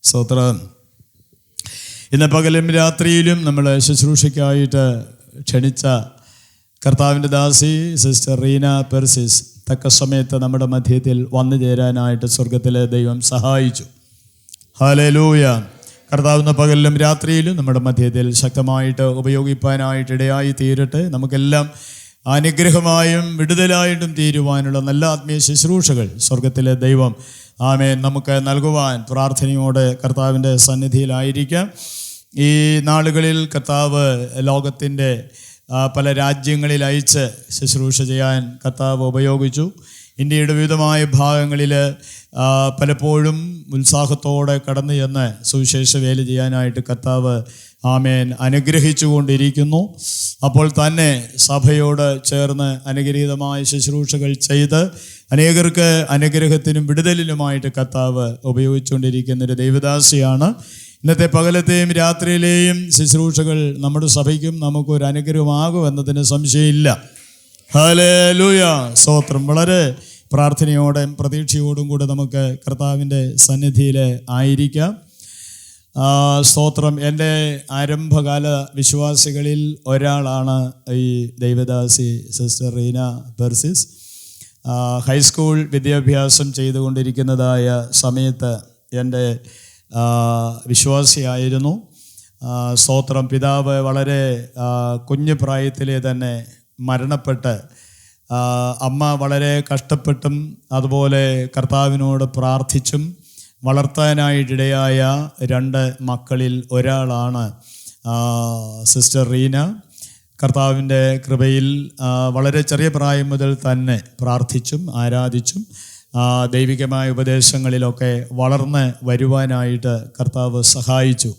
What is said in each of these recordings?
സ്തോത്രം. ഇന്ന് പകലും രാത്രിയിലും നമ്മൾ ശുശ്രൂഷയ്ക്കായിട്ട് ക്ഷണിച്ച കർത്താവിൻ്റെ ദാസി സിസ്റ്റർ റീന പെർസിസ് തക്ക സമയത്ത് നമ്മുടെ മധ്യത്തിൽ വന്നു ചേരാനായിട്ട് സ്വർഗത്തിലെ ദൈവം സഹായിച്ചു. ഹല്ലേലൂയ. കർത്താവ് ഇന്ന് പകലിലും രാത്രിയിലും നമ്മുടെ മധ്യത്തിൽ ശക്തമായിട്ട് ഉപയോഗിപ്പാനായിട്ട് ഇടയായി തീരട്ടെ. നമുക്കെല്ലാം അനുഗ്രഹമായും വിടുതലായിട്ടും തീരുവാനുള്ള നല്ല ആത്മീയ ശുശ്രൂഷകൾ സ്വർഗത്തിലെ ദൈവം ആമേൻ നമുക്ക് നൽകുവാൻ പ്രാർത്ഥനയോടെ കർത്താവിൻ്റെ സന്നിധിയിലായിരിക്കാം. ഈ നാളുകളിൽ കർത്താവ് ലോകത്തിൻ്റെ പല രാജ്യങ്ങളിൽ അയച്ച് ശുശ്രൂഷ ചെയ്യാൻ കർത്താവ് ഉപയോഗിച്ചു. ഇന്ത്യയുടെ വിവിധമായ ഭാഗങ്ങളിൽ പലപ്പോഴും ഉത്സാഹത്തോടെ കടന്നു ചെന്ന് സുവിശേഷ വേല ചെയ്യാനായിട്ട് കർത്താവ് ആമേൻ അനുഗ്രഹിച്ചു കൊണ്ടിരിക്കുന്നു. അപ്പോൾ തന്നെ സഭയോട് ചേർന്ന് അനുഗ്രഹീതമായ ശുശ്രൂഷകൾ ചെയ്ത് അനേകർക്ക് അനുഗ്രഹത്തിനും വിടുതലിനുമായിട്ട് കർത്താവ് ഉപയോഗിച്ചുകൊണ്ടിരിക്കുന്നൊരു ദൈവദാസിയാണ്. ഇന്നത്തെ പകലത്തെയും രാത്രിയിലെയും ശുശ്രൂഷകൾ നമ്മുടെ സഭയ്ക്കും നമുക്കൊരു അനുഗ്രഹമാകുമെന്നതിന് സംശയമില്ല. ഹല്ലേലൂയ. സ്തോത്രം. വളരെ പ്രാർത്ഥനയോടും പ്രതീക്ഷയോടും കൂടെ നമുക്ക് കർത്താവിൻ്റെ സന്നിധിയിൽ ആയിരിക്കാം. സ്തോത്രം. എൻ്റെ ആരംഭകാല വിശ്വാസികളിൽ ഒരാളാണ് ഈ ദൈവദാസി സിസ്റ്റർ റീന പെർസിസ്. ഹൈസ്കൂൾ വിദ്യാഭ്യാസം ചെയ്തുകൊണ്ടിരിക്കുന്നതായ സമയത്ത് എൻ്റെ വിശ്വാസിയായിരുന്നു. സ്തോത്രം. പിതാവ് വളരെ കുഞ്ഞു പ്രായത്തിലെ തന്നെ മരണപ്പെട്ട് അമ്മ വളരെ കഷ്ടപ്പെട്ടും അതുപോലെ കർത്താവിനോട് പ്രാർത്ഥിച്ചും വളർത്താനായിട്ടിടയായ 2 മക്കളിൽ ഒരാളാണ് സിസ്റ്റർ റീന. കർത്താവിൻ്റെ കൃപയിൽ വളരെ ചെറിയ പ്രായം മുതൽ തന്നെ പ്രാർത്ഥിച്ചും ആരാധിച്ചും ദൈവികമായ ഉപദേശങ്ങളിലൊക്കെ വളർന്ന് വരുവാനായിട്ട് കർത്താവ് സഹായിച്ചു.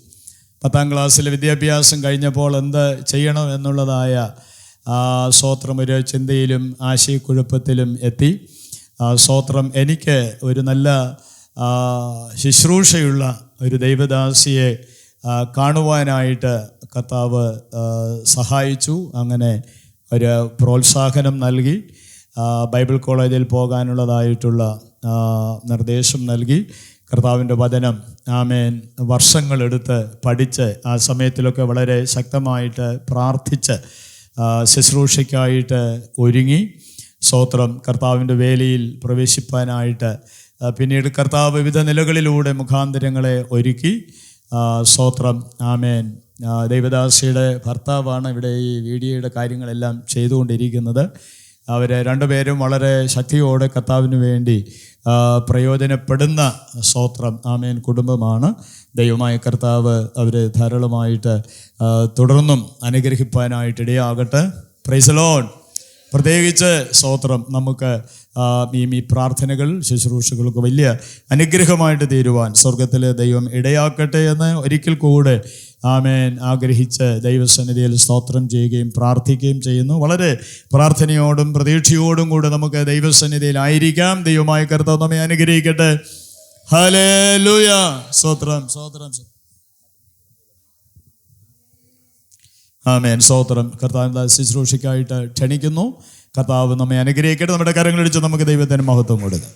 10ാം ക്ലാസ്സിലെ വിദ്യാഭ്യാസം കഴിഞ്ഞപ്പോൾ എന്ത് ചെയ്യണം എന്നുള്ളതായ സ്തോത്രം ഒരു ചിന്തയിലും ആശയക്കുഴപ്പത്തിലും എത്തി. സ്തോത്രം. എനിക്ക് ഒരു നല്ല ശുശ്രൂഷയുള്ള ഒരു ദൈവദാസിയെ കാണുവാനായിട്ട് കർത്താവ് സഹായിച്ചു. അങ്ങനെ ഒരു പ്രോത്സാഹനം നൽകി. ബൈബിൾ കോളേജിൽ പോകാനുള്ളതായിട്ടുള്ള നിർദ്ദേശം നൽകി. കർത്താവിൻ്റെ വചനം ആമേൻ വർഷങ്ങളെടുത്ത് പഠിച്ച് ആ സമയത്തിലൊക്കെ വളരെ ശക്തമായിട്ട് പ്രാർത്ഥിച്ച് ശുശ്രൂഷയ്ക്കായിട്ട് ഒരുങ്ങി. സ്തോത്രം. കർത്താവിൻ്റെ വേലയിൽ പ്രവേശിപ്പാനായിട്ട് പിന്നീട് കർത്താവ് വിവിധ നിലകളിലൂടെ മുഖാന്തരങ്ങളെ ഒരുക്കി. സ്തോത്രം. ആമേൻ. ദൈവദാസിയുടെ ഭർത്താവാണ് ഇവിടെ ഈ വീഡിയോയുടെ കാര്യങ്ങളെല്ലാം ചെയ്തുകൊണ്ടിരിക്കുന്നത്. അവർ 2 പേരും വളരെ ശക്തിയോടെ കർത്താവിന് വേണ്ടി പ്രയോജനപ്പെടുന്ന സ്തോത്രം ആമേൻ കുടുംബമാണ്. ദൈവമായ കർത്താവ് അവരെ ധാരാളമായിട്ട് തുടർന്നും അനുഗ്രഹിപ്പാനായിട്ട് ഇടയാകട്ടെ. Praise the lord. പ്രത്യേകിച്ച് സ്തോത്രം നമുക്ക് ഈ പ്രാർത്ഥനകൾ ശുശ്രൂഷകൾക്ക് വലിയ അനുഗ്രഹമായിട്ട് തീരുവാൻ സ്വർഗത്തിലെ ദൈവം ഇടയാക്കട്ടെ എന്ന് ഒരിക്കൽ കൂടെ ആമേൻ ആഗ്രഹിച്ച് ദൈവസന്നിധിയിൽ സ്തോത്രം ചെയ്യുകയും പ്രാർത്ഥിക്കുകയും ചെയ്യുന്നു. വളരെ പ്രാർത്ഥനയോടും പ്രതീക്ഷയോടും കൂടെ നമുക്ക് ദൈവസന്നിധിയിലായിരിക്കാം. ദൈവമായ കർത്താവ് നമ്മെ അനുഗ്രഹിക്കട്ടെ. ഹല്ലേലൂയ. സ്തോത്രം. സ്തോത്രം. ആമേൻ. സ്തോത്രം. കർത്താവിൻ്റെ ശുശ്രൂഷയ്ക്കായിട്ട് ക്ഷണിക്കുന്നു. കർത്താവ് നമ്മെ അനുഗ്രഹിക്കട്ടെ. നമ്മുടെ കരങ്ങളടിച്ച് നമുക്ക് ദൈവത്തിന് മഹത്വം കൊടുക്കാം.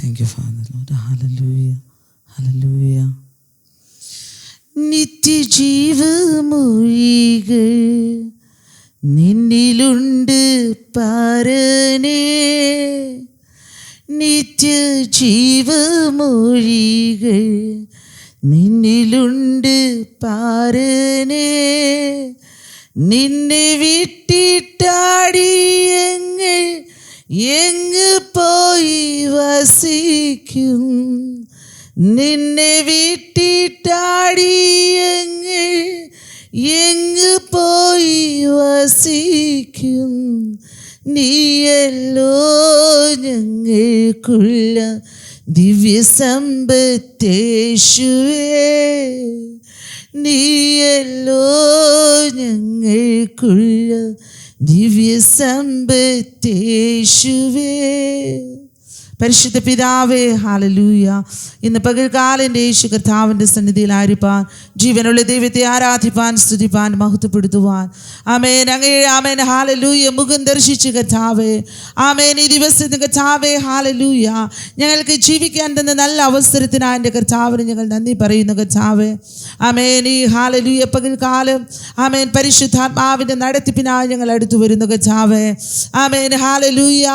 Thank you, Father, Lord. Hallelujah. Hallelujah. നിത്യജീവമൊഴികൾ നിന്നിലുണ്ട് പാരനേ. നിത്യജീവമൊഴികൾ നിന്നിലുണ്ട് പാരനേ. നിന്നെ വിട്ടിട്ടാടിയങ്ങൾ എങ്ങ് പോയി വസിക്കും. നിന്നെ വിട്ടിട്ടാടിയങ്ങൾ എങ്ങ് പോയി വസിക്കും. നീയല്ലോ ഞങ്ങൾക്കുള്ള ദിവ്യസമ്പത്തേശുവേ. നീയല്ലോ ഞങ്ങൾക്കുള്ള ദിവ്യ സമ്പത്തേശുവേ. പരിശുദ്ധ പിതാവേ, ഹല്ലേലൂയ. ഇന്ന് പകൽക്കാലം എൻ്റെ യേശു കർത്താവിൻ്റെ സന്നിധിയിൽ ആയിരിക്കാൻ, ജീവനുള്ള ദൈവത്തെ ആരാധിപ്പാൻ, സ്തുതിപ്പാൻ, മഹത്വപ്പെടുത്തുവാൻ. ആമേൻ. അങ്ങയെ ആമേൻ, ഹല്ലേലൂയ, മുഖം ദർശിച്ച് കർത്താവേ, ആമേൻ, ഈ ദിവസത്തിന് കർത്താവേ, ഹല്ലേലൂയ, ഞങ്ങൾക്ക് ജീവിക്കാൻ തന്ന നല്ല അവസരത്തിനായി എൻ്റെ കർത്താവിന് ഞങ്ങൾ നന്ദി പറയുന്നു കർത്താവേ. ആമേൻ. ഈ ഹല്ലേലൂയ പകൽക്കാലം ആമേൻ പരിശുദ്ധാത്മാവിൻ്റെ നടത്തിപ്പിനായി ഞങ്ങൾ അടുത്തു വരുന്നു കർത്താവേ. ആമേൻ. ഹല്ലേലൂയ.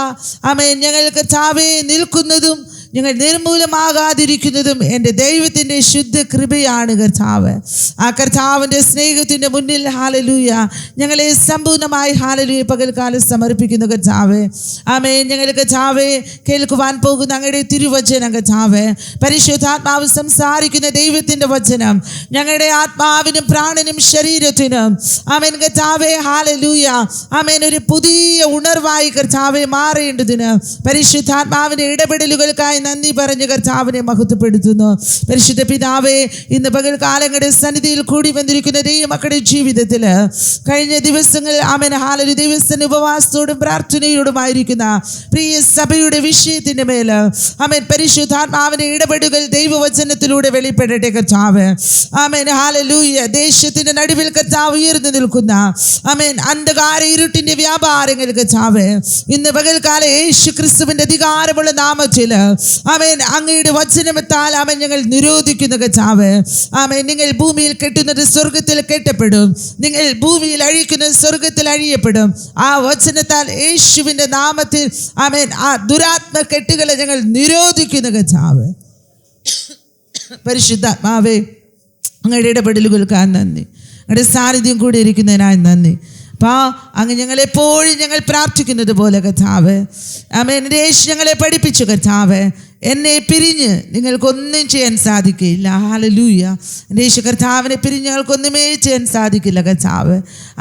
ആമേൻ. ഞങ്ങൾ കർത്താവേ നിൽക്കുന്നതും ഞങ്ങൾ നിർമൂലമാകാതിരിക്കുന്നതും എൻ്റെ ദൈവത്തിൻ്റെ ശുദ്ധ കൃപയാണ് കർത്താവ്. ആ കർത്താവിൻ്റെ സ്നേഹത്തിൻ്റെ മുന്നിൽ ഹല്ലേലൂയ ഞങ്ങളെ സമ്പൂർണ്ണമായി ഹല്ലേലൂയ പകൽക്കാലം സമർപ്പിക്കുന്നു കർത്താവേ. ആമേൻ. ഞങ്ങൾ കർത്താവേ കേൾക്കുവാൻ പോകുന്ന അങ്ങയുടെ തിരുവചനം കർത്താവേ, പരിശുദ്ധാത്മാവ് സംസാരിക്കുന്ന ദൈവത്തിൻ്റെ വചനം ഞങ്ങളുടെ ആത്മാവിനും പ്രാണനും ശരീരത്തിനും ആമേൻ കർത്താവേ, ഹല്ലേലൂയ, ആമേൻ, ഒരു പുതിയ ഉണർവായി കർത്താവേ മാറേണ്ടതിന് പരിശുദ്ധാത്മാവിൻ്റെ ഇടപെടലുകൾക്കായി നന്ദി പറഞ്ഞ് കർത്താവിനെ മഹത്വപ്പെടുത്തുന്നു. പരിശുദ്ധ പിതാവേ, ഇന്ന് പകൽക്കാലങ്ങളുടെ സന്നിധിയിൽ കൂടി വന്നിരിക്കുന്ന ദൈവമക്കളുടെ ജീവിതത്തിൽ കഴിഞ്ഞ ദിവസങ്ങളിൽ ആമേൻ ഹല്ലേലൂയ ദൈവത്തിന്റെ ഉപവാസത്തോടും പ്രാർത്ഥനയോടുമായിരിക്കുന്ന പ്രിയ സഭയുടെ വിഷയത്തിന്റെ മേൽ ആമേൻ പരിശുദ്ധാത്മാവിന്റെ ഇടപെടലുകൾ ദൈവവചനത്തിലൂടെ വെളിപ്പെടട്ടെ കർത്താവ്. Amen hallelujah. ദേശത്തിന്റെ നടുവിൽ കർത്താവ് ഉയർന്നു നിൽക്കുന്ന ആമേൻ അന്ധകാര ഇരുട്ടിന്റെ വ്യാപാരങ്ങൾ കർത്താവ് ഇന്ന് പകൽക്കാലം യേശു ക്രിസ്തുവിന്റെ അധികാരമുള്ള നാമത്തിൽ ആമേൻ അങ്ങയുടെ വചനത്താൽ ആമേൻ ഞങ്ങൾ നിരോധിക്കുന്നു കർത്താവ്. ആമേൻ. നിങ്ങൾ ഭൂമിയിൽ കെട്ടുന്നത് സ്വർഗത്തിൽ കെട്ടപ്പെടും, നിങ്ങൾ ഭൂമിയിൽ അഴിക്കുന്നത് സ്വർഗത്തിൽ അഴിയപ്പെടും. ആ വചനത്താൽ യേശുവിന്റെ നാമത്തിൽ ആമേൻ ആ ദുരാത്മ കെട്ടുകളെ ഞങ്ങൾ നിരോധിക്കുന്നു കർത്താവ്. പരിശുദ്ധാത്മാവേ, അങ്ങയുടെ ഇടപെടലുകൾക്കായി നന്ദി, അങ്ങയുടെ സാന്നിധ്യം കൂടി ഇരിക്കുന്നതിനായി നന്ദി. അങ്ങ് ഞങ്ങളെപ്പോഴും ഞങ്ങൾ പ്രാർത്ഥിക്കുന്നത് പോലെ കർത്താവ് ആമേൻ യേശു ഞങ്ങളെ പഠിപ്പിച്ചു കർത്താവ്, എന്നെ പിരിഞ്ഞ് നിങ്ങൾക്കൊന്നും ചെയ്യാൻ സാധിക്കില്ല. ഹല്ലേലൂയ. യേശു കർത്താവിനെ പിരിഞ്ഞ് ഞങ്ങൾക്കൊന്നുമേ ചെയ്യാൻ സാധിക്കില്ല കർത്താവ്.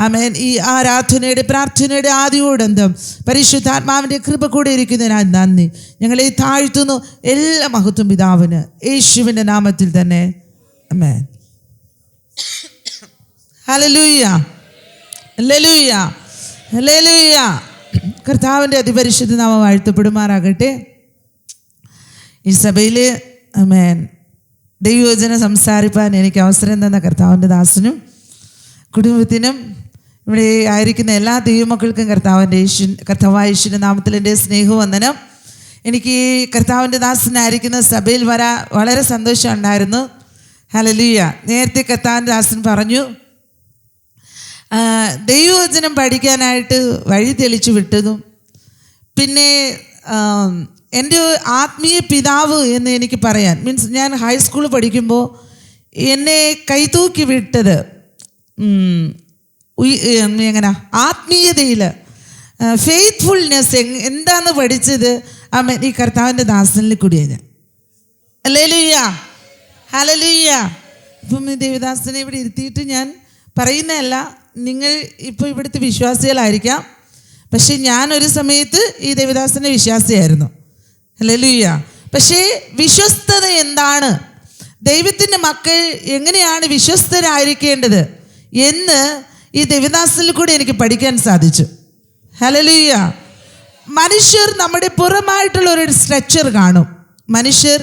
ആമേൻ. ഈ ആരാധനയുടെ പ്രാർത്ഥനയുടെ ആദിയോടന്തം പരിശുദ്ധാത്മാവിൻ്റെ കൃപ കൂടെ ഇരിക്കുന്നതിനായി നന്ദി. ഞങ്ങളെ താഴ്ത്തുന്നു. എല്ലാ മഹത്വം പിതാവിന് യേശുവിൻ്റെ നാമത്തിൽ തന്നെ. ആമേൻ. ഹല്ലേലൂയ, ഹല്ലേലൂയ, ഹല്ലേലൂയ. കർത്താവിൻ്റെ അതിപരിശുദ്ധ നാമം വാഴ്ത്തപ്പെടുമാറാകട്ടെ. ഈ സഭയിൽ ആമേൻ ദൈവവചനം സംസാരിപ്പാൻ എനിക്ക് അവസരം തന്ന കർത്താവിൻ്റെ ദാസനും കുടുംബത്തിനും ഇവിടെ ആയിരിക്കുന്ന എല്ലാ ദൈവമക്കൾക്കും കർത്താവായ യേശുവിൻ്റെ നാമത്തിൽ എൻ്റെ സ്നേഹവന്ദനം. എനിക്ക് കർത്താവിൻ്റെ ദാസനായിരിക്കുന്ന സഭയിൽ വരാൻ വളരെ സന്തോഷം ഉണ്ടായിരുന്നു. ഹല്ലേലൂയ. നേരത്തെ കർത്താവിൻ്റെ ദാസൻ പറഞ്ഞു ദൈവവചനം പഠിക്കാനായിട്ട് വഴി തെളിച്ചു വിട്ടതും പിന്നെ എൻ്റെ ആത്മീയ പിതാവ് എന്ന് എനിക്ക് പറയാൻ മീൻസ് ഞാൻ ഹൈസ്കൂൾ പഠിക്കുമ്പോൾ എന്നെ കൈതൂക്കി വിട്ടത് എങ്ങനെ ആത്മീയതയിൽ ഫെയ്ത്ത്ഫുൾനെസ് എന്താന്ന് പഠിച്ചത് ആമേൻ ഈ കർത്താവിൻ്റെ ദാസനിൽ കൂടിയാണ് ഞാൻ. Hallelujah, hallelujah. ഇപ്പം ദേവദാസനെ ഇവിടെ ഇരുത്തിയിട്ട് ഞാൻ പറയുന്നതല്ല, നിങ്ങൾ ഇപ്പോൾ ഇവിടുത്തെ വിശ്വാസികളായിരിക്കാം, പക്ഷെ ഞാനൊരു സമയത്ത് ഈ ദേവദാസൻ്റെ വിശ്വാസിയായിരുന്നു. ഹല്ലേലൂയ. പക്ഷേ വിശ്വസ്തത എന്താണ്, ദൈവത്തിൻ്റെ മക്കൾ എങ്ങനെയാണ് വിശ്വസ്തരായിരിക്കേണ്ടത് എന്ന് ഈ ദേവദാസനിൽ കൂടി എനിക്ക് പഠിക്കാൻ സാധിച്ചു. ഹല്ലേലൂയ. മനുഷ്യർ നമ്മുടെ പുറമായിട്ടുള്ള ഒരു സ്ട്രക്ചർ കാണും, മനുഷ്യർ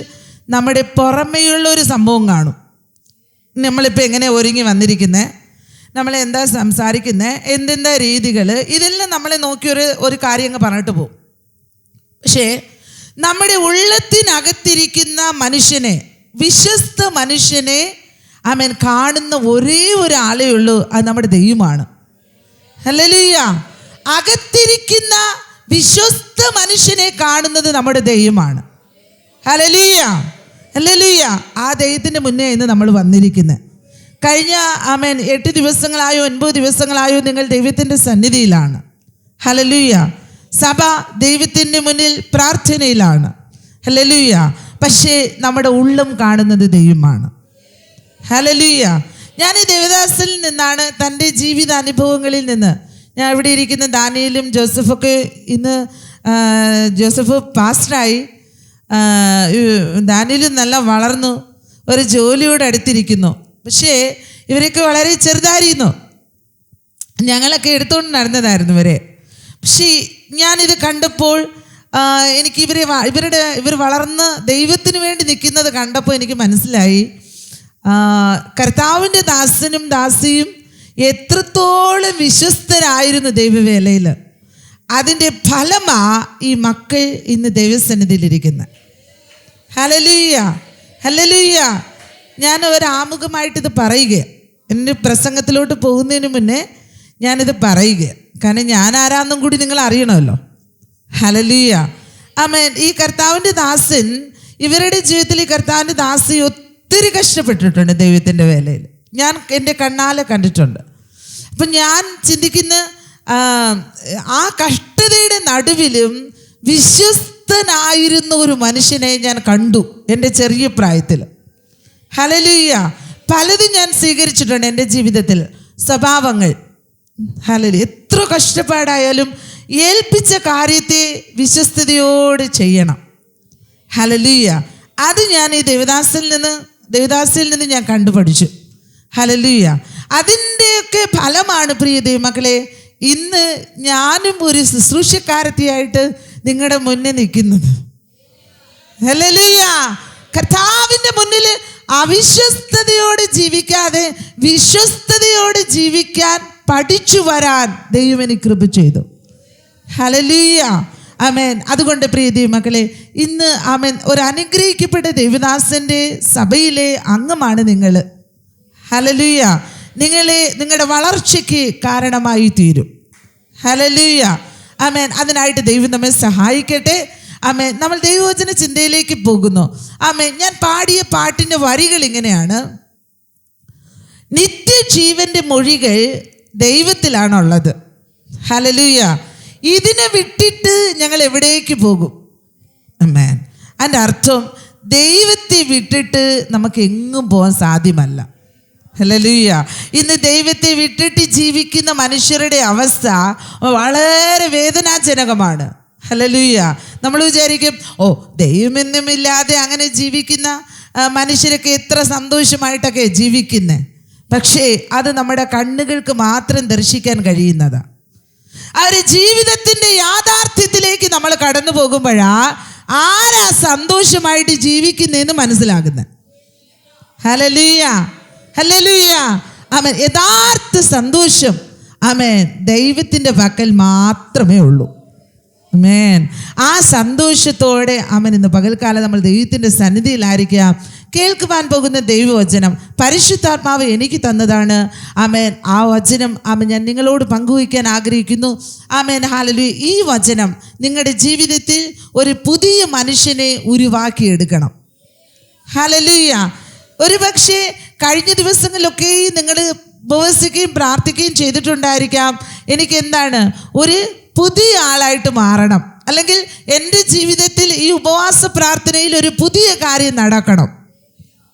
നമ്മുടെ പുറമേയുള്ള ഒരു സംഭവം കാണും. നമ്മളിപ്പോൾ എങ്ങനെ ഒരുങ്ങി വന്നിരിക്കുന്നത്, നമ്മളെന്താ സംസാരിക്കുന്നത്, എന്തെന്താ രീതികൾ, ഇതെല്ലാം നമ്മളെ നോക്കി ഒരു കാര്യം അങ്ങ് പറഞ്ഞിട്ട് പോകും. പക്ഷേ നമ്മുടെ ഉള്ളത്തിനകത്തിരിക്കുന്ന മനുഷ്യനെ, വിശ്വസ്ത മനുഷ്യനെ ആമേൻ കാണുന്ന ഒരേ ഒരാളേ ഉള്ളൂ, അത് നമ്മുടെ ദൈവമാണ്. ഹല്ലേലൂയ. അകത്തിരിക്കുന്ന വിശ്വസ്ത മനുഷ്യനെ കാണുന്നത് നമ്മുടെ ദൈവമാണ്. Hallelujah, hallelujah. ആ ദൈവത്തിൻ്റെ മുന്നേ ഇന്ന് നമ്മൾ വന്നിരിക്കുന്നത്. കഴിഞ്ഞ ആമേൻ 8 ദിവസങ്ങളായോ 9 ദിവസങ്ങളായോ നിങ്ങൾ ദൈവത്തിൻ്റെ സന്നിധിയിലാണ്. ഹല്ലേലൂയ. സഭ ദൈവത്തിൻ്റെ മുന്നിൽ പ്രാർത്ഥനയിലാണ്. ഹല്ലേലൂയ. പക്ഷേ നമ്മുടെ ഉള്ളം കാണുന്നത് ദൈവമാണ്. ഹല്ലേലൂയ. ഞാൻ ഈ ദേവദാസിൽ നിന്നാണ് തൻ്റെ ജീവിതാനുഭവങ്ങളിൽ നിന്ന്, ഞാൻ ഇവിടെ ഇരിക്കുന്ന ദാനിയേലും ജോസഫൊക്കെ ഇന്ന് ജോസഫ് പാസ്റ്ററായി, ദാനിയേലും നല്ല വളർന്നു, ഒരു ജോലിയോട് അടുത്തിരിക്കുന്നു. പക്ഷേ ഇവരൊക്കെ വളരെ ചെറുതായിരുന്നു, ഞങ്ങളൊക്കെ എടുത്തുകൊണ്ട് നടന്നതായിരുന്നു ഇവരെ. പക്ഷേ ഞാനിത് കണ്ടപ്പോൾ എനിക്ക് ഇവർ വളർന്ന് ദൈവത്തിന് വേണ്ടി നിൽക്കുന്നത് കണ്ടപ്പോൾ എനിക്ക് മനസ്സിലായി, കർത്താവിൻ്റെ ദാസനും ദാസിയും എത്രത്തോളം വിശ്വസ്തരായിരുന്നു ദൈവവേലയിൽ. അതിൻ്റെ ഫലമാ ഈ മക്കൾ ഇന്ന് ദൈവസന്നിധിയിലിരിക്കുന്നത്. Hallelujah, hallelujah. ഞാൻ ഒരാമുഖമായിട്ടിത് പറയുക, എൻ്റെ പ്രസംഗത്തിലോട്ട് പോകുന്നതിന് മുന്നേ ഞാനിത് പറയുക, കാരണം ഞാൻ ആരാന്നും കൂടി നിങ്ങൾ അറിയണമല്ലോ. ഹല്ലേലൂയ, ആമേൻ. ഈ കർത്താവിൻ്റെ ദാസൻ, ഇവരുടെ ജീവിതത്തിൽ ഈ കർത്താവിൻ്റെ ദാസി ഒത്തിരി കഷ്ടപ്പെട്ടിട്ടുണ്ട് ദൈവത്തിൻ്റെ വേലയിൽ. ഞാൻ എൻ്റെ കണ്ണാലെ കണ്ടിട്ടുണ്ട്. അപ്പം ഞാൻ ചിന്തിക്കുന്ന ആ കഷ്ടതയുടെ നടുവിലും വിശ്വസ്തനായിരുന്ന ഒരു മനുഷ്യനെ ഞാൻ കണ്ടു എൻ്റെ ചെറിയ പ്രായത്തിൽ. ഹല്ലേലൂയ. പലതും ഞാൻ സ്വീകരിച്ചിട്ടുണ്ട് എൻ്റെ ജീവിതത്തിൽ, സ്വഭാവങ്ങൾ. ഹല്ലേലൂയ. എത്ര കഷ്ടപ്പാടായാലും ഏൽപ്പിച്ച കാര്യത്തെ വിശ്വസ്തയോടെ ചെയ്യണം. ഹല്ലേലൂയ. അത് ഞാൻ ഈ ദേവദാസിൽ നിന്ന് ഞാൻ കണ്ടുപഠിച്ചു. ഹല്ലേലൂയ. അതിൻ്റെയൊക്കെ ഫലമാണ് പ്രിയ ദൈവമക്കളെ ഇന്ന് ഞാനും ഒരു ശുശ്രൂഷക്കാരത്തിയായിട്ട് നിങ്ങളുടെ മുന്നിൽ നിൽക്കുന്നത്. ഹല്ലേലൂയ. കർത്താവിൻ്റെ മുന്നിൽ അവിശ്വസ്തയോടെ ജീവിക്കാതെ വിശ്വസ്തയോടെ ജീവിക്കാൻ പഠിച്ചു വരാൻ ദൈവം എനിക്ക് കൃപ ചെയ്തു. ഹല്ലേലൂയ, ആമേൻ. അതുകൊണ്ട് പ്രിയ ദൈവമക്കളെ ഇന്ന് ആമേൻ ഒരു അനുഗ്രഹിക്കപ്പെട്ട ദൈവദാസൻ്റെ സഭയിലെ അംഗമാണ് നിങ്ങൾ. ഹല്ലേലൂയ. നിങ്ങളുടെ വളർച്ചയ്ക്ക് കാരണമായി തീരും. ഹല്ലേലൂയ, ആമേൻ. അതിനായിട്ട് ദൈവം നമ്മെ സഹായിക്കട്ടെ. ആമേൻ. നമ്മൾ ദൈവവചന ചിന്തയിലേക്ക് പോകുന്നു. ആമേൻ. ഞാൻ പാടിയ പാട്ടിൻ്റെ വരികൾ ഇങ്ങനെയാണ്: നിത്യജീവന്റെ മൊഴികൾ ദൈവത്തിലാണുള്ളത്. ഹല്ലേലൂയ. ഇതിനെ വിട്ടിട്ട് ഞങ്ങൾ എവിടേക്ക് പോകും? ആമേൻ. അതിൻ്റെ അർത്ഥം ദൈവത്തെ വിട്ടിട്ട് നമുക്ക് എങ്ങും പോകാൻ സാധ്യമല്ല. ഹല്ലേലൂയ. ഇന്ന് ദൈവത്തെ വിട്ടിട്ട് ജീവിക്കുന്ന മനുഷ്യരുടെ അവസ്ഥ വളരെ വേദനാജനകമാണ്. ഹല്ലേലൂയ. നമ്മൾ വിചാരിക്കും, ഓ ദൈവമെന്നുമില്ലാതെ അങ്ങനെ ജീവിക്കുന്ന മനുഷ്യരൊക്കെ എത്ര സന്തോഷമായിട്ടൊക്കെ ജീവിക്കുന്നത്. പക്ഷേ അത് നമ്മുടെ കണ്ണുകൾക്ക് മാത്രം ദർശിക്കാൻ കഴിയുന്നതാണ്. അവരുടെ ജീവിതത്തിൻ്റെ യാഥാർത്ഥ്യത്തിലേക്ക് നമ്മൾ കടന്നു പോകുമ്പോഴാ ആരാ സന്തോഷമായിട്ട് ജീവിക്കുന്നതെന്ന് മനസ്സിലാകുന്നത്. ഹല്ലേലൂയ, ഹല്ലേലൂയ, ആമേൻ. യഥാർത്ഥ സന്തോഷം ആമേൻ ദൈവത്തിൻ്റെ പക്കൽ മാത്രമേ ഉള്ളൂ. ആമേൻ. ആ സന്തോഷത്തോടെ ആമേൻ ഇന്ന് പകൽക്കാലം നമ്മൾ ദൈവത്തിൻ്റെ സന്നിധിയിലായിരിക്കാം. കേൾക്കുവാൻ പോകുന്ന ദൈവവചനം പരിശുദ്ധാത്മാവ് എനിക്ക് തന്നതാണ്. ആമേൻ. ആ വചനം ആമേൻ ഞാൻ നിങ്ങളോട് പങ്കുവയ്ക്കാൻ ആഗ്രഹിക്കുന്നു. ആമേൻ. ഹല്ലേലൂയ. ഈ വചനം നിങ്ങളുടെ ജീവിതത്തിൽ ഒരു പുതിയ മനുഷ്യനെ ഉരുവാക്കിയെടുക്കണം. ഹല്ലേലൂയ. ഒരു പക്ഷേ കഴിഞ്ഞ ദിവസങ്ങളിലൊക്കെ നിങ്ങൾ ഉപവസിക്കുകയും പ്രാർത്ഥിക്കുകയും ചെയ്തിട്ടുണ്ടായിരിക്കാം, എനിക്ക് എന്താണ് ഒരു പുതിയ ആളായിട്ട് മാറണം, അല്ലെങ്കിൽ എൻ്റെ ജീവിതത്തിൽ ഈ ഉപവാസ പ്രാർത്ഥനയിൽ ഒരു പുതിയ കാര്യം നടക്കണം.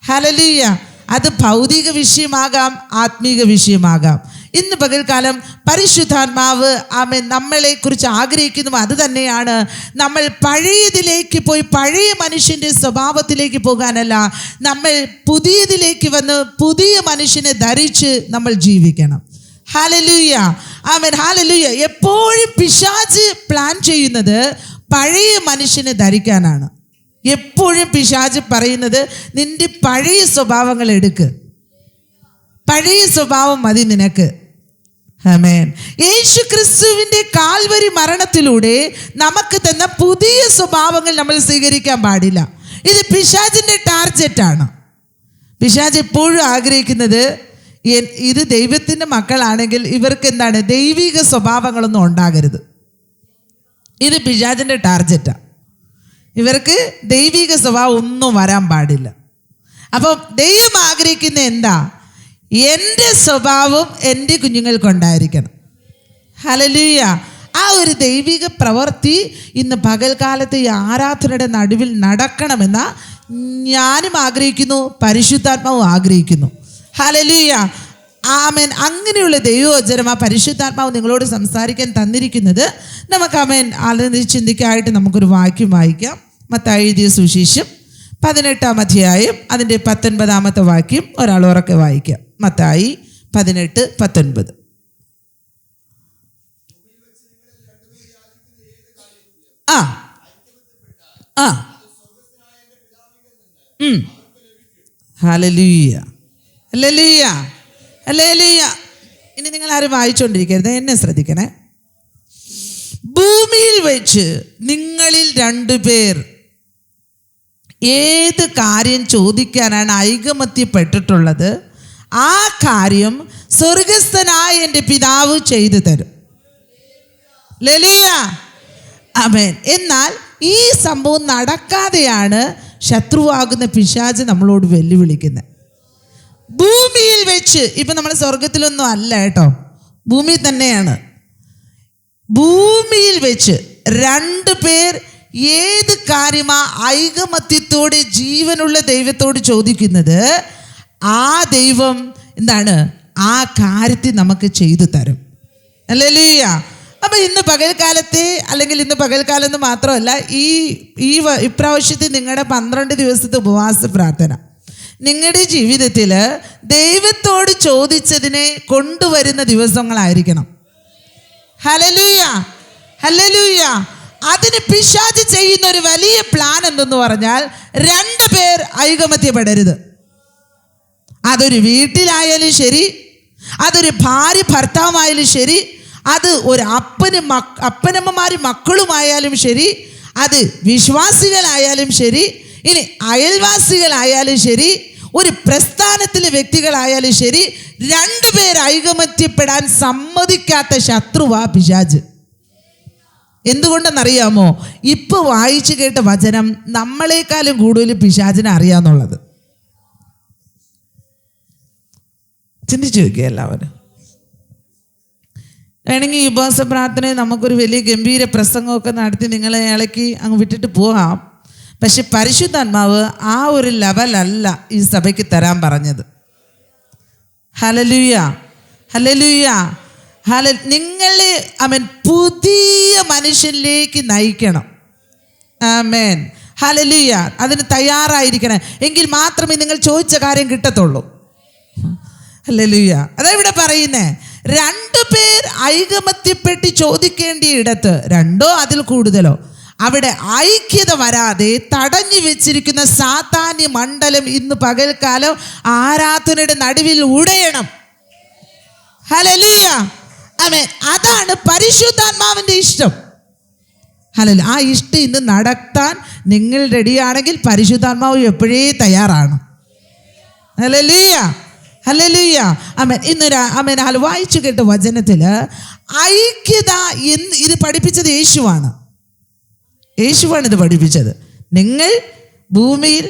ഹല്ലേലൂയ. അത് ഭൗതിക വിഷയമാകാം, ആത്മീക വിഷയമാകാം. ഇന്ന് പകൽക്കാലം പരിശുദ്ധാത്മാവ് ആമേൻ നമ്മളെ കുറിച്ച് ആഗ്രഹിക്കുന്നു. അത് തന്നെയാണ്, നമ്മൾ പഴയതിലേക്ക് പോയി പഴയ മനുഷ്യൻ്റെ സ്വഭാവത്തിലേക്ക് പോകാനല്ല, നമ്മൾ പുതിയതിലേക്ക് വന്ന് പുതിയ മനുഷ്യനെ ധരിച്ച് നമ്മൾ ജീവിക്കണം. ഹല്ലേലൂയ, ആമേൻ. ഹല്ലേലൂയ. എപ്പോഴും പിശാച് പ്ലാൻ ചെയ്യുന്നത് പഴയ മനുഷ്യനെ ധരിക്കാനാണ്. എപ്പോഴും പിശാച് പറയുന്നത് നിന്റെ പഴയ സ്വഭാവങ്ങൾ എടുക്ക്, പഴയ സ്വഭാവം മതി നിനക്ക്. ആമേൻ. യേശു ക്രിസ്തുവിൻ്റെ കാൽവരി മരണത്തിലൂടെ നമുക്ക് തന്ന പുതിയ സ്വഭാവങ്ങൾ നമ്മൾ സ്വീകരിക്കാൻ പാടില്ല. ഇത് പിശാചിൻ്റെ ടാർഗറ്റാണ്. പിശാച് എപ്പോഴും ആഗ്രഹിക്കുന്നത് ഇത് ദൈവത്തിൻ്റെ മക്കളാണെങ്കിൽ ഇവർക്ക് എന്താണ് ദൈവിക സ്വഭാവങ്ങളൊന്നും ഉണ്ടാകരുത്. ഇത് പിശാചിൻ്റെ ടാർഗറ്റാണ്. ഇവർക്ക് ദൈവിക സ്വഭാവം ഒന്നും വരാൻ പാടില്ല. അപ്പം ദൈവം ആഗ്രഹിക്കുന്ന എന്താ? എൻ്റെ സ്വഭാവം എൻ്റെ കുഞ്ഞുങ്ങൾക്കുണ്ടായിരിക്കണം. ഹല്ലേലൂയ. ആ ഒരു ദൈവിക പ്രവൃത്തി ഇന്ന് പകൽക്കാലത്ത് ഈ ആരാധനയുടെ നടുവിൽ നടക്കണമെന്ന ഞാനും ആഗ്രഹിക്കുന്നു, പരിശുദ്ധാത്മാവും ആഗ്രഹിക്കുന്നു. ഹല്ലേലൂയ, ആമേൻ. അങ്ങനെയുള്ള ദൈവവചനം ആ പരിശുദ്ധാത്മാവ് നിങ്ങളോട് സംസാരിക്കാൻ തന്നിരിക്കുന്നത് നമുക്ക് ആമേൻ ആലോചന ചിന്തിക്കായിട്ട് നമുക്കൊരു വാക്യം വായിക്കാം. മത്തായി എഴുതിയ സുവിശേഷം 18-ാം അധ്യായം അതിൻ്റെ 19-ാമത്തെ വാക്യം ഒരാൾ ഉറക്കെ വായിക്കാം. മത്തായി 18:19. ആ ആ ഹല്ലേലൂയ ഹല്ലേലൂയ ഹല്ലേലൂയ. ഇനി നിങ്ങൾ ആരും വായിച്ചുകൊണ്ടിരിക്കരുത്, എന്നെ ശ്രദ്ധിക്കണേ. ഭൂമിയിൽ വെച്ച് നിങ്ങളിൽ 2 പേർ ഏത് കാര്യം ചോദിക്കാനാണ് ഐകമത്യപ്പെട്ടിട്ടുള്ളത്, ആ കാര്യം സ്വർഗസ്ഥനായ എൻ്റെ പിതാവ് ചെയ്തു തരും. ഹല്ലേലൂയ ആമേൻ. എന്നാൽ ഈ സംഭവം നടക്കാതെയാണ് ശത്രുവാകുന്ന പിശാച് നമ്മളോട് വെല്ലുവിളിക്കുന്നത്. ഭൂമിയിൽ വെച്ച്, ഇപ്പം നമ്മൾ സ്വർഗത്തിലൊന്നും അല്ല കേട്ടോ, ഭൂമിയിൽ തന്നെയാണ്. ഭൂമിയിൽ വെച്ച് 2 പേർ ഏത് കാര്യമാ ഐകമത്യത്തോടെ ജീവനുള്ള ദൈവത്തോട് ചോദിക്കുന്നത്, ആ ദൈവം എന്താണ്, ആ കാര്യത്തിൽ നമുക്ക് ചെയ്തു തരും. ഹല്ലേലൂയ. അപ്പം ഇന്ന് പകൽക്കാലത്തെ, അല്ലെങ്കിൽ ഇന്ന് പകൽക്കാലം എന്ന് മാത്രമല്ല, ഇപ്രാവശ്യത്തെ നിങ്ങളുടെ 12 ദിവസത്തെ ഉപവാസ പ്രാർത്ഥന നിങ്ങളുടെ ജീവിതത്തിൽ ദൈവത്തോട് ചോദിച്ചതിനെ കൊണ്ടുവരുന്ന ദിവസങ്ങളായിരിക്കണം. Hallelujah hallelujah. അതിന് പിശാച് ചെയ്യുന്ന ഒരു വലിയ പ്ലാൻ എന്തെന്ന് പറഞ്ഞാൽ, 2 പേർ ഐകമത്യപ്പെടരുത്. അതൊരു വീട്ടിലായാലും ശരി, അതൊരു ഭാര്യ ഭർത്താവായാലും ശരി, അത് ഒരു അപ്പനമ്മമാരും മക്കളുമായാലും ശരി, അത് വിശ്വാസികളായാലും ശരി, ഇനി അയൽവാസികളായാലും ശരി, ഒരു പ്രസ്ഥാനത്തിലെ വ്യക്തികളായാലും ശരി, 2 പേർ ഐകമത്യപ്പെടാൻ സമ്മതിക്കാത്ത ശത്രുവാ പിശാച്. എന്തുകൊണ്ടെന്നറിയാമോ? ഇപ്പൊ വായിച്ചു കേട്ട വചനം നമ്മളെക്കാളും കൂടുതൽ പിശാചിനെ അറിയാന്നുള്ളത്. ചിന്തിച്ചു നോക്കിയ എല്ലാവരും. വേണമെങ്കിൽ ഈ ഉപവാസ പ്രാർത്ഥനയെ നമുക്കൊരു വലിയ ഗംഭീര പ്രസംഗമൊക്കെ നടത്തി നിങ്ങളെ ഇളക്കി അങ്ങ് വിട്ടിട്ട് പോകാം. പക്ഷെ പരിശുദ്ധാത്മാവ് ആ ഒരു ലെവലല്ല ഈ സഭയ്ക്ക് തരാൻ പറഞ്ഞത്. ഹല്ലേലൂയ ഹല്ലേലൂയ നിങ്ങളെ പുതിയ മനുഷ്യനിലേക്ക് നയിക്കണം. Amen hallelujah. അതിന് തയ്യാറായിരിക്കണം. എങ്കിൽ മാത്രമേ നിങ്ങൾ ചോദിച്ച കാര്യം കിട്ടത്തുള്ളൂ. ഹല്ലേലൂയ. അതാ ഇവിടെ പറയുന്നേ, 2 പേർ ഐകമത്യപ്പെട്ട് ചോദിക്കേണ്ടിയ ഇടത്ത് 2 അതിൽ കൂടുതലോ അവിടെ ഐക്യത വരാതെ തടഞ്ഞു വെച്ചിരിക്കുന്ന സാത്താന്യ മണ്ഡലം ഇന്ന് പകൽക്കാലം ആരാധനയുടെ നടുവിൽ ഉടയണം. ഹല്ലേലൂയ ആമേൻ. അതാണ് പരിശുദ്ധാത്മാവിൻ്റെ ഇഷ്ടം. ഹല്ലേലൂയ. ആ ഇഷ്ടം ഇന്ന് നടത്താൻ നിങ്ങൾ റെഡിയാണെങ്കിൽ പരിശുദ്ധാത്മാവ് എപ്പോഴേ തയ്യാറാണ്. ഹല്ലേലൂയ ഹല്ലേലൂയ ആമേൻ. ഇന്നൊരു ആമേൻ വായിച്ചു കേട്ട വചനത്തിൽ ഐക്യത ഇത് പഠിപ്പിച്ചത് യേശുവാണ്. ഇത് പഠിപ്പിച്ചത്. നിങ്ങൾ ഭൂമിയിൽ,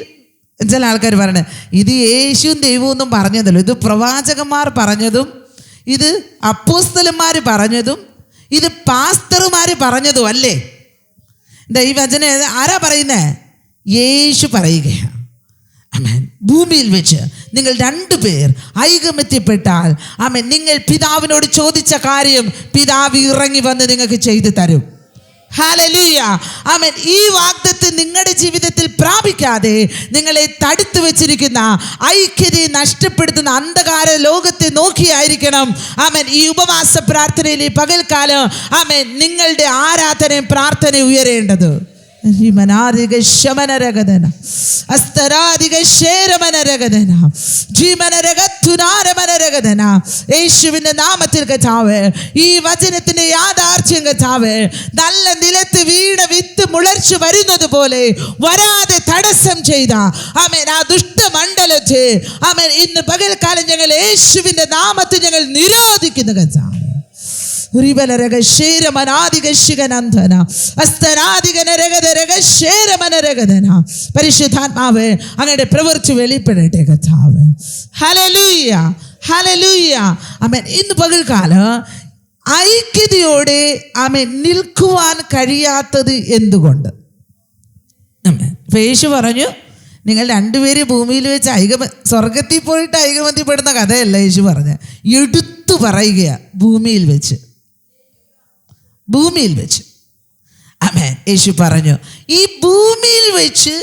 ചില ആൾക്കാർ പറയണത് ഇത് യേശുവും ദൈവവും ഒന്നും പറഞ്ഞതല്ലോ, ഇത് പ്രവാചകന്മാർ പറഞ്ഞതും, ഇത് അപ്പോസ്തലന്മാർ പറഞ്ഞതും, ഇത് പാസ്റ്റർമാർ പറഞ്ഞതും അല്ലേ. ഈ വചനം ആരാ പറയുന്നേ? യേശു പറയുകയാണ്. ആമേൻ. ഭൂമിയിൽ വെച്ച് നിങ്ങൾ 2 പേർ ഐകമത്യപ്പെട്ടാൽ, ആമേൻ, നിങ്ങൾ പിതാവിനോട് ചോദിച്ച കാര്യം പിതാവ് ഇറങ്ങി വന്ന് നിങ്ങൾക്ക് ചെയ്തു തരും. ഹല്ലേലൂയ ആമേൻ. ഈ വാഗ്ദത്തം നിങ്ങളുടെ ജീവിതത്തിൽ പ്രാപിക്കാതെ നിങ്ങളെ തടുത്തു വെച്ചിരിക്കുന്ന ഐക്യതയെ നഷ്ടപ്പെടുത്തുന്ന അന്ധകാര ലോകത്തെ നോക്കിയായിരിക്കണം ആമേൻ ഈ ഉപവാസ പ്രാർത്ഥനയിൽ ഈ പകൽക്കാലം ആമേൻ നിങ്ങളുടെ ആരാധനയും പ്രാർത്ഥനയും ഉയരേണ്ടത്. യേശുവിന്റെ നാമത്തിൽ കർത്താവേ, ഈ വചനത്തിന്റെ യാഥാർത്ഥ്യം കർത്താവേ, നല്ല നിലത്ത് വീണ വിത്ത് മുളർച്ചു വരുന്നത് പോലെ വരാതെ തടസ്സം ചെയ്ത ആമേൻ ആ ദുഷ്ടമണ്ഡലത്തെ ആമേൻ ഇന്ന് പകൽക്കാലം ഞങ്ങൾ യേശുവിന്റെ നാമത്തിൽ ഞങ്ങൾ നിരോധിക്കുന്നു കർത്താവേ. പരിശുദ്ധാത്മാവേ, അങ്ങയുടെ പ്രവൃത്തി വെളിപ്പെടട്ടെ കർത്താവേ. ഹല്ലേലൂയ ഹല്ലേലൂയ ആമേൻ. ഇന്ന് പകൽക്കാലം ഐക്യതയോടെ ആമേൻ നിൽക്കുവാൻ കഴിയാത്തത് എന്തുകൊണ്ട്? യേശു പറഞ്ഞു, നിങ്ങൾ 2 പേര് ഭൂമിയിൽ വെച്ച് സ്വർഗത്തിൽ പോയിട്ട് ഐകമത്യപ്പെടുന്ന കഥയല്ല യേശു പറഞ്ഞ, എടുത്തു പറയുക. ഭൂമിയിൽ വെച്ച് ആമേൻ. യേശു പറഞ്ഞു, ഈ ഭൂമിയിൽ വെച്ച്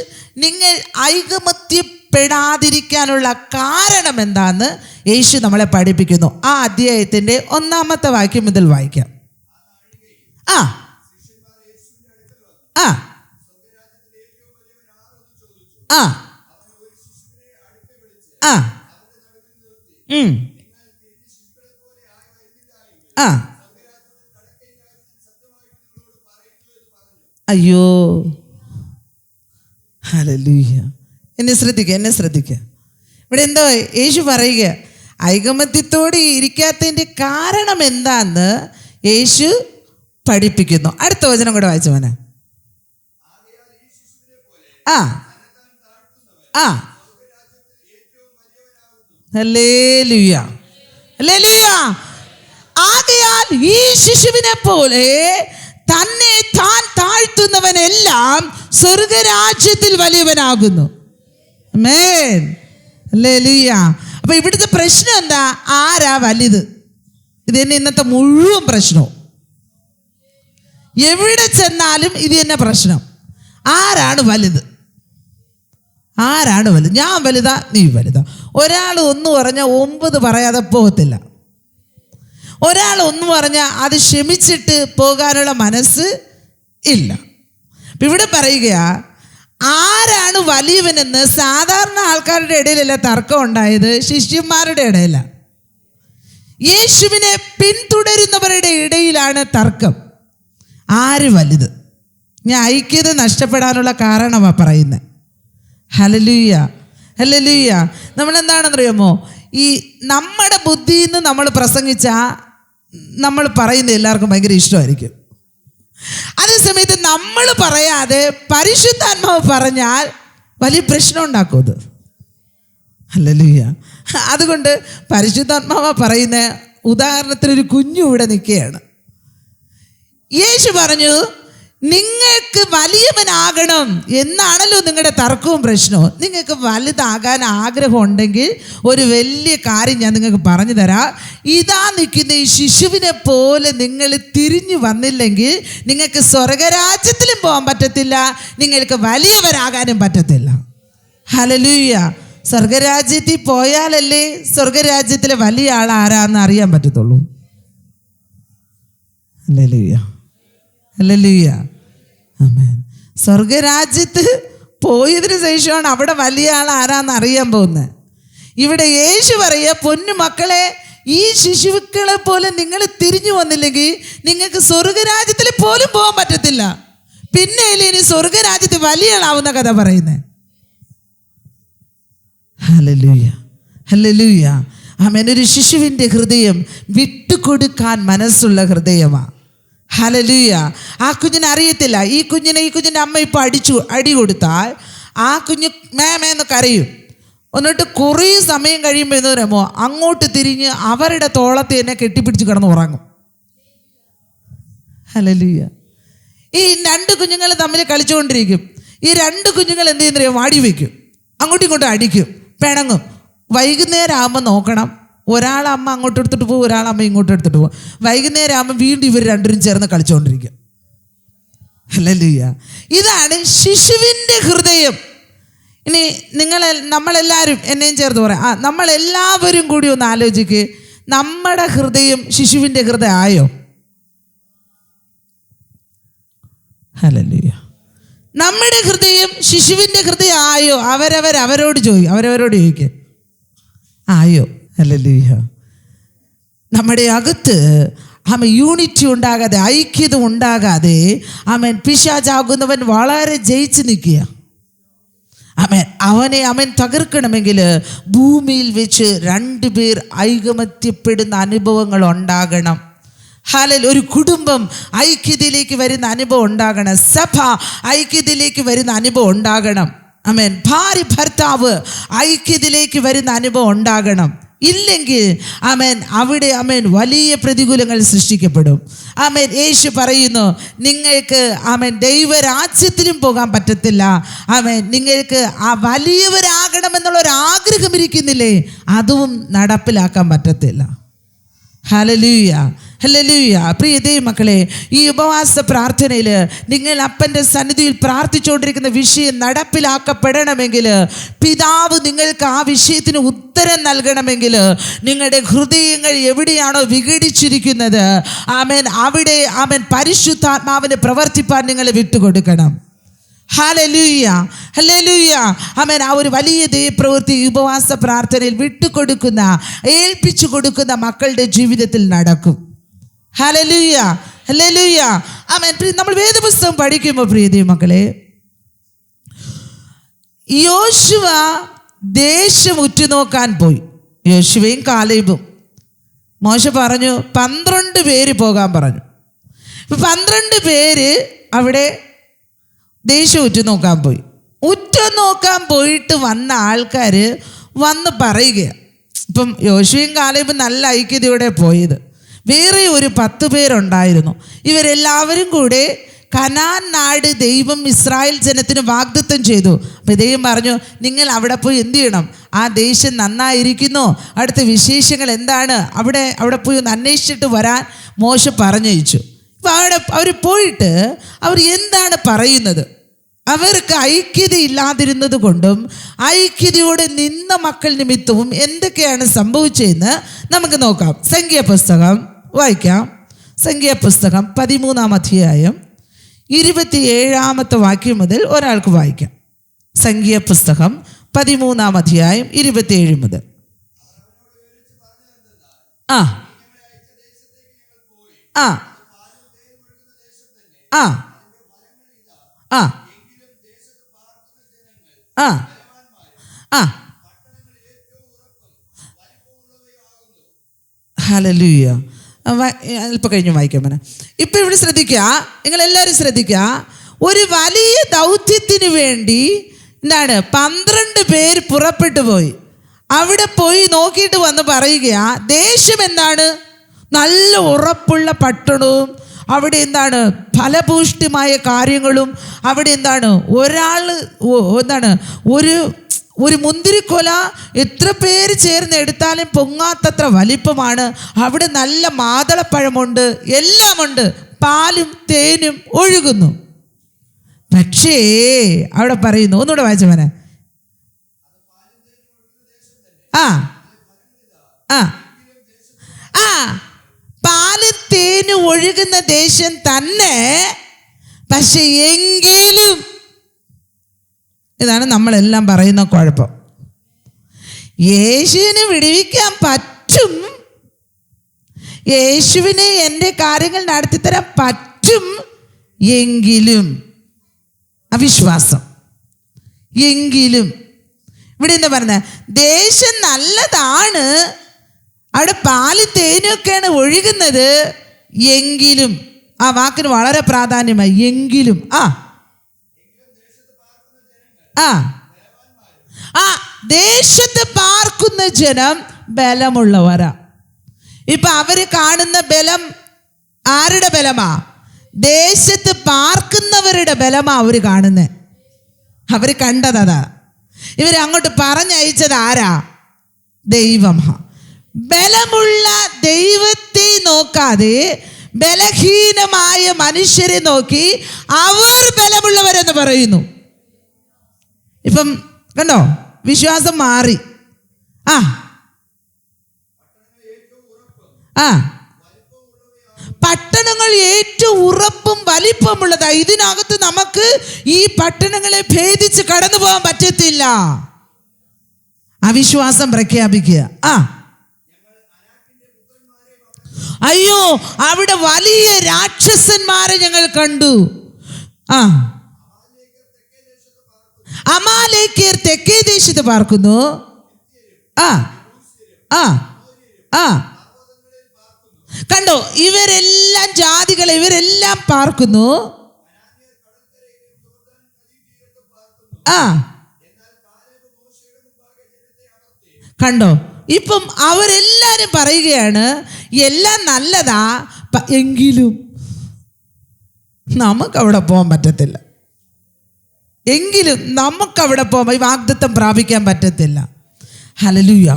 നിങ്ങൾ ഐകമത്യപ്പെടേണ്ടതിന് പെടാതിരിക്കാനുള്ള കാരണം എന്താന്ന് യേശു നമ്മളെ പഠിപ്പിക്കുന്നു. ആ അധ്യായത്തിൻ്റെ 1-ാമത്തെ വാക്യം മുതൽ വായിക്കാം. ആ ആ ആ ആ ആ അയ്യോ, ഹല്ലേലൂയ. എന്നെ ശ്രദ്ധിക്കുക. ഇവിടെ എന്തോ യേശു പറയുക, ഐകമത്യത്തോടെ ഇരിക്കാത്തതിൻ്റെ കാരണം എന്താന്ന് യേശു പഠിപ്പിക്കുന്നു. അടുത്ത വചനം കൂടെ വായിച്ചു മോനെ. ആ ആ ഹല്ലേലൂയ, ഹല്ലേലൂയ. ആകയാൽ ഈ ശിശുവിനെ പോലെ തന്നെ താൻ താഴ്ത്തുന്നവനെല്ലാം സ്വർഗരാജ്യത്തിൽ വലിയവനാകുന്നു. ആമേൻ, ഹല്ലേലൂയ. അപ്പൊ ഇവിടുത്തെ പ്രശ്നം എന്താ? ആരാ വലുത്? ഇത് തന്നെ ഇന്നത്തെ മുഴുവൻ പ്രശ്നവും. എവിടെ ചെന്നാലും ഇത് തന്നെ പ്രശ്നം. ആരാണ് വലുത്? ആരാണ് വലുത്? ഞാൻ വലുതാ, നീ വലുതാ. ഒരാൾ ഒന്ന് പറഞ്ഞാൽ 9 പറയാതെ പോകത്തില്ല. ഒരാൾ ഒന്ന് പറഞ്ഞാൽ അത് ക്ഷമിച്ചിട്ട് പോകാനുള്ള മനസ്സ് ഇല്ല. ഇവിടെ പറയുക, ആരാണ് വലിയവനെന്ന് സാധാരണ ആൾക്കാരുടെ ഇടയിലല്ല തർക്കം ഉണ്ടായത്, ശിഷ്യന്മാരുടെ ഇടയിലാണ്. യേശുവിനെ പിന്തുടരുന്നവരുടെ ഇടയിലാണ് തർക്കം. ആര് വലുത്? ഞാൻ ഐക്യത നഷ്ടപ്പെടാനുള്ള കാരണമാണ് പറയുന്നത്. ഹല്ലേലൂയ, ഹല്ലേലൂയ. നമ്മളെന്താണെന്നറിയാമോ? ഈ നമ്മുടെ ബുദ്ധിയിൽ നിന്ന് നമ്മൾ പ്രസംഗിച്ചാൽ നമ്മൾ പറയുന്നത് എല്ലാവർക്കും ഭയങ്കര ഇഷ്ടമായിരിക്കും. അതേസമയത്ത് നമ്മൾ പറയാതെ പരിശുദ്ധാത്മാവ് പറഞ്ഞാൽ വലിയ പ്രശ്നം ഉണ്ടാക്കും അത്. ഹല്ലേലൂയ. അതുകൊണ്ട് പരിശുദ്ധാത്മാവ് പറയുന്ന ഉദാഹരണത്തിനൊരു കുഞ്ഞു ഇവിടെ നിൽക്കുകയാണ്. യേശു പറഞ്ഞു, നിങ്ങൾക്ക് വലിയവനാകണം എന്നാണല്ലോ നിങ്ങളുടെ തർക്കവും പ്രശ്നവും. നിങ്ങൾക്ക് വലുതാകാൻ ആഗ്രഹം ഉണ്ടെങ്കിൽ ഒരു വലിയ കാര്യം ഞാൻ നിങ്ങൾക്ക് പറഞ്ഞു തരാം. ഇതാ നിൽക്കുന്ന ഈ ശിശുവിനെ പോലെ നിങ്ങൾ തിരിഞ്ഞു വന്നില്ലെങ്കിൽ നിങ്ങൾക്ക് സ്വർഗരാജ്യത്തിലും പോകാൻ പറ്റത്തില്ല, നിങ്ങൾക്ക് വലിയവരാകാനും പറ്റത്തില്ല. ഹല്ലേലൂയ. സ്വർഗരാജ്യത്തിൽ പോയാലല്ലേ സ്വർഗരാജ്യത്തിലെ വലിയ ആൾ ആരാന്ന് അറിയാൻ പറ്റത്തുള്ളൂ. ഹല്ലേലൂയ, ഹല്ലേലൂയ, ആമേൻ. സ്വർഗരാജ്യത്ത് പോയതിനു ശേഷമാണ് അവിടെ വലിയ ആൾ ആരാന്ന് അറിയാൻ പോകുന്നത്. ഇവിടെ യേശു പറയുക, പൊന്നു മക്കളെ, ഈ ശിശുക്കളെ പോലെ നിങ്ങൾ തിരിഞ്ഞു വന്നില്ലെങ്കിൽ നിങ്ങൾക്ക് സ്വർഗരാജ്യത്തിൽ പോലും പോകാൻ പറ്റത്തില്ല. പിന്നെ ഇനി സ്വർഗരാജ്യത്തിൽ വലിയ ആളാവുന്ന കഥ പറയുന്നത്. ഹല്ലേലൂയ, ഹല്ലേലൂയ, ആമേൻ. ഒരു ശിശുവിൻ്റെ ഹൃദയം വിട്ടുകൊടുക്കാൻ മനസ്സുള്ള ഹൃദയമാണ്. ഹല്ലേലൂയ. ആ കുഞ്ഞിനെ അറിയത്തില്ല. ഈ കുഞ്ഞിൻ്റെ അമ്മ ഇപ്പോൾ അടി കൊടുത്താൽ ആ കുഞ്ഞ് മേമേന്ന് കരയും. എന്നിട്ട് കുറേ സമയം കഴിയുമ്പോൾ എന്ന് പറയുമ്പോൾ അങ്ങോട്ട് തിരിഞ്ഞ് അവരുടെ തോളത്തെ തന്നെ കെട്ടിപ്പിടിച്ച് കിടന്ന് ഉറങ്ങും. ഹല്ലേലൂയ. ഈ 2 കുഞ്ഞുങ്ങൾ തമ്മിൽ കളിച്ചുകൊണ്ടിരിക്കും. ഈ 2 കുഞ്ഞുങ്ങൾ എന്ത് ചെയ്യുന്നറിയോ? വാടി വയ്ക്കും, അങ്ങോട്ടും ഇങ്ങോട്ടും അടിക്കും, പിണങ്ങും. വൈകുന്നേരം ആകുമ്പോൾ നോക്കണം, ഒരാളമ്മ അങ്ങോട്ട് എടുത്തിട്ട് പോകും, ഒരാളമ്മ ഇങ്ങോട്ട് എടുത്തിട്ട് പോകും. വൈകുന്നേരം ആകുമ്പോൾ വീണ്ടും ഇവർ രണ്ടുപേരും ചേർന്ന് കളിച്ചുകൊണ്ടിരിക്കും. ഹല്ലേലൂയ. ഇതാണ് ശിശുവിൻ്റെ ഹൃദയം. ഇനി നമ്മളെല്ലാവരും എന്നെയും ചേർത്ത് പറയാം, നമ്മളെല്ലാവരും കൂടി ഒന്ന് ആലോചിക്ക്, നമ്മുടെ ഹൃദയം ശിശുവിൻ്റെ ഹൃദയം ആയോ? ഹല്ലേലൂയ. നമ്മുടെ ഹൃദയം ശിശുവിൻ്റെ ഹൃദയം ആയോ? അവരവരോട് ചോദിക്കുക, ആയോ? ഹല്ലേലൂയ. നമ്മുടെ അകത്ത് യൂണിറ്റി ഉണ്ടാകാതെ, ഐക്യത ഉണ്ടാകാതെ പിശാചാകുന്നവൻ വളരെ ജയിച്ച് നിൽക്കുക. അവനെ തകർക്കണമെങ്കിൽ ഭൂമിയിൽ വെച്ച് 2 പേർ ഐകമത്യപ്പെടുന്ന അനുഭവങ്ങൾ ഉണ്ടാകണം. ഒരു കുടുംബം ഐക്യതയിലേക്ക് വരുന്ന അനുഭവം ഉണ്ടാകണം. സഭ ഐക്യതയിലേക്ക് വരുന്ന അനുഭവം ഉണ്ടാകണം. ഭാര്യ ഭർത്താവ് ഐക്യതയിലേക്ക് വരുന്ന അനുഭവം ഉണ്ടാകണം. ഇല്ലെങ്കിൽ അവിടെ വലിയ പ്രതികൂലങ്ങൾ സൃഷ്ടിക്കപ്പെടും. യേശു പറയുന്നു, നിങ്ങൾക്ക് ദൈവരാജ്യത്തിലും പോകാൻ പറ്റത്തില്ല. നിങ്ങൾക്ക് ആ വലിയവരാകണമെന്നുള്ളൊരാഗ്രഹം ഇരിക്കുന്നില്ലേ, അതും നടപ്പിലാക്കാൻ പറ്റത്തില്ല. ഹല്ലേലൂയ, ഹല്ലേലൂയ. പ്രിയ ദൈവമക്കളെ, ഈ ഉപവാസ പ്രാർത്ഥനയിൽ നിങ്ങൾ അപ്പൻ്റെ സന്നിധിയിൽ പ്രാർത്ഥിച്ചുകൊണ്ടിരിക്കുന്ന വിഷയം നടപ്പിലാക്കപ്പെടണമെങ്കിൽ, പിതാവ് നിങ്ങൾക്ക് ആ വിഷയത്തിന് ഉത്തരം നൽകണമെങ്കിൽ, നിങ്ങളുടെ ഹൃദയങ്ങൾ എവിടെയാണോ വിഘടിച്ചിരിക്കുന്നത്, ആമേൻ, അവിടെ ആമേൻ പരിശുദ്ധാത്മാവിനെ പ്രവർത്തിപ്പാൻ നിങ്ങൾ വിട്ടുകൊടുക്കണം. ഹല്ലേലൂയ, ഹല്ലേലൂയ, ആമേൻ. ആ ഒരു വലിയ ദൈവപ്രവൃത്തി ഉപവാസ പ്രാർത്ഥനയിൽ വിട്ടുകൊടുക്കുന്ന, ഏൽപ്പിച്ചു കൊടുക്കുന്ന മക്കളുടെ ജീവിതത്തിൽ നടക്കും. ഹല്ലേലൂയ, ഹല്ലേലൂയ, ആമേൻ. നമ്മൾ വേദപുസ്തകം പഠിക്കുമ്പോൾ പ്രിയ ദൈവമക്കളെ, യോശുവ ദേശം ഉറ്റുനോക്കാൻ പോയി. യോശുവയും കാലേബും. മോശ പറഞ്ഞു 12 പേര് പോകാൻ പറഞ്ഞു. 12 പേര് അവിടെ ദേശം ഉറ്റുനോക്കാൻ പോയി. ഉറ്റുനോക്കാൻ പോയിട്ട് വന്ന ആൾക്കാർ വന്ന് പറയുകയാണ്. ഇപ്പം യോശുവയും കാലേബും നല്ല ഐക്യതയോടെ പോയത്. വേറെ ഒരു 10 പേരുണ്ടായിരുന്നു. ഇവരെല്ലാവരും കൂടെ കനാൻ നാട് ദൈവം ഇസ്രായേൽ ജനത്തിന് വാഗ്ദത്തം ചെയ്തു. അപ്പോൾ ദൈവം പറഞ്ഞു, നിങ്ങൾ അവിടെ പോയി എന്ത് ചെയ്യണം? ആ ദേശം നന്നായിരിക്കുന്നു, അടുത്ത വിശേഷങ്ങൾ എന്താണ്, അവിടെ പോയി ഒന്ന് അന്വേഷിച്ചിട്ട് വരാൻ മോശ പറഞ്ഞയച്ചു. അപ്പോൾ അവർ പോയിട്ട് അവർ എന്താണ് പറയുന്നത്? അവർക്ക് ഐക്യതയില്ലാതിരുന്നത് കൊണ്ടും ഐക്യതയോടെ നിന്ന മക്കൾ നിമിത്തവും എന്തൊക്കെയാണ് സംഭവിച്ചതെന്ന് നമുക്ക് നോക്കാം. സംഖ്യാപുസ്തകം വായിക്കാം. സംഖ്യാപുസ്തകം 13-ാം അധ്യായം 27-ാമത്തെ വാക്യം മുതൽ ഒരാൾക്ക് വായിക്കാം. സംഖ്യാപുസ്തകം 13-ാം അധ്യായം 27 മുതൽ. ആ ആ ആ ആ ആ ആ ഹല്ലേലൂയ. അല്പം കഴിഞ്ഞ് വായിക്കാൻ പറ്റും. ഇപ്പം ഇവിടെ ശ്രദ്ധിക്കുക, നിങ്ങളെല്ലാവരും ശ്രദ്ധിക്കുക. ഒരു വലിയ ദൗത്യത്തിന് വേണ്ടി എന്താണ് 12 പേര് പുറപ്പെട്ടു പോയി. അവിടെ പോയി നോക്കിയിട്ട് വന്ന് പറയുക, ദേശം എന്താണ്? നല്ല ഉറപ്പുള്ള പട്ടണവും, അവിടെ എന്താണ് ഫലഭൂഷ്ടിമായ കാര്യങ്ങളും, അവിടെ എന്താണ് ഒരു മുന്തിരിക്കൊല എത്ര പേര് ചേർന്ന് എടുത്താലും പൊങ്ങാത്തത്ര വലിപ്പമാണ്. അവിടെ നല്ല മാതളപ്പഴമുണ്ട്, എല്ലാമുണ്ട്, പാലും തേനും ഒഴുകുന്നു. പക്ഷേ അവിടെ പറയുന്നു, ഒന്നുകൂടെ വായിച്ച മോനെ. ആ ആ ആ പാലും തേനും ഒഴുകുന്ന ദേശം തന്നെ, പക്ഷെ എങ്കിലും, ഇതാണ് നമ്മളെല്ലാം പറയുന്ന കുഴപ്പം. യേശുവിനെ വിടുവിക്കാൻ പറ്റും, യേശുവിനെ എൻ്റെ കാര്യങ്ങൾ നടത്തിത്തരാൻ പറ്റും, എങ്കിലും അവിശ്വാസം. എങ്കിലും ഇവിടെ എന്താ പറഞ്ഞത്? ദേശം നല്ലതാണ്, അവിടെ പാലും തേനൊക്കെയാണ് ഒഴുകുന്നത്, എങ്കിലും, ആ വാക്കിന് വളരെ പ്രാധാന്യമായി, എങ്കിലും. ആ ആ ആ ദേശത്ത് പാർക്കുന്ന ജനം ബലമുള്ളവരാ. ഇപ്പൊ അവര് കാണുന്ന ബലം ആരുടെ ബലമാ? ദേശത്ത് പാർക്കുന്നവരുടെ ബലമാ അവര് കാണുന്നത്. അവര് കണ്ടതാ. ഇവരെ അങ്ങോട്ട് പറഞ്ഞയച്ചത് ആരാ? ദൈവം. ബലമുള്ള ദൈവത്തെ നോക്കാതെ ബലഹീനമായ മനുഷ്യരെ നോക്കി അവർ ബലമുള്ളവരെന്ന് പറയുന്നു. ഇപ്പം കണ്ടോ, വിശ്വാസം മാറി. ആ ആ പട്ടണങ്ങൾ ഏറ്റവും ഉറപ്പും വലിപ്പമുള്ളതാ. ഇതിനകത്ത് നമുക്ക് ഈ പട്ടണങ്ങളെ ഭേദിച്ച് കടന്നു പോകാൻ പറ്റത്തില്ല. അവിശ്വാസം പ്രഖ്യാപിക്കുക. ആ അയ്യോ, അവിടെ വലിയ രാക്ഷസന്മാരെ ഞങ്ങൾ കണ്ടു. ആ അമാലേക്യർ തെക്കേ ദേശത്ത് പാർക്കുന്നു. ആ ആ ആ കണ്ടോ, ഇവരെല്ലാം ജാതികളെ, ഇവരെല്ലാം പാർക്കുന്നു. ആ കണ്ടോ, ഇപ്പം അവരെല്ലാരും പറയുകയാണ് എല്ലാം നല്ലതാ, എങ്കിലും നമുക്കവിടെ പോകാൻ പറ്റത്തില്ല, എങ്കിലും നമുക്കവിടെ പോകാൻ, ഈ വാഗ്ദത്തം പ്രാപിക്കാൻ പറ്റത്തില്ല. ഹല്ലേലൂയ.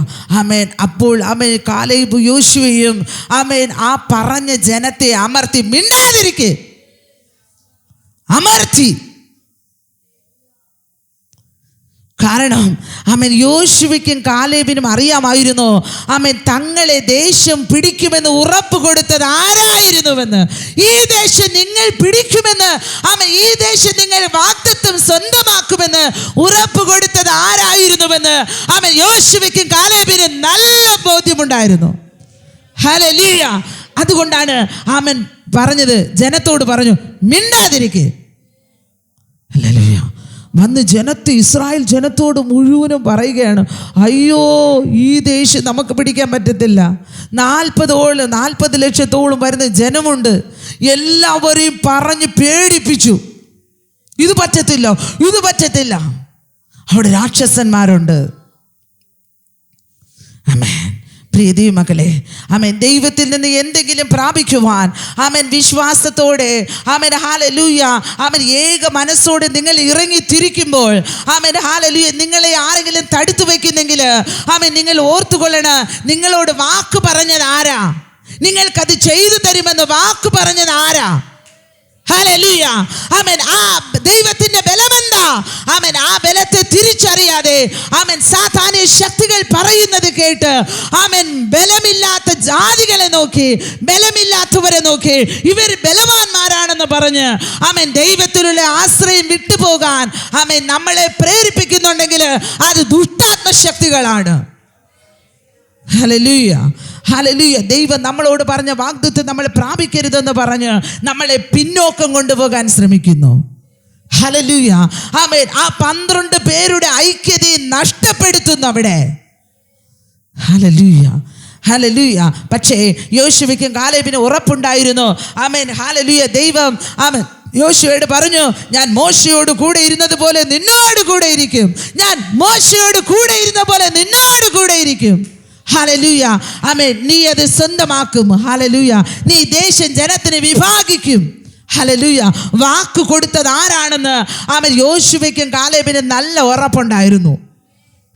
ആമേൻ. അപ്പോൾ ആമേൻ കാലേബും യോശുവയും ആമേൻ ആ പറഞ്ഞ ജനത്തെ അമർത്തി, മിണ്ടാതിരിക്കെ അമർത്തി. കാരണം ആമേൻ യോശുവയ്ക്കും കാലേബിനും അറിയാമായിരുന്നു ആമേൻ തങ്ങളെ ദേശം പിടിക്കുമെന്ന് ഉറപ്പ് കൊടുത്തത് ആരായിരുന്നുവെന്ന്. ഈ ദേശം നിങ്ങൾ പിടിക്കുമെന്ന്, ആമേൻ ഈ ദേശം നിങ്ങൾ വാഗ്ദത്തം സ്വന്തമാക്കുമെന്ന് ഉറപ്പ് കൊടുത്തത് ആരായിരുന്നുവെന്ന് ആമേൻ യോശുവയ്ക്കും കാലേബിനും നല്ല ബോധ്യമുണ്ടായിരുന്നു. ഹല്ലേലൂയ. അതുകൊണ്ടാണ് ആമേൻ പറഞ്ഞത്, ജനത്തോട് പറഞ്ഞു, മിണ്ടാതിരിക്കെ. ഹല്ലേലൂയ. വന്ന് ഇസ്രായേൽ ജനത്തോട് മുഴുവനും പറയുകയാണ്, അയ്യോ ഈ ദേശം നമുക്ക് പിടിക്കാൻ പറ്റത്തില്ല. 40 ലക്ഷത്തോളം വരുന്ന ജനമുണ്ട്. എല്ലാവരെയും പറഞ്ഞ് പേടിപ്പിച്ചു. ഇത് പറ്റത്തില്ല. അവിടെ രാക്ഷസന്മാരുണ്ട്. ആമേൻ. പ്രിയ ദൈവമക്കളെ, ആമേൻ ദൈവത്തിൽ നിന്ന് എന്തെങ്കിലും പ്രാപിക്കുവാൻ ആമേൻ വിശ്വാസത്തോടെ ആമേൻ ഹല്ലേലൂയ ആമേൻ ഏക മനസ്സോടെ നിങ്ങൾ ഇറങ്ങി തിരിക്കുമ്പോൾ ആമേൻ ഹല്ലേലൂയ നിങ്ങളെ ആരെങ്കിലും തടുത്തു വയ്ക്കുന്നെങ്കിൽ ആമേൻ നിങ്ങൾ ഓർത്തുകൊള്ളണം, നിങ്ങളോട് വാക്ക് പറഞ്ഞത് ആരാ? നിങ്ങൾക്കത് ചെയ്തു തരുമെന്ന് വാക്ക് പറഞ്ഞത് ആരാ? ഹല്ലേലൂയ. ആമേൻ. ആ ദൈവത്തിന്റെ ബലമെന്താ? ആമേൻ ആ ബലത്തെ തിരിച്ചറിയാതെ ആമേൻ സാത്താന്യ ശക്തികൾ പറയുന്നത് കേട്ട് ആമേൻ ബലമില്ലാത്ത ജാതികളെ നോക്കി, ബലമില്ലാത്തവരെ നോക്കി ഇവർ ബലവാന്മാരാണെന്ന് പറഞ്ഞ് ആമേൻ ദൈവത്തിലുള്ള ആശ്രയം വിട്ടുപോകാൻ ആമേൻ നമ്മളെ പ്രേരിപ്പിക്കുന്നുണ്ടെങ്കിൽ അത് ദുഷ്ടാത്മശക്തികളാണ്. ഹല്ലേലൂയ. ഹല്ലേലൂയ. ദൈവം നമ്മളോട് പറഞ്ഞ വാഗ്ദത്തം നമ്മൾ പ്രാപിക്കരുതെന്ന് പറഞ്ഞ് നമ്മളെ പിന്നോക്കം കൊണ്ടുപോകാൻ ശ്രമിക്കുന്നു. ഹല്ലേലൂയ. ആമേൻ. ആ 12 പേരുടെ ഐക്യതയെ നഷ്ടപ്പെടുത്തുന്നു അവിടെ. ഹല്ലേലൂയ. ഹല്ലേലൂയ. പക്ഷേ യോശുവയ്ക്കും കാലേബിനും ഉറപ്പുണ്ടായിരുന്നു. ആമേൻ. ഹല്ലേലൂയ. ദൈവം ആമേൻ യോശുവയോട് പറഞ്ഞു, ഞാൻ മോശയോട് കൂടെ ഇരുന്നത് പോലെ നിന്നോട് കൂടെ ഇരിക്കും. ഞാൻ മോശയോട് കൂടെ ഇരുന്ന പോലെ നിന്നോട് കൂടെ ഇരിക്കും. ഹല്ലേലൂയ. ആമേൻ. നീ അത് സ്വന്തമാക്കും. ഹല്ലേലൂയ. നീ ദേശം ജനത്തിന് വിഭാഗിക്കും. ഹല്ലേലൂയ. വാക്ക് കൊടുത്തത് ആരാണെന്ന് ആമേൻ യോശുവയ്ക്കും കാലേബിനും നല്ല ഉറപ്പുണ്ടായിരുന്നു.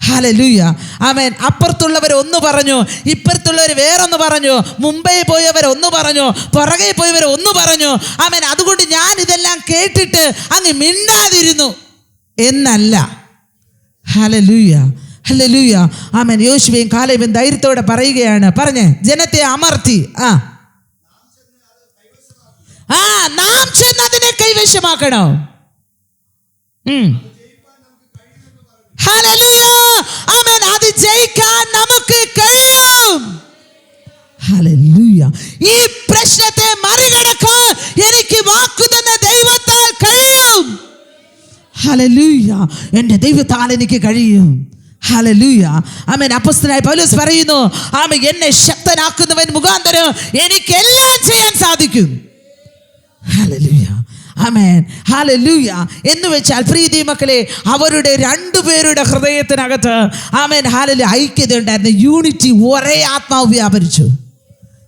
ഹല്ലേലൂയ. ആമേൻ. അപ്പുറത്തുള്ളവർ ഒന്ന് പറഞ്ഞു, ഇപ്പുറത്തുള്ളവർ വേറൊന്ന് പറഞ്ഞു, മുമ്പേ പോയവർ ഒന്ന് പറഞ്ഞു, പുറകെ പോയവർ ഒന്ന് പറഞ്ഞു. ആമേൻ. അതുകൊണ്ട് ഞാൻ ഇതെല്ലാം കേട്ടിട്ട് അങ്ങ് മിണ്ടാതിരുന്നു എന്നല്ല. ഹല്ലേലൂയ. ഹല്ലേലൂയ. ആമേൻ. യോശുവയും കാലേബും ധൈര്യത്തോടെ പറയുകയാണ്, പറഞ്ഞേ, ജനത്തെ അമർത്തി നാം ചെന്ന് അതിനെ കൈവശമാക്കണം. ഹല്ലേലൂയ. ആമേൻ. അത് ജയിക്കാൻ നമുക്ക് കഴിയും. ഹല്ലേലൂയ. ഈ പ്രശ്നത്തെ മറികടക്കാൻ എനിക്ക് വാക്കുതന്ന ദൈവത്താൽ കഴിയും. ഹല്ലേലൂയ. എൻ്റെ ദൈവത്താൽ എനിക്ക് കഴിയും. ഹല്ലേലൂയ. ആമേൻ. അപ്പോസ്തലനായ പൗലോസ് പറയുന്നു, ആമേൻ, എന്നെ ശക്തനാക്കുന്നവൻ മുഖാന്തരം എനിക്ക് എല്ലാം ചെയ്യാൻ സാധിക്കും. ഹല്ലേലൂയ. ആമേൻ. ഹല്ലേലൂയ. എന്ന് വെച്ചാൽ പ്രീതി മക്കളെ, അവരുടെ 2 പേരുടെ ഹൃദയത്തിനകത്ത് ആമേൻ ഹല്ലേലൂയ ഐക്യത ഉണ്ടായിരുന്നു. യൂണിറ്റി, ഒരേ ആത്മാവ് വ്യാപരിച്ചു.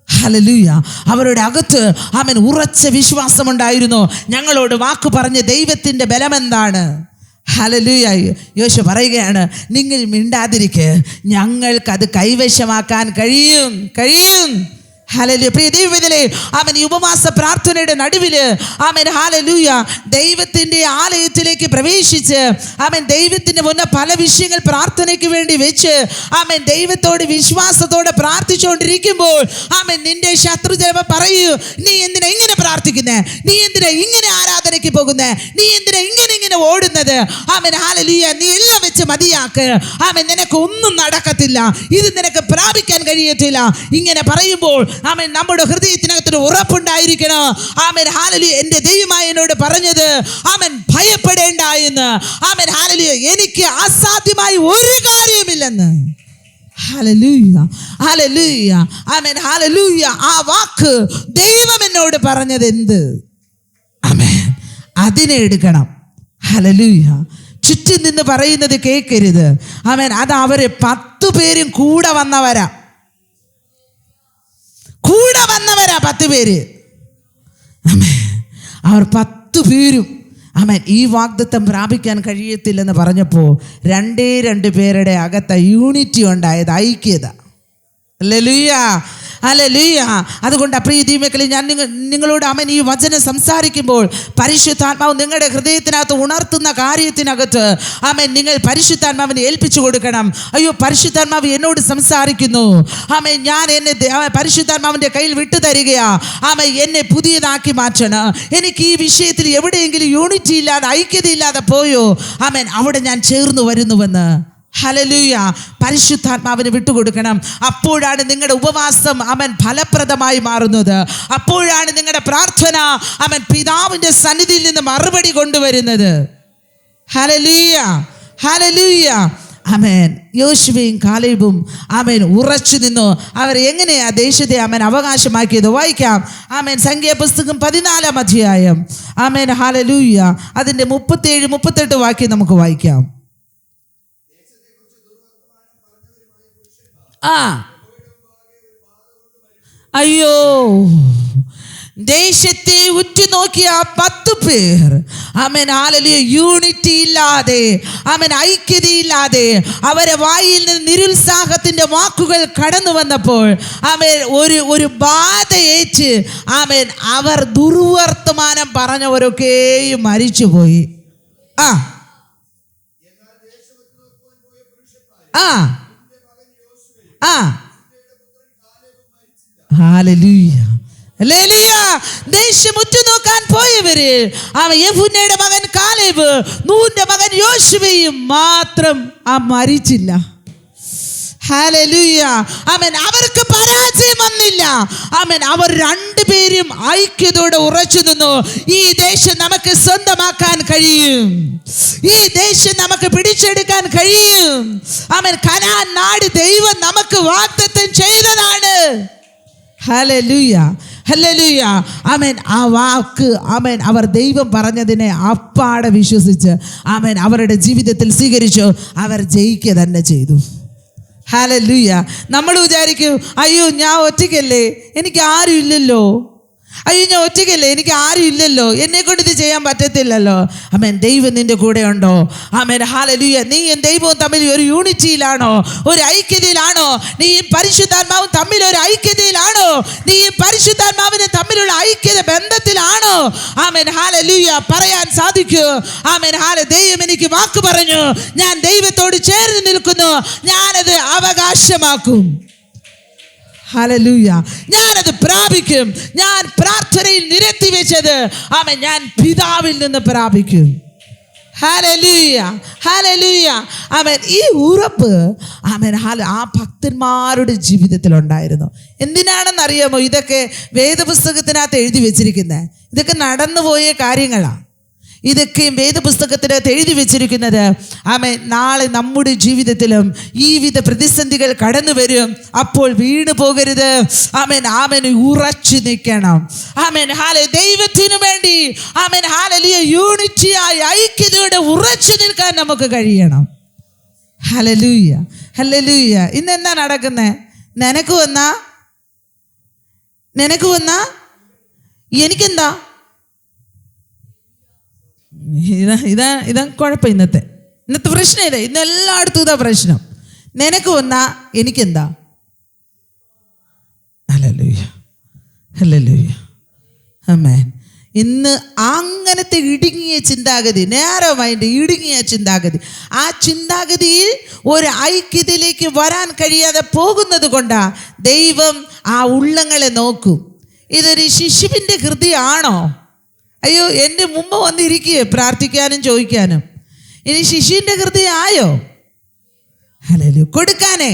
ഹല്ലേലൂയ. അവരുടെ അകത്ത് ആമേൻ ഉറച്ച വിശ്വാസമുണ്ടായിരുന്നു. ഞങ്ങളോട് വാക്ക് പറഞ്ഞ ദൈവത്തിൻ്റെ ബലമെന്താണ്? ഹല്ലേലൂയ. യോശു പറയുകയാണ്, നിങ്ങൾ മിണ്ടാതിരിക്ക്, ഞങ്ങൾക്കത് കൈവശമാക്കാൻ കഴിയും. ഹല്ലേലൂയ. പ്രിയ ദൈവത്തിലെ ആമേൻ ഉപവാസ പ്രാർത്ഥനയുടെ നടുവിൽ ആമേൻ ഹല്ലേലൂയ ദൈവത്തിൻ്റെ ആലയത്തിലേക്ക് പ്രവേശിച്ച് ആമേൻ ദൈവത്തിൻ്റെ മുന്നേ പല വിഷയങ്ങൾ പ്രാർത്ഥനയ്ക്ക് വേണ്ടി വെച്ച് ആമേൻ ദൈവത്തോട് വിശ്വാസത്തോടെ പ്രാർത്ഥിച്ചുകൊണ്ടിരിക്കുമ്പോൾ ആമേൻ നിന്റെ ശത്രു ചിലപ്പോൾ പറയൂ, നീ എന്തിനാ ഇങ്ങനെ പ്രാർത്ഥിക്കുന്നേ? നീ എന്തിനാ ഇങ്ങനെ ആരാധനയ്ക്ക് പോകുന്നേ? നീ എന്തിനാ ഇങ്ങനെ ഓടുന്നത്? Amen hallelujah. നീ എല്ലാം വെച്ച് മതിയാക്ക്. ആമേൻ നിനക്ക് ഒന്നും നടക്കത്തില്ല, ഇത് നിനക്ക് പ്രാപിക്കാൻ കഴിയത്തില്ല. ഇങ്ങനെ പറയുമ്പോൾ ആമേൻ നമ്മുടെ ഹൃദയത്തിനകത്തൊരു ഉറപ്പുണ്ടായിരിക്കണം. ആമേൻ ഹല്ലേലൂയ. എൻ്റെ ദൈവമായി എന്നോട് പറഞ്ഞത് ആമേൻ ഭയപ്പെടേണ്ട എന്ന്. Amen hallelujah. എനിക്ക് അസാധ്യമായി ഒരു കാര്യമില്ലെന്ന്. ഹല്ലേലൂയ. ഹല്ലേലൂയ. Amen hallelujah. ആ വാക്ക് ദൈവം എന്നോട് പറഞ്ഞത് എന്ത്? ആമേൻ. അതിനെ എടുക്കണം. ഹല്ലേലൂയ. ചുറ്റും നിന്ന് പറയുന്നത് കേൾക്കരുത്. ആമേൻ. അത് അവര് 10 പേരും കൂടെ വന്നവരാ 10 പേര്. അവർ 10 പേരും ആമേൻ, ഈ വാഗ്ദത്തം പ്രാപിക്കാൻ കഴിയത്തില്ലെന്ന് പറഞ്ഞപ്പോൾ 2 പേരുടെ അകത്ത് യൂണിറ്റി ഉണ്ടായത്, ഐക്യത. Hallelujah, hallelujah. അതുകൊണ്ട് പ്രിയ ദൈവമക്കളെ, ഞാൻ നിങ്ങളോട് ആമേൻ ഈ വചനം സംസാരിക്കുമ്പോൾ പരിശുദ്ധാത്മാവ് നിങ്ങളുടെ ഹൃദയത്തിനകത്ത് ഉണർത്തുന്ന കാര്യത്തിനകത്ത് ആമേൻ നിങ്ങൾ പരിശുദ്ധാത്മാവിനെ ഏൽപ്പിച്ചു കൊടുക്കണം. അയ്യോ, പരിശുദ്ധാത്മാവ് എന്നോട് സംസാരിക്കുന്നു, ആമേൻ ഞാൻ എന്നെ പരിശുദ്ധാത്മാവിൻ്റെ കയ്യിൽ വിട്ടു തരികയാ, ആമേൻ എന്നെ പുതിയതാക്കി മാറ്റണം. എനിക്ക് ഈ വിഷയത്തിൽ എവിടെയെങ്കിലും യൂണിറ്റി ഇല്ലാതെ, ഐക്യത ഇല്ലാതെ പോയോ, ആമേൻ അവിടെ ഞാൻ ചേർന്ന് വരുന്നുവെന്ന്. ഹല്ലേലൂയ. പരിശുദ്ധാത്മാവിന് വിട്ടുകൊടുക്കണം. അപ്പോഴാണ് നിങ്ങളുടെ ഉപവാസം ആമേൻ ഫലപ്രദമായി മാറുന്നത്. അപ്പോഴാണ് നിങ്ങളുടെ പ്രാർത്ഥന ആമേൻ പിതാവിൻ്റെ സന്നിധിയിൽ നിന്ന് മറുപടി കൊണ്ടുവരുന്നത്. ഹല്ലേലൂയ, ഹല്ലേലൂയ. ആമേൻ. യോശുവയും കാലേബും ആമേൻ ഉറച്ചു നിന്നു. അവർ എങ്ങനെയാ ദേശത്തെ ആമേൻ അവകാശമാക്കിയത്? വായിക്കാം. ആമേൻ സംഖ്യാപുസ്തകം 14-ാം അധ്യായം. ആമേൻ, ഹല്ലേലൂയ. അതിൻ്റെ 37-38 വാക്യം നമുക്ക് വായിക്കാം. അയ്യോ, ദേശത്തെ ഉറ്റുനോക്കിയ 10 പേർ ആമേൻ ഹല്ലേലൂയ യൂണിറ്റി ഇല്ലാതെ, ആമേൻ ഐക്യതയില്ലാതെ, അവരെ വായിൽ നിന്ന് നിരുത്സാഹത്തിന്റെ വാക്കുകൾ കടന്നു വന്നപ്പോൾ ആമേൻ ഒരു ബാധയേറ്റ് ആമേൻ അവർ ദുർവർത്തമാനം പറഞ്ഞവരൊക്കെയും മരിച്ചുപോയി. Hallelujah, hallelujah. ദേശം ഉറ്റുനോക്കാൻ പോയവര് യെഫുന്നയുടെ മകൻ കാലേബ്, നൂന്റെ മകൻ യോശുവയും മാത്രം മരിച്ചില്ല. ഹല്ലേലൂയ, ആമേൻ. അവർക്ക് പരാജയം വന്നില്ല. ആമേൻ. അവർ 2 പേരും ഐക്യതയോടെ ഉറച്ചു നിന്നു. ഈ ദേശം നമുക്ക് സ്വന്തമാക്കാൻ കഴിയും. ഈ ദേശം നമുക്ക് പിടിച്ചെടുക്കാൻ കഴിയും. ആമേൻ. കനാൻ നാട് ദൈവം നമുക്ക് വാഗ്ദത്തം ചെയ്തതാണ്. ഹല്ലേലൂയ, ഹല്ലേലൂയ. ആമേൻ. ആ വാക്ക് ആമേൻ അവർ ദൈവം പറഞ്ഞതിനെ അപ്പാടെ വിശ്വസിച്ച് ആമേൻ അവരുടെ ജീവിതത്തിൽ സ്വീകരിച്ചു. അവർ ജയിക്കുക തന്നെ ചെയ്തു. ഹല്ലേലൂയ. നമ്മൾ വിചാരിക്കും, അയ്യോ ഞാൻ ഒറ്റയ്ക്കല്ലേ, എനിക്ക് ആരും ഇല്ലല്ലോ, അയ്യോ ഞാൻ ഒറ്റയ്ക്കല്ലേ, എനിക്ക് ആരും ഇല്ലല്ലോ, എന്നെ കൊണ്ട് ഇത് ചെയ്യാൻ പറ്റത്തില്ലല്ലോ. ആമേൻ. ദൈവം നിന്റെ കൂടെ ഉണ്ടോ? ആമേൻ. ഹല്ലേലൂയ. നീയും ദൈവവും തമ്മിൽ ഒരു യൂണിറ്റിയിലാണോ, ഒരു ഐക്യതയിലാണോ? നീയും പരിശുദ്ധാത്മാവും തമ്മിൽ ഒരു ഐക്യതയിലാണോ? നീയും പരിശുദ്ധാത്മാവിനും തമ്മിലുള്ള ഐക്യത ബന്ധത്തിലാണോ? ആമേൻ. ഹല്ലേലൂയ. പറയാൻ സാധിക്കൂ. ആമേൻ. ദൈവം എനിക്ക് വാക്ക് പറഞ്ഞു, ഞാൻ ദൈവത്തോട് ചേർന്ന് നിൽക്കുന്നു, ഞാനത് അവകാശമാക്കും. ഹല്ലേലൂയ. ഞാനത് പ്രാപിക്കും. ഞാൻ പ്രാർത്ഥനയിൽ നിരത്തി വെച്ചത് ആമേൻ ഞാൻ പിതാവിൽ നിന്ന് പ്രാപിക്കും. ഹല്ലേലൂയ, ഹല്ലേലൂയ. ആമേൻ. ഈ ഉറപ്പ് ആമേൻ ആ ഭക്തന്മാരുടെ ജീവിതത്തിൽ ഉണ്ടായിരുന്നു. എന്തിനാണെന്നറിയാമോ ഇതൊക്കെ വേദപുസ്തകത്തിനകത്ത് എഴുതി വെച്ചിരിക്കുന്നത്? ഇതൊക്കെ നടന്നുപോയ കാര്യങ്ങളാണ്. ഇതൊക്കെയും വേദപുസ്തകത്തിനകത്ത് എഴുതി വെച്ചിരിക്കുന്നത് ആമേൻ നാളെ നമ്മുടെ ജീവിതത്തിലും ഈ വിധ പ്രതിസന്ധികൾ കടന്നു വരും. അപ്പോൾ വീണു പോകരുത്. ആമേൻ. ആമേൻ ഉറച്ചു നിൽക്കണം. ആമേൻ. ദൈവത്തിനു വേണ്ടി ആമേൻ ഹല്ലേലൂയ യൂണിറ്റിയായി ഐക്യതയോടെ ഉറച്ചു നിൽക്കാൻ നമുക്ക് കഴിയണം. Hallelujah, hallelujah. ഇന്ന് എന്താ നടക്കുന്നത്? നിനക്ക് വന്നാ എനിക്കെന്താ? ഇതാ കുഴപ്പം. ഇന്നത്തെ പ്രശ്നം ഇല്ല. ഇന്ന് എല്ലായിടത്തും ഇതാ പ്രശ്നം. നിനക്ക് വന്നാ എനിക്കെന്താ? ഹല്ലേലൂയ, ഹല്ലേലൂയ, ആമേൻ. ഇന്ന് അങ്ങനത്തെ ഇടുങ്ങിയ ചിന്താഗതി, നേരോ മൈൻഡ്, ഇടുങ്ങിയ ചിന്താഗതി, ആ ചിന്താഗതിയിൽ ഒരു ഐക്യതയിലേക്ക് വരാൻ കഴിയാതെ പോകുന്നത് കൊണ്ടാ ദൈവം ആ ഉള്ളങ്ങളെ നോക്കും. ഇതൊരു ശിശുവിൻ്റെ ഹൃദയമാണോ? അയ്യോ, എൻ്റെ മുമ്പ് വന്നിരിക്കുകയെ പ്രാർത്ഥിക്കാനും ചോദിക്കാനും. ഇനി ശിശുവിൻ്റെ ഹൃദയം ആയോ? ഹല്ലേലൂയ. കൊടുക്കാനേ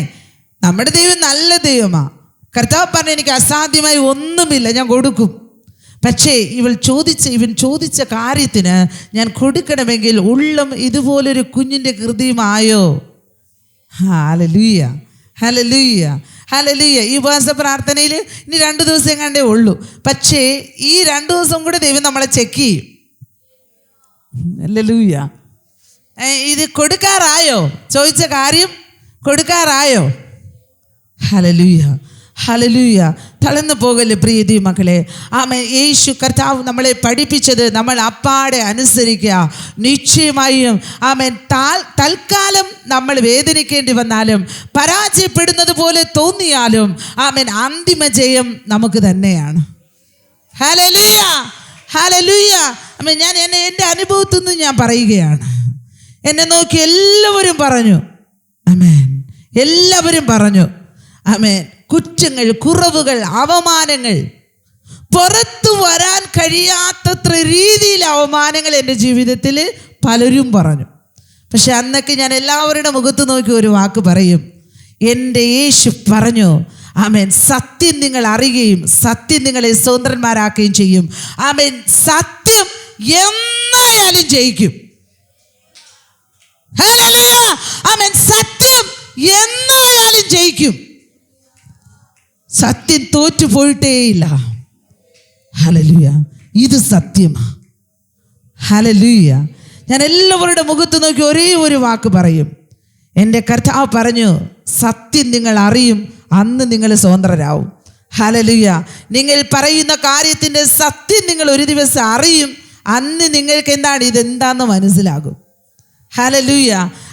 നമ്മുടെ ദൈവം നല്ല ദൈവമാണ്. കർത്താവ് പറഞ്ഞു, എനിക്ക് അസാധ്യമായി ഒന്നുമില്ല, ഞാൻ കൊടുക്കും. പക്ഷേ ഇവൻ ചോദിച്ച കാര്യത്തിന് ഞാൻ കൊടുക്കണമെങ്കിൽ ഉള്ളം ഇതുപോലൊരു കുഞ്ഞിൻ്റെ ഹൃദയമായോ? ഹല്ലേലൂയ, ഹല്ലേലൂയ, ഹല്ലേലൂയ. ഈ ഉപവാസ പ്രാർത്ഥനയിൽ ഇനി 2 ദിവസം കണ്ടേ ഉള്ളൂ. പക്ഷേ ഈ 2 ദിവസം കൂടെ ദൈവം നമ്മളെ ചെക്ക് ചെയ്യും. ഹല്ലേലൂയ. ഇത് കൊടുക്കാറായോ? ചോദിച്ച കാര്യം കൊടുക്കാറായോ? Hallelujah, hallelujah. തളർന്നു പോകല്ലേ പ്രിയ മക്കളെ. ആമേൻ. യേശു കർത്താവ് നമ്മളെ പഠിപ്പിച്ചത് നമ്മൾ അപ്പാടെ അനുസരിക്കുക. നിശ്ചയമായും ആമേൻ. തൽക്കാലം നമ്മൾ വേദനിക്കേണ്ടി വന്നാലും പരാജയപ്പെടുന്നത് പോലെ തോന്നിയാലും ആമേൻ, അന്തിമ ജയം നമുക്ക് തന്നെയാണ്. ഹല്ലേലൂയ, ഹല്ലേലൂയ. ആമേൻ. ഞാൻ എൻ്റെ അനുഭവത്തിൽ നിന്ന് ഞാൻ പറയുകയാണ്. എന്നെ നോക്കി എല്ലാവരും പറഞ്ഞു ആമേൻ. എല്ലാവരും പറഞ്ഞു ആമേൻ. കുറ്റങ്ങൾ, കുറവുകൾ, അവമാനങ്ങൾ, പുറത്തു വരാൻ കഴിയാത്തത്ര രീതിയിൽ അവമാനങ്ങൾ എൻ്റെ ജീവിതത്തിൽ പലരും പറഞ്ഞു. പക്ഷെ അന്നൊക്കെ ഞാൻ എല്ലാവരുടെ മുഖത്ത് നോക്കി ഒരു വാക്ക് പറയും. എൻ്റെ യേശു പറഞ്ഞു ആമേൻ, സത്യം നിങ്ങൾ അറിയുകയും സത്യം നിങ്ങളെ സ്വതന്ത്രന്മാരാക്കുകയും ചെയ്യും. ആമേൻ. സത്യം എന്നായാലും ജയിക്കും. ഹല്ലേലൂയ. ആമേൻ. സത്യം എന്നായാലും ജയിക്കും. സത്യം തോറ്റുപോയിട്ടേയില്ല. ഹല്ലേലൂയ. ഇത് സത്യമാണ്. ഹല്ലേലൂയ. ഞാൻ എല്ലാവരുടെ മുഖത്ത് നോക്കി ഒരേ ഒരു വാക്ക് പറയും. എൻ്റെ കർത്താവ് പറഞ്ഞു, സത്യം നിങ്ങൾ അറിയും, അന്ന് നിങ്ങൾ സ്വതന്ത്രരാവും. ഹല്ലേലൂയ. നിങ്ങൾ പറയുന്ന കാര്യത്തിൻ്റെ സത്യം നിങ്ങൾ ഒരു ദിവസം അറിയും, അന്ന് നിങ്ങൾക്ക് എന്താണ് ഇതെന്താന്ന് മനസ്സിലാകും. ഹല്ലേലൂയ.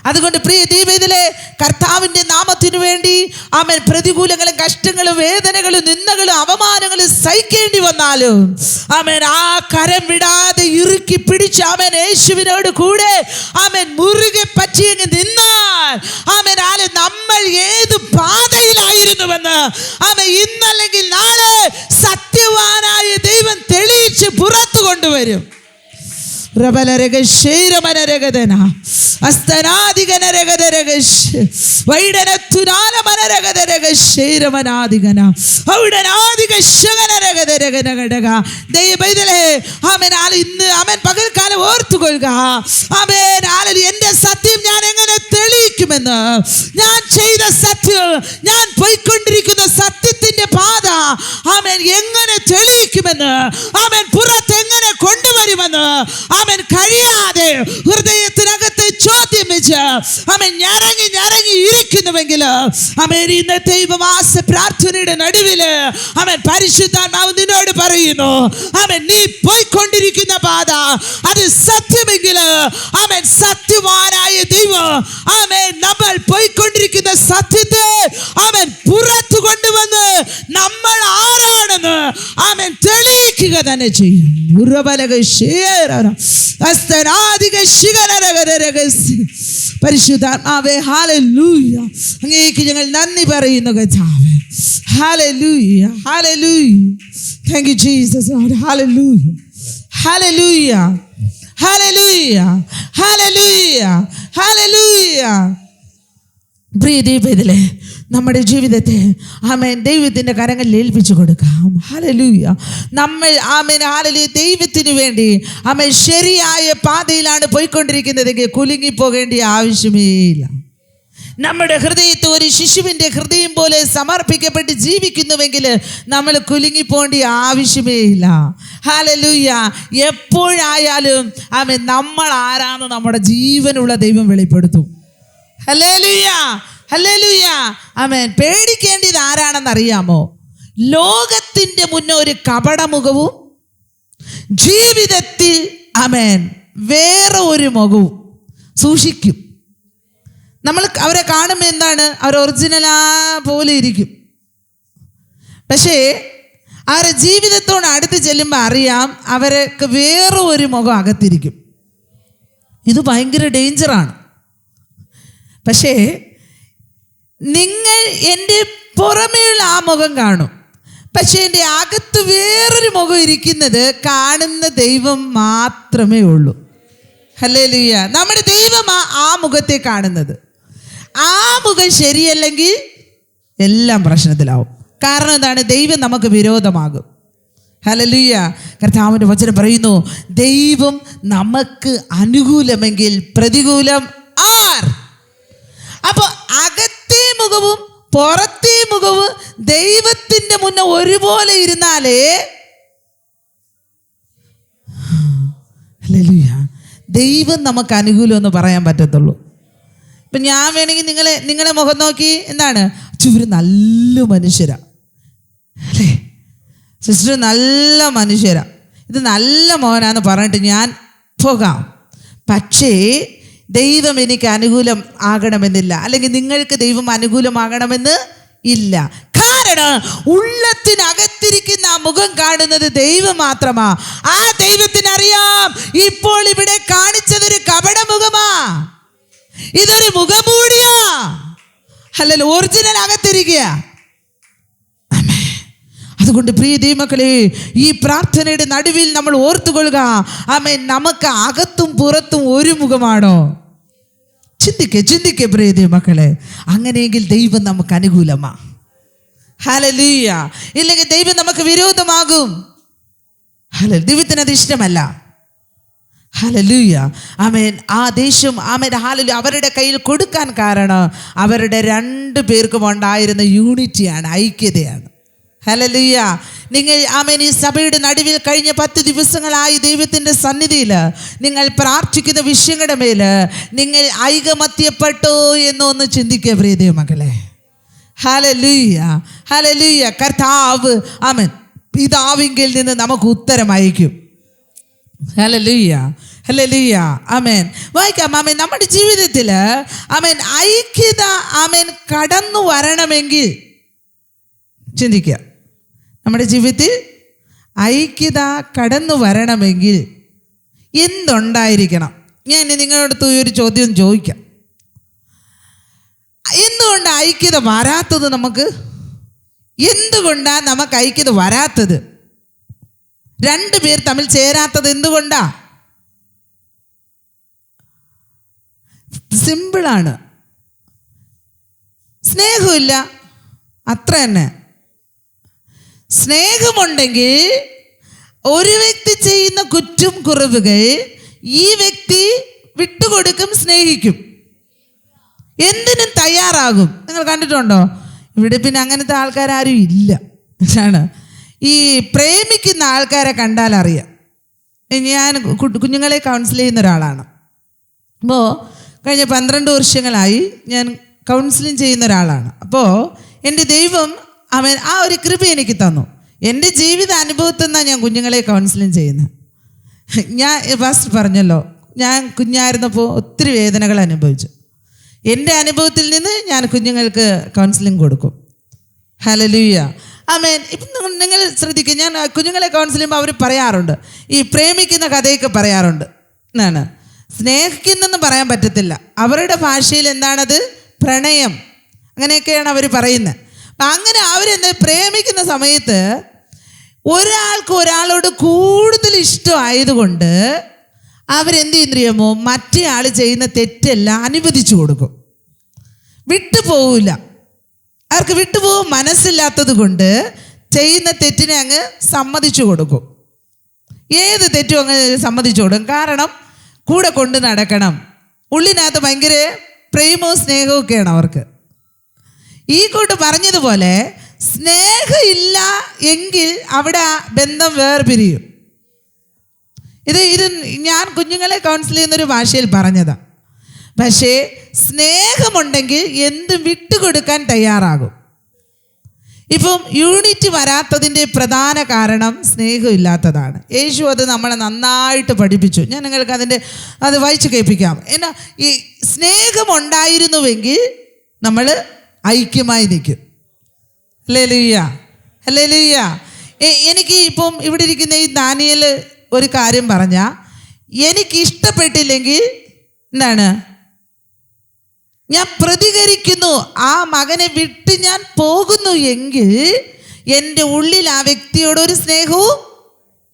അതുകൊണ്ട് പ്രിയ ദൈവത്തിലെ കർത്താവിൻ്റെ നാമത്തിനു വേണ്ടി ആമേൻ, പ്രതികൂലങ്ങളും കഷ്ടങ്ങളും വേദനകളും നിന്ദകളും അവമാനങ്ങളും സഹിക്കേണ്ടി വന്നാലും ആമേൻ, ആ കരം വിടാതെ ഇറുക്കി പിടിച്ച് ആമേൻ യേശുവിനോട് കൂടെ ആമേൻ മുറുകെ പറ്റിയങ്ങ് നിന്നാൽ ആമേൻ, നമ്മൾ ഏത് പാതയിലായിരുന്നുവെന്ന് ആമേൻ ഇന്നല്ലെങ്കിൽ നാളെ സത്യവാനായ ദൈവം തെളിയിച്ച് പുറത്തു കൊണ്ടുവരും. പകൽക്കാലം ഓർത്തുകൊള്ളുക. എന്റെ സത്യം ഞാൻ എങ്ങനെ തെളിയിക്കുമെന്ന്, ഞാൻ ചെയ്ത സത്യം, ഞാൻ പോയിക്കൊണ്ടിരിക്കുന്ന സത്യത്തിന്റെ പാത ആമേൻ എങ്ങനെ തെളിയിക്കുമെന്ന്, ആമേൻ പുറത്ത് എങ്ങനെ കൊണ്ടുവരുമെന്ന് ആമേൻ കഴിയാതെ ഹൃദയത്തിനകത്ത് ചോദ്യം വെച്ച് ആമേൻ ഞരങ്ങി ഇരിക്കുന്നുവെങ്കിൽ ആമേൻ ഇന്നത്തെ ഉപവാസ പ്രാർത്ഥനയുടെ നടുവില് ആമേൻ പരിശുദ്ധാത്മാവ് നിന്നോട് പറയുന്നു, ആമേൻ നീ പോയിക്കൊണ്ടിരിക്കുന്ന പാത അത് സത്യമെങ്കിൽ ആമേൻ സത്യവാനായ ദൈവം ആമേൻ നമ്മൾ പോയിക്കൊണ്ടിരിക്കുന്ന സത്യത്തെ ആമേൻ പുറത്തു കൊണ്ടുവന്ന് നമ്മൾ ആരാണെന്ന് ആമേൻ തെളിയിക്കുക തന്നെ ചെയ്യും. പരിശുദ്ധാത്മാവേ, ഹല്ലേലൂയ. അങ്ങേക്ക് ഞങ്ങൾ നന്ദി പറയുന്നു കർത്താവേ. ഹല്ലേലൂയ, ഹല്ലേലൂയ. Thank you Jesus. ഹല്ലേലൂയ, ഹല്ലേലൂയ, ഹല്ലേലൂയ, ഹല്ലേലൂയ, ഹല്ലേലൂയ. പ്രിയ ദൈവത്തിലെ നമ്മുടെ ജീവിതത്തെ ആമേൻ ദൈവത്തിൻ്റെ കരങ്ങളിൽ ഏൽപ്പിച്ചു കൊടുക്കാം. ഹല്ലേലൂയ. നമ്മൾ ആമേൻ ഹല്ലേലൂയ ദൈവത്തിന് വേണ്ടി ആമേൻ ശരിയായ പാതയിലാണ് പോയിക്കൊണ്ടിരിക്കുന്നതെങ്കിൽ കുലുങ്ങിപ്പോകേണ്ട ആവശ്യമേ ഇല്ല. നമ്മുടെ ഹൃദയത്തെ ഒരു ശിശുവിൻ്റെ ഹൃദയം പോലെ സമർപ്പിക്കപ്പെട്ട് ജീവിക്കുന്നുവെങ്കിൽ നമ്മൾ കുലുങ്ങിപ്പോകേണ്ട ആവശ്യമേ ഇല്ല. ഹല്ലേലൂയ. എപ്പോഴായാലും ആമേൻ നമ്മൾ ആരാന്ന് നമ്മുടെ ജീവനുള്ള ദൈവം വെളിപ്പെടുത്തും. ഹല്ലേലൂയ, ഹല്ലേലൂയ. ആമേൻ. പേടിക്കേണ്ടത് ആരാണെന്ന് അറിയാമോ? ലോകത്തിൻ്റെ മുന്നേ ഒരു കപടമുഖവും ജീവിതത്തിൽ ആമേൻ വേറെ ഒരു മുഖവും സൂക്ഷിക്കും. നമ്മൾ അവരെ കാണുമ്പോൾ എന്താണ്, അവർ ഒറിജിനലാ പോലെ ഇരിക്കും. പക്ഷേ അവരുടെ ജീവിതത്തോട് അടുത്ത് ചെല്ലുമ്പോൾ അറിയാം അവർക്ക് വേറെ ഒരു മുഖം അകത്തിരിക്കും. ഇത് ഭയങ്കര ഡേഞ്ചറാണ്. പക്ഷേ നിങ്ങൾ എൻ്റെ പുറമേയുള്ള ആ മുഖം കാണും, പക്ഷേ എൻ്റെ അകത്ത് വേറൊരു മുഖം ഇരിക്കുന്നത് കാണുന്ന ദൈവം മാത്രമേ ഉള്ളൂ. ഹല്ലേലൂയ. നമ്മുടെ ദൈവം ആ മുഖത്തെ കാണുന്നത്. ആ മുഖം ശരിയല്ലെങ്കിൽ എല്ലാം പ്രശ്നത്തിലാവും. കാരണം എന്താണ്? ദൈവം നമുക്ക് വിരോധമാകും. ഹല്ലേലൂയ. കർത്താവിൻ്റെ വചനം പറയുന്നു, ദൈവം നമുക്ക് അനുകൂലമെങ്കിൽ പ്രതികൂലം ആർ? അപ്പൊ അകത്തെ മുഖവും പുറത്തെ മുഖവും ദൈവത്തിന്റെ മുന്നേ ഒരുപോലെ ഇരുന്നാലേ ഹല്ലേലൂയ ദൈവം നമുക്ക് അനുകൂലം എന്ന് പറയാൻ പറ്റത്തുള്ളൂ. ഇപ്പം ഞാൻ വേണമെങ്കിൽ നിങ്ങളെ മുഖം നോക്കി എന്താണ്, ഇവർ നല്ല മനുഷ്യരാ, അല്ലേ? സിസ്റ്റർ നല്ല മനുഷ്യരാ, ഇത് നല്ല മോനാന്ന് പറഞ്ഞിട്ട് ഞാൻ പോകാം. പക്ഷേ ദൈവം എനിക്ക് അനുകൂലം ആകണമെന്നില്ല, അല്ലെങ്കിൽ നിങ്ങൾക്ക് ദൈവം അനുകൂലമാകണമെന്ന് ഇല്ല. കാരണം ഉള്ളത്തിനകത്തിരിക്കുന്ന ആ മുഖം കാണുന്നത് ദൈവം മാത്രമാ. ആ ദൈവത്തിനറിയാം ഇപ്പോൾ ഇവിടെ കാണിച്ചതൊരു കപട മുഖമാ, ഇതൊരു മുഖമൂടിയാ, അല്ലല്ലോ ഒറിജിനൽ അകത്തിരിക്കുക. അതുകൊണ്ട് പ്രിയ ദൈവമക്കളെ, ഈ പ്രാർത്ഥനയുടെ നടുവിൽ നമ്മൾ ഓർത്തുകൊള്ളുക, ആമേൻ, നമുക്ക് അകത്തും പുറത്തും ഒരു മുഖമാണോ? ചിന്തിക്കേ പ്രിയ ദൈവമക്കളെ. അങ്ങനെയെങ്കിൽ ദൈവം നമുക്ക് അനുകൂലമാ. ഹല്ലേലൂയ. ഇല്ലെങ്കിൽ ദൈവം നമുക്ക് വിരോധമാകും. ദൈവത്തിന് അത് ഇഷ്ടമല്ല. ഹല്ലേലൂയ. ആമേൻ. ആ ദേശം ആമേൻ ഹല്ലേലൂയ അവരുടെ കയ്യിൽ കൊടുക്കാൻ കാരണം അവരുടെ 2 പേർക്കും ഉണ്ടായിരുന്ന യൂണിറ്റിയാണ്, ഐക്യതയാണ്. ഹല്ലേലൂയ. നിങ്ങൾ ആമേൻ ഈ സഭയുടെ നടുവിൽ കഴിഞ്ഞ 10 ദിവസങ്ങളായി ദൈവത്തിൻ്റെ സന്നിധിയിൽ നിങ്ങൾ പ്രാർത്ഥിക്കുന്ന വിഷയങ്ങളുടെ മേൽ നിങ്ങൾ ഐകമത്യപ്പെട്ടോ എന്നൊന്ന് ചിന്തിക്കുക പ്രിയ ദൈവമക്കളെ. ഹല്ലേലൂയ, ഹല്ലേലൂയ. കർത്താവ് ആമേൻ പിതാവിങ്കിൽ നിന്ന് നമുക്ക് ഉത്തരം അയക്കും. ഹല്ലേലൂയ, ഹല്ലേലൂയ. ആമേൻ. വായിക്കാം. ആമേൻ. നമ്മുടെ ജീവിതത്തിൽ ആമേൻ ഐക്യത ആമേൻ കടന്നു വരണമെങ്കിൽ ചിന്തിക്കുക, നമ്മുടെ ജീവിതത്തിൽ ഐക്യത കടന്നു വരണമെങ്കിൽ എന്തുണ്ടായിരിക്കണം? ഞാൻ നിങ്ങളടുത്ത് ഒരു ചോദ്യം ചോദിക്കാം. എന്തുകൊണ്ട് ഐക്യത വരാത്തത്? എന്തുകൊണ്ടാണ് നമുക്ക് ഐക്യത വരാത്തത്? 2 പേർ തമ്മിൽ ചേരാത്തത് എന്തുകൊണ്ടാ? സിമ്പിളാണ്. സ്നേഹമില്ല, അത്ര തന്നെ. സ്നേഹമുണ്ടെങ്കിൽ ഒരു വ്യക്തി ചെയ്യുന്ന കുറ്റം കുറവുകൾ ഈ വ്യക്തി വിട്ടുകൊടുക്കും, സ്നേഹിക്കും, എന്തിനും തയ്യാറാകും. നിങ്ങൾ കണ്ടിട്ടുണ്ടോ? ഇവിടെ പിന്നെ അങ്ങനത്തെ ആൾക്കാരും ഇല്ല. ആണ് ഈ പ്രേമിക്കുന്ന ആൾക്കാരെ കണ്ടാൽ അറിയാം. ഞാൻ കുഞ്ഞുങ്ങളെ കൗൺസിൽ ചെയ്യുന്ന ഒരാളാണ്. അപ്പോൾ കഴിഞ്ഞ 12 വർഷങ്ങളായി ഞാൻ കൗൺസിലിംഗ് ചെയ്യുന്ന ഒരാളാണ്. അപ്പോൾ എൻ്റെ ദൈവം അവൻ ആ ഒരു കൃപ എനിക്ക് തന്നു. എൻ്റെ ജീവിത അനുഭവത്തിൽ നിന്നാണ് ഞാൻ കുഞ്ഞുങ്ങളെ കൗൺസിലിംഗ് ചെയ്യുന്നത്. ഞാൻ ഫസ്റ്റ് പറഞ്ഞല്ലോ, ഞാൻ കുഞ്ഞായിരുന്നപ്പോൾ ഒത്തിരി വേദനകൾ അനുഭവിച്ചു. എൻ്റെ അനുഭവത്തിൽ നിന്ന് ഞാൻ കുഞ്ഞുങ്ങൾക്ക് കൗൺസിലിംഗ് കൊടുക്കും. ഹല്ലേലൂയ. ആമേൻ. ഇപ്പം നിങ്ങൾ ശ്രദ്ധിക്കുക, ഞാൻ കുഞ്ഞുങ്ങളെ കൗൺസിൽ ചെയ്യുമ്പോൾ അവർ പറയാറുണ്ട്, ഈ പ്രേമിക്കുന്ന കഥയൊക്കെ പറയാറുണ്ട്. എന്നാണ് സ്നേഹിക്കുന്നെന്ന് പറയാൻ പറ്റത്തില്ല, അവരുടെ ഭാഷയിൽ എന്താണത്? പ്രണയം, അങ്ങനെയൊക്കെയാണ് അവർ പറയുന്നത്. അപ്പം അങ്ങനെ അവരെന്താ പ്രേമിക്കുന്ന സമയത്ത് ഒരാൾക്ക് ഒരാളോട് കൂടുതൽ ഇഷ്ടമായതുകൊണ്ട് അവരെന്ത് ചെയ്യുന്നറിയാമോ? മറ്റേ ആൾ ചെയ്യുന്ന തെറ്റെല്ലാം അനുവദിച്ചു കൊടുക്കും, വിട്ടുപോകില്ല. അവർക്ക് വിട്ടുപോകാൻ മനസ്സില്ലാത്തത് കൊണ്ട് ചെയ്യുന്ന തെറ്റിനെ അങ്ങ് സമ്മതിച്ചു കൊടുക്കും. ഏത് തെറ്റും അങ്ങ് സമ്മതിച്ചു കൊടുക്കും. കാരണം കൂടെ കൊണ്ട് നടക്കണം. ഉള്ളിനകത്ത് ഭയങ്കര പ്രേമവും സ്നേഹവും ഒക്കെയാണ് അവർക്ക്. ഈ കൂട്ട് പറഞ്ഞതുപോലെ സ്നേഹമില്ല എങ്കിൽ അവിടെ ബന്ധം വേർപിരിയും. ഇത് ഞാൻ കുഞ്ഞുങ്ങളെ കൗൺസിൽ ചെയ്യുന്നൊരു ഭാഷയിൽ പറഞ്ഞതാണ്. പക്ഷേ സ്നേഹമുണ്ടെങ്കിൽ എന്തും വിട്ടുകൊടുക്കാൻ തയ്യാറാകും. ഇപ്പം യൂണിറ്റ് വരാത്തതിൻ്റെ പ്രധാന കാരണം സ്നേഹമില്ലാത്തതാണ്. യേശു അത് നമ്മളെ നന്നായിട്ട് പഠിപ്പിച്ചു. ഞാൻ നിങ്ങൾക്ക് അത് വായിച്ച് കേൾപ്പിക്കാം. എന്നാ ഈ സ്നേഹമുണ്ടായിരുന്നുവെങ്കിൽ നമ്മൾ ഐക്യമായി നിൽക്കും. Hallelujah, hallelujah. എനിക്ക് ഇപ്പം ഇവിടെ ഇരിക്കുന്ന ഈ ദാനിയേൽ ഒരു കാര്യം പറഞ്ഞാൽ എനിക്കിഷ്ടപ്പെട്ടില്ലെങ്കിൽ എന്താണ്? ഞാൻ പ്രതികരിക്കുന്നു, ആ മകനെ വിട്ട് ഞാൻ പോകുന്നു എങ്കിൽ എൻ്റെ ഉള്ളിൽ ആ വ്യക്തിയോടൊരു സ്നേഹവും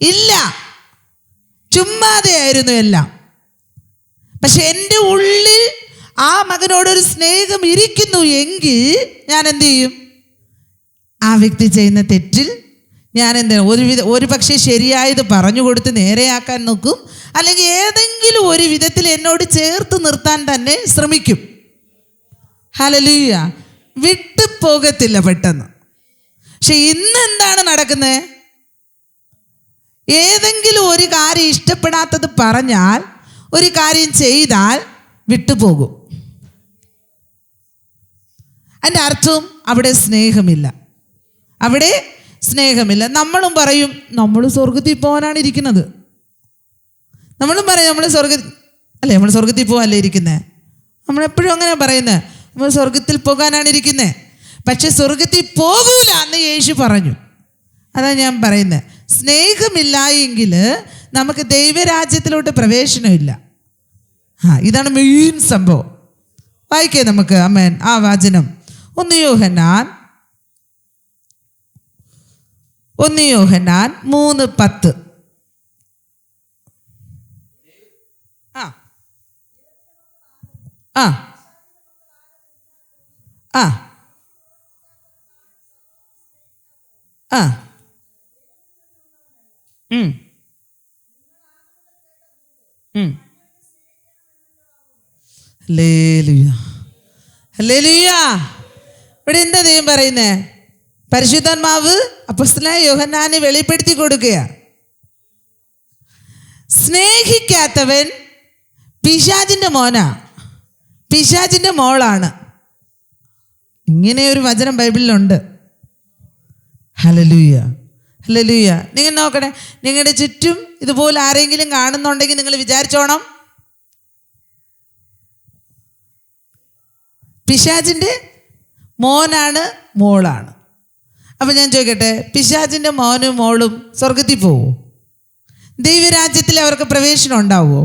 ഇല്ല, ചുമ്മാതെയായിരുന്നു എല്ലാം. പക്ഷെ എൻ്റെ ഉള്ളിൽ ആ മകനോടൊരു സ്നേഹം ഇരിക്കുന്നു എങ്കിൽ ഞാൻ എന്ത് ചെയ്യും? ആ വ്യക്തി ചെയ്യുന്ന തെറ്റിൽ ഞാൻ ഒരു പക്ഷേ ശരിയായത് പറഞ്ഞു കൊടുത്ത് നേരെയാക്കാൻ നോക്കും, അല്ലെങ്കിൽ ഏതെങ്കിലും ഒരു വിധത്തിൽ എന്നോട് ചേർത്ത് നിർത്താൻ തന്നെ ശ്രമിക്കും. ഹല്ലേലൂയ. വിട്ടു പോകത്തില്ല പെട്ടെന്ന്. പക്ഷെ ഇന്ന് എന്താണ് നടക്കുന്നത്? ഏതെങ്കിലും ഒരു കാര്യം ഇഷ്ടപ്പെടാത്തത് പറഞ്ഞാൽ, ഒരു കാര്യം ചെയ്താൽ വിട്ടുപോകും. അതിൻ്റെ അർത്ഥം അവിടെ സ്നേഹമില്ല, അവിടെ സ്നേഹമില്ല. നമ്മളും പറയും നമ്മൾ സ്വർഗത്തിൽ പോകാനാണ് ഇരിക്കുന്നത്. നമ്മളും പറയും നമ്മൾ നമ്മൾ സ്വർഗത്തിൽ പോകാനല്ലേ ഇരിക്കുന്നത്. നമ്മളെപ്പോഴും അങ്ങനെ പറയുന്നത്, നമ്മൾ സ്വർഗത്തിൽ പോകാനാണ് ഇരിക്കുന്നത്. പക്ഷെ സ്വർഗത്തിൽ പോകൂല എന്ന് യേശു പറഞ്ഞു. അതാണ് ഞാൻ പറയുന്നത്. സ്നേഹമില്ല എങ്കിൽ നമുക്ക് ദൈവരാജ്യത്തിലോട്ട് പ്രവേശനമില്ല. ഇതാണ് മെയിൻ സംഭവം. വായിക്കേ നമുക്ക് ആമേൻ ആ വചനം. 1 യോഹന്നാൻ 3:10. ആ ആ ആ ആ ഹല്ലേലൂയ, ഹല്ലേലൂയ. ഇവിടെ എന്താ ദൈവം പറയുന്നേ? പരിശുദ്ധാത്മാവ് അപ്പോസ്തലനായ യോഹന്നാനെ വെളിപ്പെടുത്തി കൊടുക്കുക. സ്നേഹിക്കാത്തവൻ പിശാചിന്റെ മോനാ, പിശാചിന്റെ മോളാണ്. ഇങ്ങനെ ഒരു വചനം ബൈബിളിലുണ്ട്. Hallelujah, hallelujah. നിങ്ങൾ നോക്കണേ, നിങ്ങളുടെ ചുറ്റും ഇതുപോലെ ആരെങ്കിലും കാണുന്നുണ്ടെങ്കിൽ നിങ്ങൾ വിചാരിച്ചോണം പിശാചിൻ്റെ മോനാണ്, മോളാണ്. അപ്പം ഞാൻ ചോദിക്കട്ടെ, പിശാചിൻ്റെ മോനും മോളും സ്വർഗത്തിൽ പോവോ? ദൈവരാജ്യത്തിൽ അവർക്ക് പ്രവേശനം ഉണ്ടാവുമോ?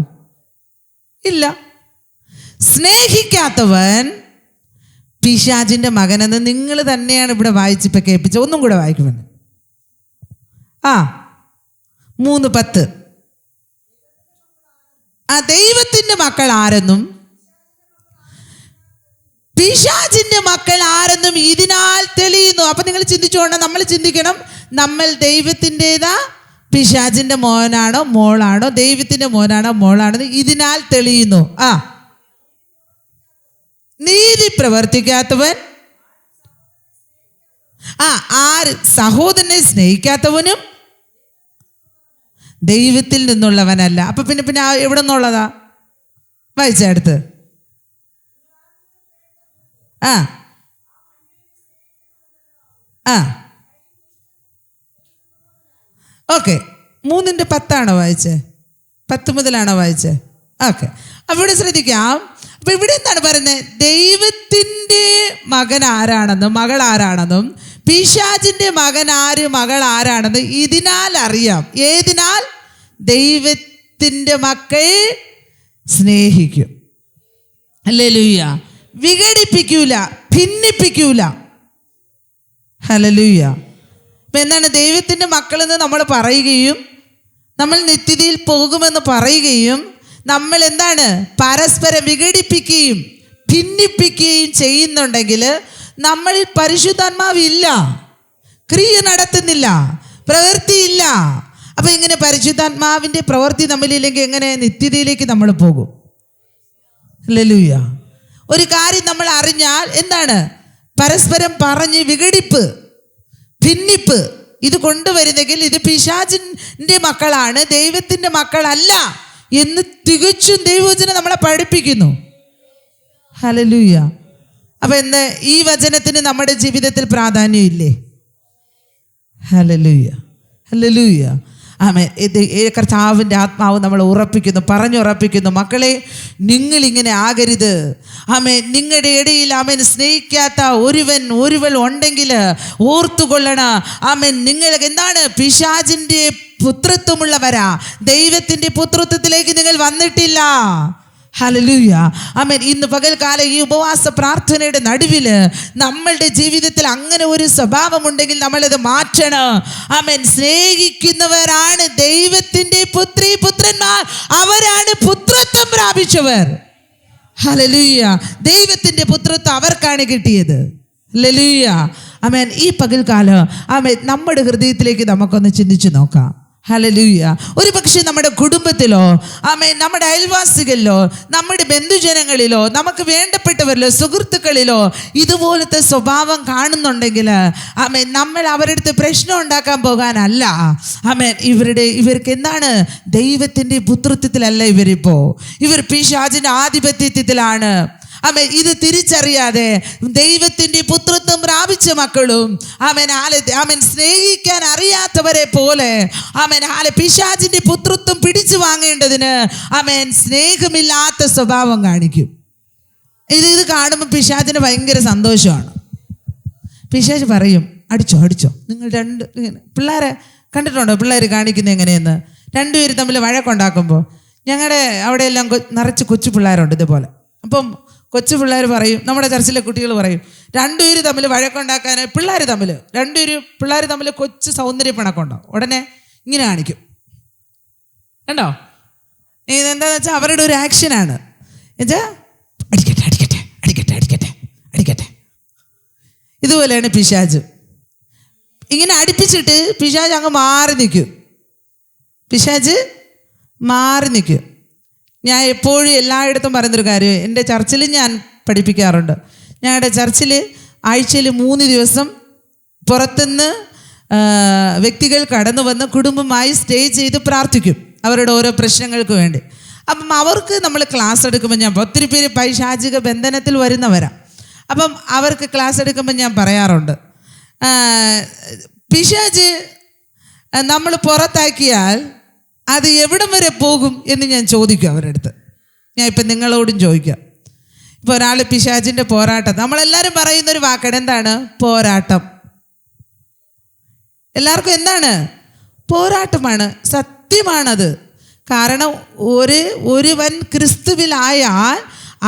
ഇല്ല. സ്നേഹിക്കാത്തവൻ പിശാചിൻ്റെ മകനെന്ന് നിങ്ങൾ തന്നെയാണ് ഇവിടെ വായിച്ചിപ്പോൾ കേൾപ്പിച്ചത്. ഒന്നും കൂടെ വായിക്കുമെന്ന്. 3:10. ദൈവത്തിൻ്റെ മക്കൾ ആരെന്നും പിശാചിന്റെ മക്കൾ ആരെന്നും ഇതിനാൽ തെളിയുന്നു. അപ്പൊ നിങ്ങൾ ചിന്തിച്ചുകൊണ്ട് നമ്മൾ ചിന്തിക്കണം, നമ്മൾ ദൈവത്തിൻ്റെതാ പിശാചിന്റെ മോനാണോ മോളാണോ, ദൈവത്തിന്റെ മോനാണോ മോളാണോ ഇതിനാൽ തെളിയുന്നു. നീതി പ്രവർത്തിക്കാത്തവൻ, ആര് സഹോദരനെ സ്നേഹിക്കാത്തവനും ദൈവത്തിൽ നിന്നുള്ളവനല്ല. അപ്പൊ പിന്നെ എവിടെ നിന്നുള്ളതാ? വായിച്ചടുത്ത്. ഓക്കെ, 3:10 വായിച്ചേ? 10 മുതലാണോ വായിച്ചേ? ഓക്കെ, അപ്പൊ ഇവിടെ ശ്രദ്ധിക്കാം. അപ്പൊ ഇവിടെ എന്താണ് പറയുന്നത്? ദൈവത്തിൻ്റെ മകൻ ആരാണെന്നും മകൾ ആരാണെന്നും പിശാചിന്റെ മകൻ ആര് മകൾ ആരാണെന്ന് ഇതിനാൽ അറിയാം. ഏതിനാൽ? ദൈവത്തിൻ്റെ മക്കൾ സ്നേഹിക്കും. ഹല്ലേലൂയ. വിഘടിപ്പിക്കൂല, ഭിന്നിപ്പിക്കൂല. ഹല്ലേലൂയ. ഇപ്പം എന്താണ്? ദൈവത്തിൻ്റെ മക്കളെന്ന് നമ്മൾ പറയുകയും നമ്മൾ നിത്യതയിൽ പോകുമെന്ന് പറയുകയും നമ്മൾ എന്താണ് പരസ്പരം വിഘടിപ്പിക്കുകയും ഭിന്നിപ്പിക്കുകയും ചെയ്യുന്നുണ്ടെങ്കിൽ നമ്മളിൽ പരിശുദ്ധാത്മാവില്ല, ക്രിയ നടത്തുന്നില്ല, പ്രവൃത്തിയില്ല. അപ്പം ഇങ്ങനെ പരിശുദ്ധാത്മാവിൻ്റെ പ്രവൃത്തി നമ്മളില്ലെങ്കിൽ എങ്ങനെ നിത്യതയിലേക്ക് നമ്മൾ പോകും? ഹല്ലേലൂയ. ഒരു കാര്യം നമ്മൾ അറിഞ്ഞാൽ എന്താണ്? പരസ്പരം പറഞ്ഞ് വിഘടിപ്പ്, ഭിന്നിപ്പ് ഇത് കൊണ്ടുവരുന്നെങ്കിൽ ഇത് പിശാചിൻ്റെ മക്കളാണ്, ദൈവത്തിൻ്റെ മക്കളല്ല എന്ന് തികച്ചും ദൈവവചനം നമ്മളെ പഠിപ്പിക്കുന്നു. ഹല്ലേലൂയ. അപ്പം എന്താ ഈ വചനത്തിന് നമ്മുടെ ജീവിതത്തിൽ പ്രാധാന്യമില്ലേ? ഹല്ലേലൂയ, ഹല്ലേലൂയ. ആമേൻ. കർത്താവിൻ്റെ ആത്മാവ് നമ്മൾ ഉറപ്പിക്കുന്നു, പറഞ്ഞുറപ്പിക്കുന്നു, മക്കളെ നിങ്ങളിങ്ങനെ ആകരുത്. ആമേൻ. നിങ്ങളുടെ ഇടയിൽ ആമേൻ സ്നേഹിക്കാത്ത ഒരുവൾ ഉണ്ടെങ്കിൽ ഓർത്തുകൊള്ളണം. ആമേൻ. നിങ്ങൾ എന്താണ്? പിശാചിൻ്റെ പുത്രത്വമുള്ളവരാ, ദൈവത്തിൻ്റെ പുത്രത്വത്തിലേക്ക് നിങ്ങൾ വന്നിട്ടില്ല. ഹല്ലേലൂയ. ആമേൻ. ഇന്ന് പകൽക്കാലം ഈ ഉപവാസ പ്രാർത്ഥനയുടെ നടുവിൽ നമ്മളുടെ ജീവിതത്തിൽ അങ്ങനെ ഒരു സ്വഭാവമുണ്ടെങ്കിൽ നമ്മളത് മാറ്റണം. ആമേൻ. സ്നേഹിക്കുന്നവരാണ് ദൈവത്തിൻ്റെ പുത്രന്മാർ, അവരാണ് പുത്രത്വം പ്രാപിച്ചവർ. ഹല്ലേലൂയ. ദൈവത്തിൻ്റെ പുത്രത്വം അവർക്കാണ് കിട്ടിയത്. ഹല്ലേലൂയ. ആമേൻ. ഈ പകൽക്കാലം ആമേൻ നമ്മുടെ ഹൃദയത്തിലേക്ക് നമുക്കൊന്ന് ചിന്തിച്ചു നോക്കാം. ഹല്ലേലൂയ. ഒരു പക്ഷേ നമ്മുടെ കുടുംബത്തിലോ ആമേൻ നമ്മുടെ അയൽവാസികളിലോ നമ്മുടെ ബന്ധുജനങ്ങളിലോ നമുക്ക് വേണ്ടപ്പെട്ടവരിലോ സുഹൃത്തുക്കളിലോ ഇതുപോലത്തെ സ്വഭാവം കാണുന്നുണ്ടെങ്കിൽ ആമേൻ നമ്മൾ അവരുടെ അടുത്ത് പ്രശ്നം ഉണ്ടാക്കാൻ പോകാനല്ല. ആമേൻ. ഇവർക്ക് എന്താണ്? ദൈവത്തിൻ്റെ പുത്രത്വത്തിലല്ല ഇവരിപ്പോൾ, ഇവർ പിശാചിൻ്റെ ആധിപത്യത്തിലാണ്. ആമേൻ, ഇത് തിരിച്ചറിയാതെ ദൈവത്തിൻ്റെ പുത്രത്വം പ്രാപിച്ച മക്കളും ആമേൻ സ്നേഹിക്കാൻ അറിയാത്തവരെ പോലെ പിശാചിന്റെ പുത്രത്വം പിടിച്ചു വാങ്ങേണ്ടതിന് സ്നേഹമില്ലാത്ത സ്വഭാവം കാണിക്കും. ഇത് കാണുമ്പോൾ പിശാചിന് ഭയങ്കര സന്തോഷമാണ്. പിശാച് പറയും, അടിച്ചോ. നിങ്ങൾ രണ്ട് പിള്ളേരെ കണ്ടിട്ടുണ്ടോ? പിള്ളേർ കാണിക്കുന്നത് എങ്ങനെയെന്ന്? രണ്ടുപേരും തമ്മിൽ വഴക്കുണ്ടാക്കുമ്പോൾ, ഞങ്ങളുടെ അവിടെയെല്ലാം നിറച്ച് കൊച്ചു പിള്ളേരുണ്ട് ഇതുപോലെ. അപ്പം കൊച്ചു പിള്ളേർ പറയും, നമ്മുടെ ചർച്ചിലെ കുട്ടികൾ പറയും, രണ്ടുപേരും തമ്മിൽ വഴക്കുണ്ടാക്കാൻ പിള്ളേർ തമ്മിൽ കൊച്ചു സൗന്ദര്യ പിണക്കുണ്ടാവും. ഉടനെ ഇങ്ങനെ കാണിക്കും. കണ്ടോ? ഇതെന്താന്ന് വെച്ചാൽ അവരുടെ ഒരു ആക്ഷനാണ്. എന്നുവെച്ചാൽ അടിക്കട്ടെ. ഇതുപോലെയാണ് പിശാച്. ഇങ്ങനെ അടുപ്പിച്ചിട്ട് പിശാച് അങ്ങ് മാറി നിൽക്കും. ഞാൻ എപ്പോഴും എല്ലായിടത്തും പറയുന്നൊരു കാര്യം എൻ്റെ ചർച്ചിൽ ഞാൻ പഠിപ്പിക്കാറുണ്ട്. ഞങ്ങളുടെ ചർച്ചിൽ ആഴ്ചയിൽ 3 ദിവസം പുറത്തുനിന്ന് വ്യക്തികൾ കടന്നു വന്ന് കുടുംബമായി സ്റ്റേ ചെയ്ത് പ്രാർത്ഥിക്കും അവരുടെ ഓരോ പ്രശ്നങ്ങൾക്ക് വേണ്ടി. അപ്പം അവർക്ക് നമ്മൾ ക്ലാസ് എടുക്കുമ്പോൾ ഞാൻ ഒത്തിരി പേര് പൈശാചിക ബന്ധനത്തിൽ വരുന്നവരാ. അപ്പം അവർക്ക് ക്ലാസ് എടുക്കുമ്പോൾ ഞാൻ പറയാറുണ്ട്, പിശാച് നമ്മൾ പുറത്താക്കിയാൽ അത് എവിടം വരെ പോകും എന്ന് ഞാൻ ചോദിക്കും അവരുടെ അടുത്ത്. ഞാൻ ഇപ്പം നിങ്ങളോടും ചോദിക്കാം. ഇപ്പോൾ ഒരാൾ പിശാചിൻ്റെ പോരാട്ടം, നമ്മളെല്ലാവരും പറയുന്നൊരു വാക്കാണ്, എന്താണ്? പോരാട്ടം. എല്ലാവർക്കും എന്താണ്? പോരാട്ടമാണ്. സത്യമാണത്. കാരണം ഒരുവൻ ക്രിസ്തുവിലായാൽ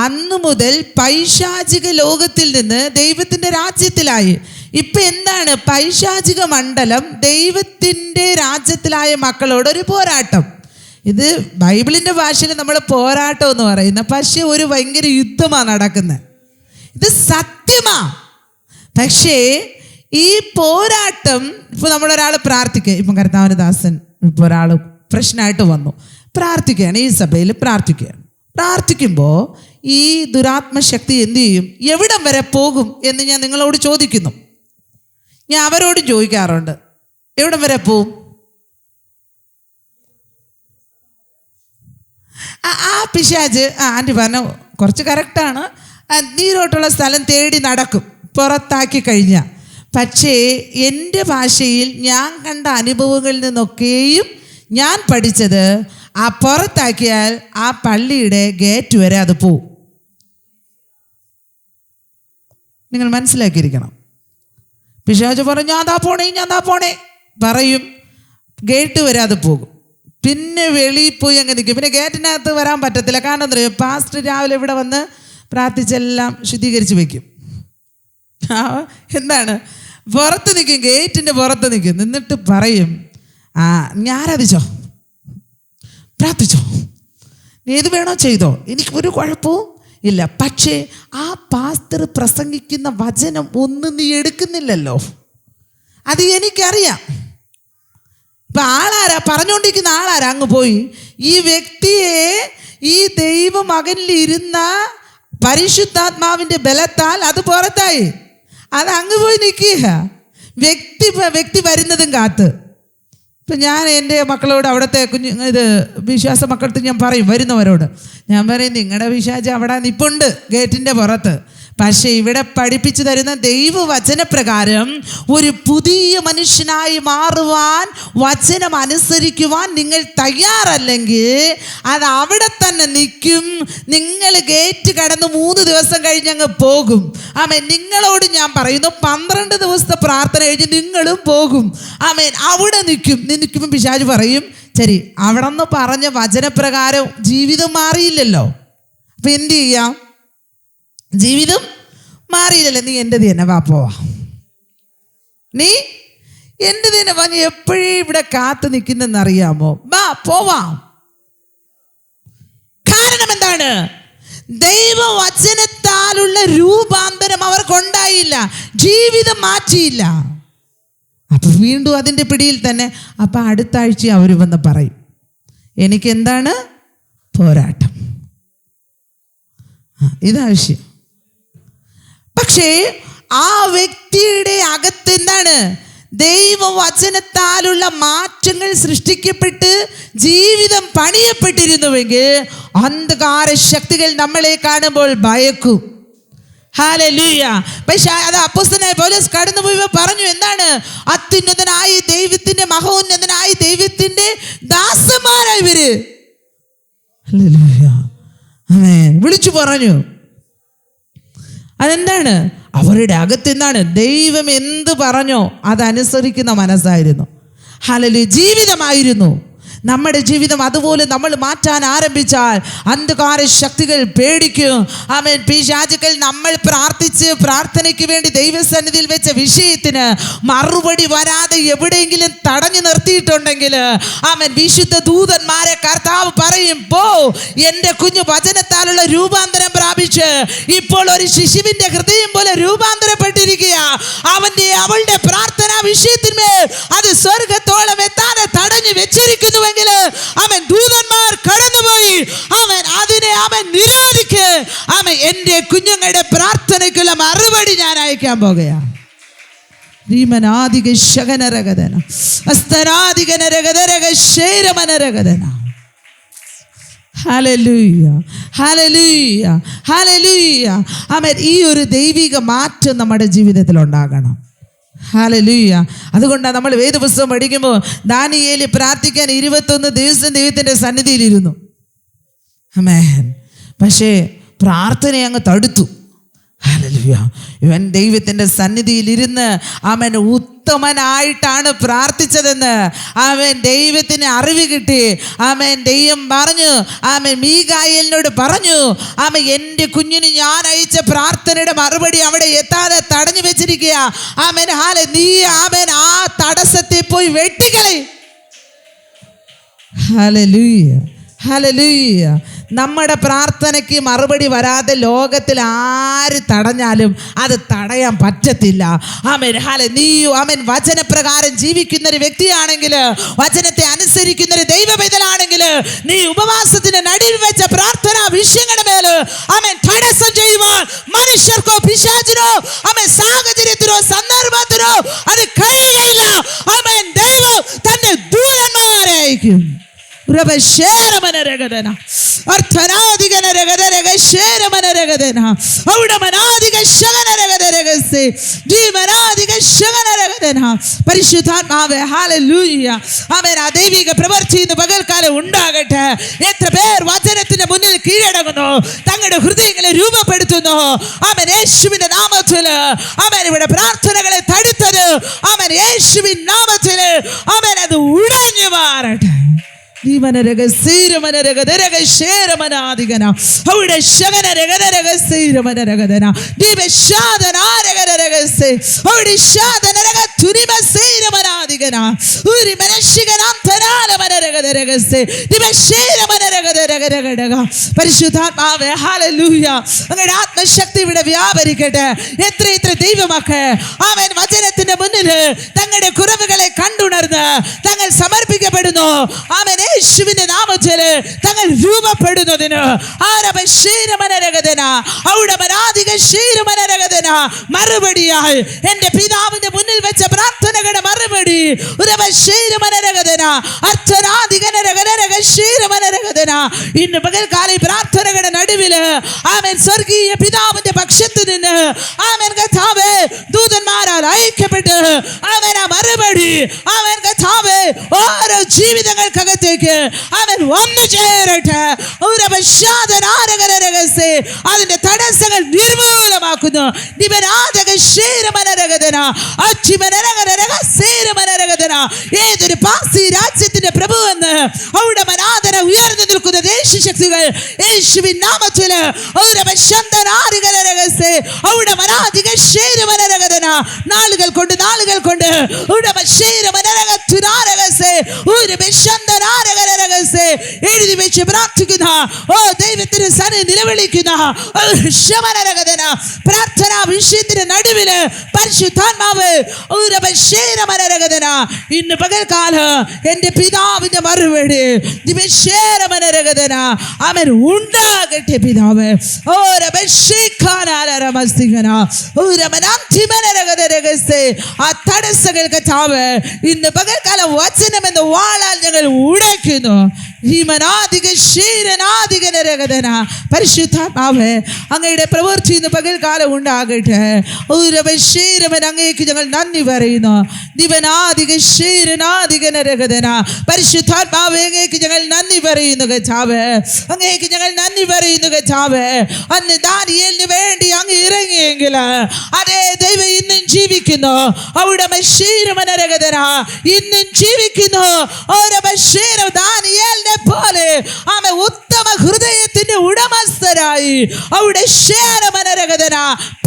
അന്നു മുതൽ പൈശാചിക ലോകത്തിൽ നിന്ന് ദൈവത്തിൻ്റെ രാജ്യത്തിലായി. ഇപ്പം എന്താണ്? പൈശാചിക മണ്ഡലം ദൈവത്തിൻ്റെ രാജ്യത്തിലായ മക്കളോടൊരു പോരാട്ടം. ഇത് ബൈബിളിൻ്റെ ഭാഷയിൽ നമ്മൾ പോരാട്ടം എന്ന് പറയുന്നത്, പക്ഷേ ഒരു ഭയങ്കര യുദ്ധമാണ് നടക്കുന്നത്. ഇത് സത്യമാണ്. പക്ഷേ ഈ പോരാട്ടം, ഇപ്പോൾ നമ്മളൊരാൾ പ്രാർത്ഥിക്കുക, ഇപ്പം കർത്താവിൻ്റെ ദാസൻ ഇപ്പോൾ ഒരാൾ പ്രശ്നമായിട്ട് വന്നു, പ്രാർത്ഥിക്കുകയാണ്, ഈ സഭയിൽ പ്രാർത്ഥിക്കുമ്പോൾ ഈ ദുരാത്മശക്തി എന്തു ചെയ്യും? എവിടം വരെ പോകും എന്ന് ഞാൻ നിങ്ങളോട് ചോദിക്കുന്നു. ഞാൻ അവരോട് ചോദിക്കാറുണ്ട്, എവിടം വരെ പോവും? ആ പിശാച് ആൻറ്റി പറഞ്ഞു കുറച്ച് കറക്റ്റാണ്, നീരോട്ടുള്ള സ്ഥലം തേടി നടക്കും പുറത്താക്കി കഴിഞ്ഞാൽ. പക്ഷേ എൻ്റെ ഭാഷയിൽ ഞാൻ കണ്ട അനുഭവങ്ങളിൽ നിന്നൊക്കെയും ഞാൻ പഠിച്ചത്, ആ പുറത്താക്കിയാൽ ആ പള്ളിയുടെ ഗേറ്റ് വരെ അത് പോവും. നിങ്ങൾ മനസ്സിലാക്കിയിരിക്കണം. പിശാച് പറഞ്ഞു ഞാൻ താ പോണേ പറയും, ഗേറ്റ് വരെ അത് പോകും. പിന്നെ വെളിയിൽ പോയി അങ്ങ് നിൽക്കും. പിന്നെ ഗേറ്റിനകത്ത് വരാൻ പറ്റത്തില്ല. കാരണം എന്താ പറയുക, പാസ്റ്റർ രാവിലെ ഇവിടെ വന്ന് പ്രാർത്ഥിച്ചെല്ലാം ശുദ്ധീകരിച്ച് വയ്ക്കും. എന്താണ്? പുറത്ത് നിൽക്കും, ഗേറ്റിൻ്റെ പുറത്ത് നിൽക്കും. നിന്നിട്ട് പറയും, ഞാനതിച്ചോ, പ്രാർത്ഥിച്ചോ, നീ ഏത് വേണോ ചെയ്തോ, എനിക്ക് ഒരു കുഴപ്പവും ഇല്ല. പക്ഷേ ആ പാസ്റ്റർ പ്രസംഗിക്കുന്ന വചനം ഒന്നും നീ എടുക്കുന്നില്ലല്ലോ, അത് എനിക്കറിയാം. ഇപ്പം ആളാരാ പറഞ്ഞുകൊണ്ടിരിക്കുന്ന? ആളാരാ? അങ്ങ് പോയി ഈ വ്യക്തിയെ ഈ ദൈവമകനിലിരുന്ന പരിശുദ്ധാത്മാവിൻ്റെ ബലത്താൽ അത് പുറത്തായി, അത് അങ്ങ് പോയി നിൽക്കുക. വ്യക്തി വരുന്നതും കാത്ത്. ഇപ്പം ഞാൻ എൻ്റെ മക്കളോട്, അവിടുത്തെ വിശ്വാസ മക്കളടുത്ത് ഞാൻ പറയും, വരുന്നവരോട് ഞാൻ പറയും, നിങ്ങളുടെ പിശാച് അവിടെ നിപ്പുണ്ട് ഗേറ്റിൻ്റെ പുറത്ത്. പക്ഷേ ഇവിടെ പഠിപ്പിച്ചു തരുന്ന ദൈവവചനപ്രകാരം ഒരു പുതിയ മനുഷ്യനായി മാറുവാൻ, വചനം അനുസരിക്കുവാൻ നിങ്ങൾ തയ്യാറല്ലെങ്കിൽ അത് അവിടെ തന്നെ നിൽക്കും. നിങ്ങൾ ഗേറ്റ് കടന്ന് 3 ദിവസം കഴിഞ്ഞ് അങ്ങ് പോകും. ആമേൻ. നിങ്ങളോട് ഞാൻ പറയുന്നു, 12 ദിവസത്തെ പ്രാർത്ഥന കഴിഞ്ഞ് നിങ്ങളും പോകും. ആമേൻ. അവിടെ നിൽക്കുമ്പോൾ പിശാച് പറയും, ശരി, അവിടെ നിന്ന് പറഞ്ഞ വചനപ്രകാരം ജീവിതം മാറിയില്ലല്ലോ, അപ്പം എന്ത് ചെയ്യാം? ജീവിതം മാറിയില്ലല്ലോ, നീ എൻ്റെ തന്നെ വാ, പോവാ, നീ എൻ്റെ തന്നെ വാ, നീ എപ്പോഴും ഇവിടെ കാത്തു നിൽക്കുന്നെന്നറിയാമോ, വാ പോവാം. കാരണം എന്താണ്? ദൈവവചനത്താലുള്ള രൂപാന്തരം അവർക്കുണ്ടായില്ല, ജീവിതം മാറ്റിയില്ല. അപ്പൊ വീണ്ടും അതിൻ്റെ പിടിയിൽ തന്നെ. അപ്പൊ അടുത്ത ആഴ്ച അവർ വന്ന് പറയും, എനിക്കെന്താണ്? പോരാട്ടം. ഇതാവശ്യം. പക്ഷേ ആ വ്യക്തിയുടെ അകത്ത് എന്താണ്? ദൈവ ദൈവവചനത്താലുള്ള മാറ്റങ്ങൾ സൃഷ്ടിക്കപ്പെട്ട് ജീവിതം പണിയപ്പെട്ടിരുന്നുവെങ്കിൽ അന്ധകാര ശക്തികൾ നമ്മളെ കാണുമ്പോൾ ഭയക്കും. ഹല്ലേലൂയ. പക്ഷേ അത് അപ്പോസ്തലനായ പൗലോസ് കടന്നുപോയി പറഞ്ഞു, എന്താണ്? അത്യുന്നതനായ ദൈവത്തിന്റെ, മഹോന്നതനായ ദൈവത്തിന്റെ ദാസന്മാരായി ഇവര്. ഹല്ലേലൂയ. ആമേൻ. വിളിച്ചു പറഞ്ഞു. അതെന്താണ്? അവരുടെ അകത്ത് എന്താണ്? ദൈവം എന്ത് പറഞ്ഞോ അതനുസരിക്കുന്ന മനസ്സായിരുന്നു. ഹല്ലേലൂയ. ജീവിതമായിരുന്നു. നമ്മുടെ ജീവിതം അതുപോലെ നമ്മൾ മാറ്റാൻ ആരംഭിച്ചാൽ അന്ധകാര ശക്തികൾ പേടിക്കും. ആമേൻ. പിശാചുക്കൾ നമ്മൾ പ്രാർത്ഥിച്ച് പ്രാർത്ഥനയ്ക്ക് വേണ്ടി ദൈവസന്നിധിയിൽ വെച്ച വിഷയത്തിന് മറുപടി വരാതെ എവിടെയെങ്കിലും തടഞ്ഞു നിർത്തിയിട്ടുണ്ടെങ്കിൽ ആമേൻ, വിശുദ്ധ ദൂതന്മാരെ കർത്താവ് പറയും, പോ, എൻ്റെ കുഞ്ഞു വചനത്താലുള്ള രൂപാന്തരം പ്രാപിച്ച് ഇപ്പോൾ ഒരു ശിശുവിൻ്റെ ഹൃദയം പോലെ രൂപാന്തരപ്പെട്ടിരിക്കുക. അവളുടെ പ്രാർത്ഥനാ വിഷയത്തിന്മേൽ അത് സ്വർഗത്തോളം എത്താതെ തടഞ്ഞു വെച്ചിരിക്കുന്നു. അവൻ ദൂതന്മാർ കടന്നുപോയി അവൻ നിരോധിക്ക്. അവൻ എൻ്റെ കുഞ്ഞുങ്ങളുടെ പ്രാർത്ഥനയ്ക്കുള്ള മറുപടി ഞാൻ അയക്കാൻ പോകുകയാണ്. ഈ ഒരു ദൈവിക മാറ്റം നമ്മുടെ ജീവിതത്തിൽ ഉണ്ടാകണം. ഹല്ലേലൂയ. അതുകൊണ്ടാണ് നമ്മൾ വേദപുസ്തകം പഠിക്കുമ്പോൾ ദാനിയേൽ പ്രാർത്ഥിക്കാൻ 21 ദിവസം ദൈവത്തിൻ്റെ സന്നിധിയിലിരുന്നു. ആമേൻ. പക്ഷേ പ്രാർത്ഥന അങ്ങ് തടുത്തു. ഹല്ലേലൂയ. ഇവൻ ദൈവത്തിൻ്റെ സന്നിധിയിലിരുന്ന് അവൻ ഉത്തമനായിട്ടാണ് പ്രാർത്ഥിച്ചതെന്ന് അവൻ ദൈവത്തിന് അറിവ് കിട്ടി. അവൻ ദൈവം പറഞ്ഞു, അവൻ മീകായേലിനോട് പറഞ്ഞു, അവൻ എൻ്റെ കുഞ്ഞിന് ഞാൻ അയച്ച പ്രാർത്ഥനയുടെ മറുപടി അവിടെ എത്താതെ തടഞ്ഞു വെച്ചിരിക്കുക. അവൻ നീ അവൻ ആ തടസ്സത്തെ പോയി വെട്ടിക്കളി. ഹല്ലേലൂയ. ഹല്ലേലൂയ. നമ്മുടെ പ്രാർത്ഥനയ്ക്ക് മറുപടി വരാതെ ലോകത്തിൽ ആര് തടഞ്ഞാലും അത് തടയാൻ പറ്റത്തില്ല. ആമേൻ. നീ ആമേൻ വചനപ്രകാരം ജീവിക്കുന്ന ഒരു വ്യക്തിയാണെങ്കിൽ, വചനത്തെ അനുസരിക്കുന്ന ഒരു ദൈവപൈതലാണെങ്കിൽ, നീ ഉപവാസത്തിന് നടുവിൽ വെച്ച പ്രാർത്ഥനാ വിഷയങ്ങളുടെ മേല് ആമേൻ തടസ്സം ചെയ്യുവാൻ മനുഷ്യർക്കോ പിശാചിനോ ആമേൻ സാഹചര്യത്തിനോ സന്ദർഭത്തിനോ അത് കഴിയുകയില്ല. ആമേൻ. ദൈവം തന്റെ ദൂതന്മാരെ അയക്കും. പരിശുദ്ധാത്മാവേ, ഹല്ലേലൂയ. ആമേൻ. ആ ദൈവിക പ്രവൃത്തി ഇന്ന് പകൽക്കാലം ഉണ്ടാകട്ടെ. എത്ര പേർ വചനത്തിന്റെ മുന്നിൽ കീഴടങ്ങുന്നു, തങ്ങളുടെ ഹൃദയങ്ങളെ രൂപപ്പെടുത്തുന്നു. ആമേൻ. യേശുവിന്റെ നാമത്തിൽ ആമേൻ. ഇവിടെ പ്രാർത്ഥനകളെ തടുത്തത് ആമേൻ യേശുവിൻ നാമത്തിൽ ആമേൻ അത് ഉടഞ്ഞു മാറട്ടെ. പരിശുദ്ധാത്മാവേ, ഹല്ലേലൂയ. അങ്ങയുടെ ആത്മശക്തി ഇവിടെ വ്യാപരിക്കട്ടെ. എത്ര ദൈവമക്കൾ ആമേൻ വചനത്തിന്റെ മുന്നിൽ തങ്ങളുടെ കുറവുകളെ കണ്ടുണർന്ന് തങ്ങൾ സമർപ്പിക്കപ്പെടുന്നു. ആമേൻ. യേശുവിന്റെ നാമത്തിൽ തങ്ങൾ രൂപപ്പെടുന്നതിന് മറുപടിയായി എൻ്റെ പിതാവിന്റെ മുന്നിൽ വെച്ച പ്രാർത്ഥനകളുടെ മറുപടി ഇന്ന് പകൽക്കാല പ്രാർത്ഥനകളുടെ നടുവില് ആമേൻ സ്വർഗീയ പിതാവിന്റെ പക്ഷത്ത് നിന്ന് ആമേൻ കർത്താവേ ദൂതന്മാരാൽ അയക്കപ്പെട്ട് ആമേൻ ആ മറുപടി ആമേൻ കർത്താവേ ഓരോ ജീവിതങ്ങൾക്കകത്തേക്ക് അവൻ വന്നു ചേരട്ടെ. അതിന്റെ തടസ്സങ്ങൾ നിർമൂലമാക്കുന്നു. ഏതൊരു പാസി രാജ്യത്തിന്റെ പ്രഭു എന്ന് അവിടെ മനാദന ഉയർന്നു നിൽക്കുന്ന ദേശശക്തികൾ യേശുവിൻ നാമത്തിൽ നാളുകൾ കൊണ്ട് എഴുതി സന്നിധി വെച്ച് പ്രാർത്ഥിക്കുന്ന, ഓ ദൈവത്തിന് സന്നിധി നിലവിളിക്കുന്ന ശമനരകഥന പ്രാർത്ഥനാ വിഷയത്തിന് നടുവില് പരിശുദ്ധാത്മാവ് മനരകഥന ഇന്ന് പകൽക്കാലം എന്റെ പിതാവിന്റെ മറുപടി മനരകഥന അവൻ ഉണ്ടാകട്ടെ പിതാവ്. ആ തടസ്സങ്ങൾ കർത്താവ് ഇന്ന് പകൽക്കാലം വചനം എന്ന വാളാൽ ഞങ്ങൾ ഉടയ്ക്കുന്നു. പരിശുദ്ധാത്മാവേ, അങ്ങയുടെ പ്രവൃത്തി ഇന്ന് പകൽക്കാലം ഉണ്ടാകട്ടെ. അങ്ങേക്ക് ഞങ്ങൾ നന്ദി പറയുന്നു. പരിശുദ്ധാത്മാവേ, അങ്ങേക്ക് ഞങ്ങൾ നന്ദി പറയുന്നു കർത്താവേ. അങ്ങേക്ക് ഞങ്ങൾ നന്ദി പറയുന്നു കർത്താവേ. അന്ന് ദാനിയേലിന് വേണ്ടി അങ്ങ് ഇറങ്ങിയെങ്കിൽ അതേ ദൈവം ഇന്നും ജീവിക്കുന്നു. അവിടെ ഇന്നും ജീവിക്കുന്നു. ദാനിയേലിനെ പോലെ അവൻ ഉത്തമ ഹൃദയത്തിന്റെ ഉടമസ്ഥരായി അവിടെ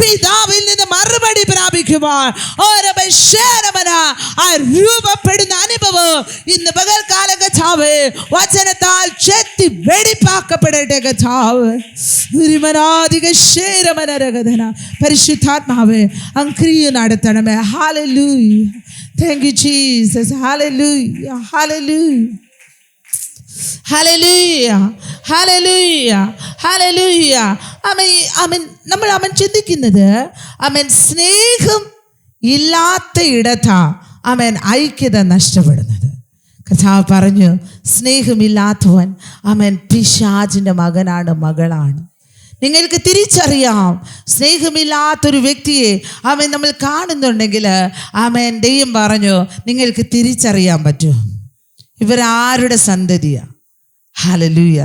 പിതാവിൽ നിന്ന് മറുപടി പ്രാപിക്കുവാൻ ആ രൂപപ്പെടുന്ന അനുഭവം ഇന്ന് പകൽക്കാലം കഥാവ് വചനത്താൽ ചെത്തി വെടിപ്പാക്കപ്പെടട്ടെ കഥാവ്. പരിശുദ്ധാത്മാവേ, അങ്ക്രിയ നടത്തണമേ. ഹല്ലേലൂയ. Thank you Jesus. ഹല്ലേലൂയ, ഹല്ലേലൂയ, ഹല്ലേലൂയ, ഹല്ലേലൂയ, ഹല്ലേലൂയ. അവൻ ചിന്തിക്കുന്നത് അവൻ സ്നേഹം ഇല്ലാത്ത ഇടത്താ അവൻ ഐക്യത നഷ്ടപ്പെടുന്നത്. കർത്താവ് പറഞ്ഞു, സ്നേഹമില്ലാത്തവൻ അവൻ പിശാചിൻ്റെ മകനാണ്, മകളാണ്. നിങ്ങൾക്ക് തിരിച്ചറിയാം, സ്നേഹമില്ലാത്തൊരു വ്യക്തിയെ അവൻ നമ്മൾ കാണുന്നുണ്ടെങ്കിൽ അവൻ ദൈവം പറഞ്ഞു നിങ്ങൾക്ക് തിരിച്ചറിയാൻ പറ്റും ഇവരാരുടെ സന്തതിയാണ്. ഹല്ലേലൂയ.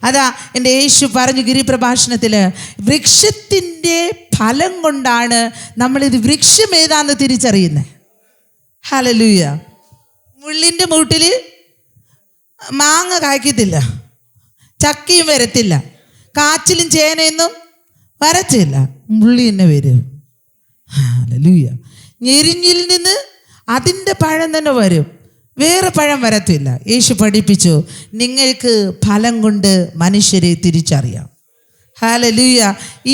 അതാ എൻ്റെ യേശു പറഞ്ഞു ഗിരിപ്രഭാഷണത്തിൽ, വൃക്ഷത്തിൻ്റെ ഫലം കൊണ്ടാണ് നമ്മളിത് വൃക്ഷം ഏതാന്ന് തിരിച്ചറിയുന്നത്. ഹല്ലേലൂയ. മുള്ളിൻ്റെ മൂട്ടിൽ മാങ്ങ കായ്ക്കത്തില്ല, ചക്കയും വരത്തില്ല, കാച്ചിലും ചേനയൊന്നും വരത്തില്ല, മുള്ളി തന്നെ വരും. ഹല്ലേലൂയ. ഞെരിഞ്ഞിൽ നിന്ന് അതിൻ്റെ പഴം തന്നെ വരും, വേറെ പഴം വരത്തില്ല. യേശു പഠിപ്പിച്ചു, നിങ്ങൾക്ക് ഫലം കൊണ്ട് മനുഷ്യരെ തിരിച്ചറിയാം. ഹല്ലേലൂയ.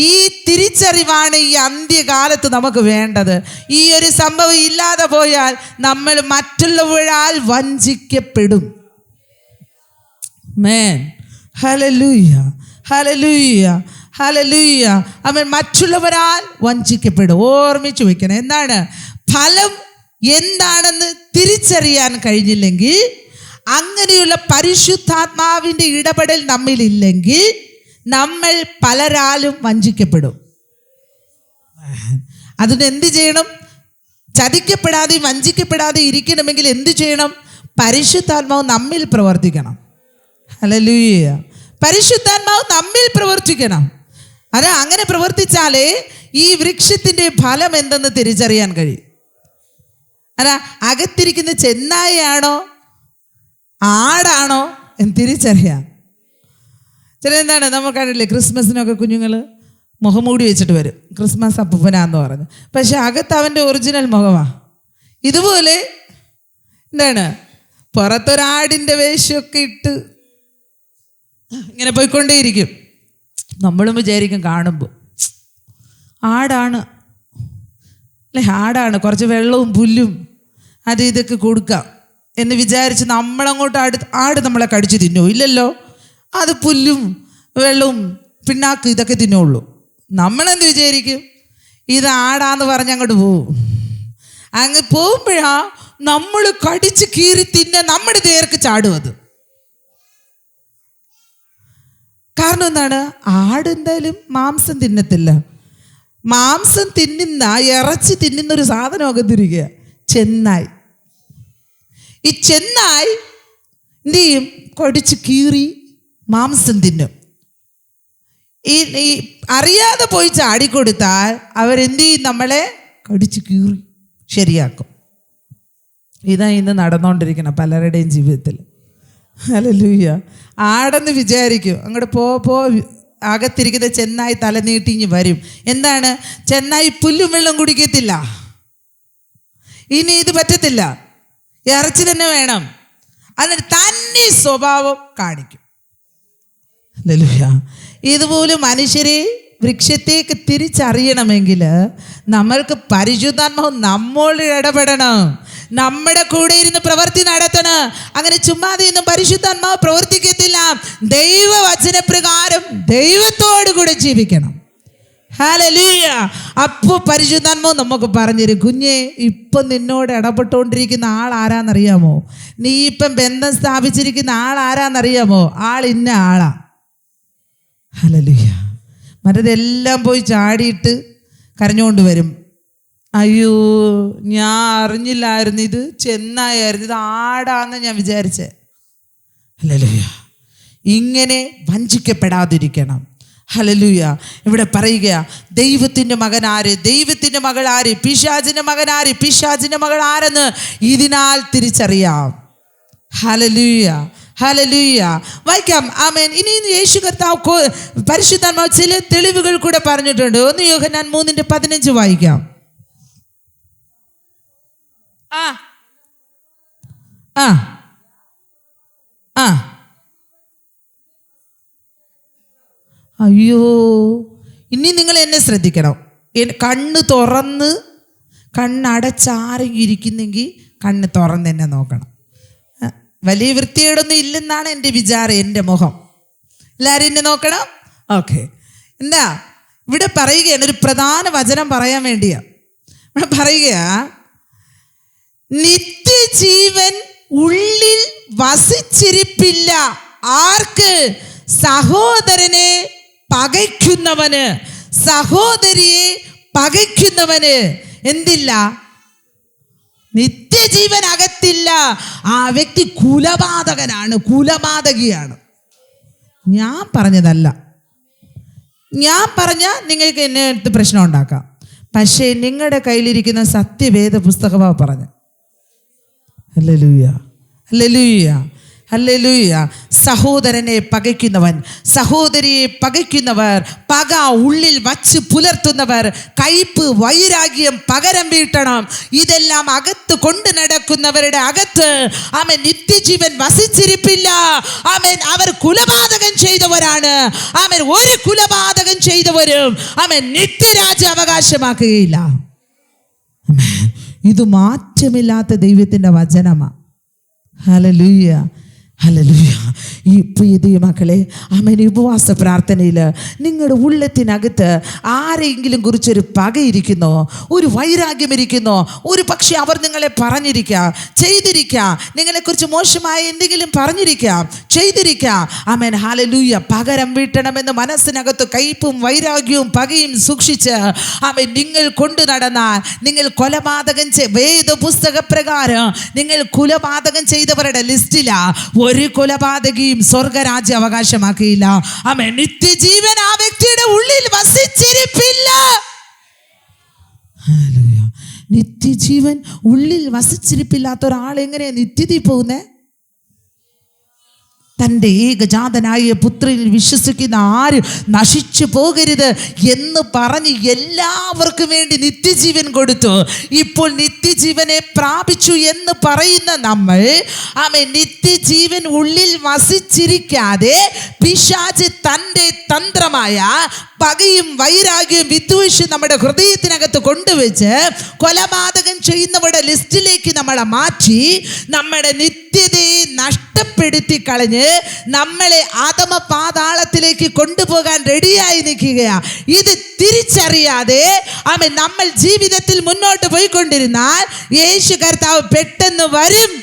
ഈ തിരിച്ചറിവാണ് ഈ അന്ത്യകാലത്ത് നമുക്ക് വേണ്ടത്. ഈ ഒരു സംഭവം ഇല്ലാതെ പോയാൽ നമ്മൾ മറ്റുള്ളവരാൽ വഞ്ചിക്കപ്പെടും. മേൻ. ഹല്ലേലൂയ, ഹല്ലേലൂയ, ഹല്ലേലൂയ. അവൻ മറ്റുള്ളവരാൽ വഞ്ചിക്കപ്പെടും. ഓർമ്മിച്ചു വെക്കണം. എന്താണ് ഫലം എന്താണെന്ന് തിരിച്ചറിയാൻ കഴിഞ്ഞില്ലെങ്കിൽ, അങ്ങനെയുള്ള പരിശുദ്ധാത്മാവിൻ്റെ ഇടപെടൽ നമ്മിലില്ലെങ്കിൽ നമ്മൾ പലരാലും വഞ്ചിക്കപ്പെടും. അതിനെന്ത് ചെയ്യണം? ചതിക്കപ്പെടാതെ വഞ്ചിക്കപ്പെടാതെ ഇരിക്കണമെങ്കിൽ എന്ത് ചെയ്യണം? പരിശുദ്ധാത്മാവ് നമ്മിൽ പ്രവർത്തിക്കണം. ഹല്ലേലൂയ. പരിശുദ്ധാത്മാവ് നമ്മിൽ പ്രവർത്തിക്കണം. അത് അങ്ങനെ പ്രവർത്തിച്ചാലേ ഈ വൃക്ഷത്തിൻ്റെ ഫലം എന്തെന്ന് തിരിച്ചറിയാൻ കഴിയും. അല്ല, അകത്തിരിക്കുന്ന ചെന്നായയാണോ ആടാണോ എന്ന് തിരിച്ചറിയാം. ചില എന്താണ് നമ്മൾ കണ്ടില്ലേ, ക്രിസ്മസിനൊക്കെ കുഞ്ഞുങ്ങൾ മുഖംമൂടി വെച്ചിട്ട് വരും, ക്രിസ്മസ് അപ്പൂപ്പനാന്ന് പറഞ്ഞ്. പക്ഷെ അകത്ത് അവൻ്റെ ഒറിജിനൽ മുഖമാണ്. ഇതുപോലെ എന്താണ് പുറത്തൊരാടിൻ്റെ വേഷമൊക്കെ ഇട്ട് ഇങ്ങനെ പോയിക്കൊണ്ടേയിരിക്കും. നമ്മളും വിചാരിക്കും കാണുമ്പോൾ ആടാണ് അല്ലേ, ആടാണ്, കുറച്ച് വെള്ളവും പുല്ലും അത് ഇതൊക്കെ കൊടുക്കാം എന്ന് വിചാരിച്ച് നമ്മളങ്ങോട്ട് ആട് നമ്മളെ കടിച്ച് തിന്നോ? ഇല്ലല്ലോ. അത് പുല്ലും വെള്ളവും പിണ്ണാക്ക് ഇതൊക്കെ തിന്നുള്ളൂ. നമ്മളെന്ത് വിചാരിക്കും? ഇത് ആടാന്ന് പറഞ്ഞ് അങ്ങോട്ട് പോവും. അങ്ങ് പോകുമ്പോഴാ നമ്മൾ കടിച്ച് കീറി തിന്ന നമ്മുടെ നേർക്ക് ചാടും. അത് കാരണം എന്താണ്? ആട് എന്തായാലും മാംസം തിന്നത്തില്ല. മാംസം തിന്നുന്ന, ഇറച്ചി തിന്നുന്ന ഒരു സാധനമൊക്കെ തിരികെ ചെന്നായി. ഈ ചെന്നായി എന്ത് ചെയ്യും? കടിച്ച് കീറി മാംസം തിന്നും. ഈ അറിയാതെ പോയി ചാടിക്കൊടുത്താൽ അവരെന്ത് ചെയ്യും? നമ്മളെ കടിച്ച് കീറി ശരിയാക്കും. ഇതാ ഇന്ന് നടന്നുകൊണ്ടിരിക്കണം പലരുടെയും ജീവിതത്തിൽ. ഹല്ലേലൂയ. ആടെന്ന് വിചാരിക്കും, അങ്ങോട്ട് പോ അകത്തിരിക്കുന്ന ചെന്നായി തല നീട്ടിഞ്ഞ് വരും. എന്താണ്? ചെന്നായി പുല്ലും വെള്ളം കുടിക്കത്തില്ല. ഇനി ഇത് പറ്റത്തില്ല, ഇറച്ചി തന്നെ വേണം. എന്നിട്ട് തന്നെ സ്വഭാവം കാണിക്കും. ഹല്ലേലൂയ. ഇതുപോലെ മനുഷ്യരെ വൃക്ഷത്തേക്ക് തിരിച്ചറിയണമെങ്കിൽ നമ്മൾക്ക് പരിശുദ്ധാത്മാവ് നമ്മോട് ഇടപെടണം, നമ്മുടെ കൂടെ ഇരുന്ന് പ്രവൃത്തി നടത്തണം. അങ്ങനെ ചുമ്മാതെ ഒന്നും പരിശുദ്ധാത്മാവ് പ്രവർത്തിക്കത്തില്ല. ദൈവവചനപ്രകാരം ദൈവത്തോടു കൂടെ ജീവിക്കണം. ഹല്ലേലൂയ. അപ്പോൾ പരിശുദ്ധാത്മാവ് നമുക്ക് പറഞ്ഞുതരും, കുഞ്ഞെ ഇപ്പം നിന്നോട് ഇടപെട്ടുകൊണ്ടിരിക്കുന്ന ആൾ ആരാന്നറിയാമോ? നീ ഇപ്പം ബന്ധം സ്ഥാപിച്ചിരിക്കുന്ന ആൾ ആരാന്നറിയാമോ? ആൾ ഇന്ന ആളാ. ഹല്ലേലൂയ. മറ്റതെല്ലാം പോയി ചാടിയിട്ട് കരഞ്ഞുകൊണ്ട് വരും. അയ്യോ, ഞാൻ അറിഞ്ഞില്ലായിരുന്നു, ഇത് ചെന്നായായിരുന്നു, ഇത് ആടാന്ന് ഞാൻ വിചാരിച്ചേ. ഹല്ലേലൂയ. ഇങ്ങനെ വഞ്ചിക്കപ്പെടാതിരിക്കണം. ഹല്ലേലൂയ. ഇവിടെ പറയുക, ദൈവത്തിൻ്റെ മകൻ ആര്, ദൈവത്തിൻ്റെ മകൾ ആര്, പിശാചിൻ്റെ മകൻ ആര്, പിശാചിൻ്റെ മകൾ ആരെന്ന് ഇതിനാൽ തിരിച്ചറിയാം. ഹല്ലേലൂയ. ഹല്ലേലൂയ. വായിക്കാം. ആമേൻ. ഇനി യേശു കർത്താവ് പരിശുദ്ധാത്മാവ് ചില തെളിവുകൾ കൂടെ പറഞ്ഞിട്ടുണ്ട്. 1 യോഹന്നാൻ 3:15 വായിക്കാം. അയ്യോ, ഇനി നിങ്ങൾ എന്നെ ശ്രദ്ധിക്കണം. കണ്ണ് തുറന്ന്, കണ്ണടച്ചാരെങ്കിലും ഇരിക്കുന്നെങ്കിൽ കണ്ണ് തുറന്ന് എന്നെ നോക്കണം. വലിയ വൃത്തിയോടൊന്നും ഇല്ലെന്നാണ് എൻ്റെ വിചാരം, എൻ്റെ മുഖം. എല്ലാവരും എന്നെ നോക്കണം. ഓക്കെ. എന്താ ഇവിടെ പറയുകയാണ്, ഒരു പ്രധാന വചനം പറയാൻ വേണ്ടിയാ ഇവിടെ പറയുക. നിത്യജീവൻ ഉള്ളിൽ വസിച്ചിരിപ്പില്ല ആർക്ക്? സഹോദരനെ പകയ്ക്കുന്നവന്, സഹോദരിയെ പകയ്ക്കുന്നവന് എന്തില്ല? നിത്യജീവൻ അകത്തില്ല. ആ വ്യക്തി കുലപാതകനാണ്, കുലപാതകിയാണ്. ഞാൻ പറഞ്ഞതല്ല. ഞാൻ പറഞ്ഞ നിങ്ങൾക്ക് എന്നെ അടുത്ത് പ്രശ്നം ഉണ്ടാക്കാം. പക്ഷേ നിങ്ങളുടെ കയ്യിലിരിക്കുന്ന സത്യവേദ പുസ്തകമാണ് പറഞ്ഞത്. ഹല്ലേലൂയ. ഹല്ലേലൂയ. ഹല്ലേലൂയ. സഹോദരനെ പകയ്ക്കുന്നവൻ, സഹോദരിയെ പകയ്ക്കുന്നവർ, പക ഉള്ളിൽ വച്ച് പുലർത്തുന്നവർ, കയ്പ്, വൈരാഗ്യം പകരം വീട്ടണം. ഇതെല്ലാം അകത്ത് കൊണ്ടു നടക്കുന്നവരുടെ അകത്ത് ആമേൻ നിത്യജീവൻ വസിച്ചിരിപ്പില്ല. ആമേൻ. അവർ കുലപാതകം ചെയ്തവരാണ്. ആമേൻ. ഒരു കുലപാതകം ചെയ്തവരും ആമേൻ നിത്യരാജ്യം അവകാശമാക്കുകയില്ല. ഇത് മാറ്റമില്ലാത്ത ദൈവത്തിൻ്റെ വചനമാണ്. ഹല്ലേലൂയ. ഹല്ലേലൂയ. ഈ പ്രിയ ദൈവമക്കളെ, ആമേൻ, ഉപവാസ പ്രാർത്ഥനയിൽ നിങ്ങളുടെ ഉള്ളത്തിനകത്ത് ആരെങ്കിലും കുറിച്ചൊരു പകയിരിക്കുന്നോ, ഒരു വൈരാഗ്യം ഇരിക്കുന്നോ? ഒരു പക്ഷേ അവർ നിങ്ങളെ പറഞ്ഞിരിക്കാം, ചെയ്തിരിക്കാം, നിങ്ങളെക്കുറിച്ച് മോശമായ എന്തെങ്കിലും പറഞ്ഞിരിക്കാം, ചെയ്തിരിക്കാം. ആമേൻ. ഹല്ലേലൂയ. പകരം വീട്ടണമെന്ന് മനസ്സിനകത്ത് കയ്പും വൈരാഗ്യവും പകയും സൂക്ഷിച്ച് ആമേൻ നിങ്ങൾ കൊണ്ടു നടന്നാൽ, നിങ്ങൾ കൊലപാതകം വേദപുസ്തക പ്രകാരം നിങ്ങൾ കൊലപാതകം ചെയ്തവരുടെ ലിസ്റ്റിലാ ഒരു കൊലപാതകിയും സ്വർഗരാജ്യം അവകാശമാക്കിയില്ല. ആമേൻ. നിത്യജീവൻ ആ വ്യക്തിയുടെ ഉള്ളിൽ വസിച്ചിരിപ്പില്ല. ഹല്ലേലൂയ. നിത്യജീവൻ ഉള്ളിൽ വസിച്ചിരിപ്പില്ലാത്ത ഒരാൾ എങ്ങനെയാ നിത്യതയിൽ പോകുന്നേ? തൻ്റെ ഏകജാതനായ പുത്രനിൽ വിശ്വസിക്കുന്ന ആരും നശിച്ചു പോകരുത് എന്ന് പറഞ്ഞ് എല്ലാവർക്കും വേണ്ടി നിത്യജീവൻ കൊടുത്തു. ഇപ്പോൾ നിത്യജീവനെ പ്രാപിച്ചു എന്ന് പറയുന്ന നമ്മൾ ആമേൻ നിത്യജീവൻ ഉള്ളിൽ വസിച്ചിരിക്കാതെ പിശാച് തൻ്റെ തന്ത്രമായ പകയും വൈരാഗ്യവും വിദ്വേഷവും നമ്മുടെ ഹൃദയത്തിനകത്ത് കൊണ്ടുവച്ച് കൊലപാതകം ചെയ്യുന്നവരുടെ ലിസ്റ്റിലേക്ക് നമ്മളെ മാറ്റി നമ്മുടെ നിത്യതയെ നഷ്ടപ്പെടുത്തി കളഞ്ഞ് നമ്മളെ അധമ പാതാളത്തിലേക്ക് കൊണ്ടുപോകാൻ റെഡിയായി നിൽക്കുകയാണ്. ഇത് തിരിച്ചറിയാതെ ആമേൻ നമ്മൾ ജീവിതത്തിൽ മുന്നോട്ട് പോയിക്കൊണ്ടിരുന്നാൽ യേശു കർത്താവ് പെട്ടെന്ന് വരും,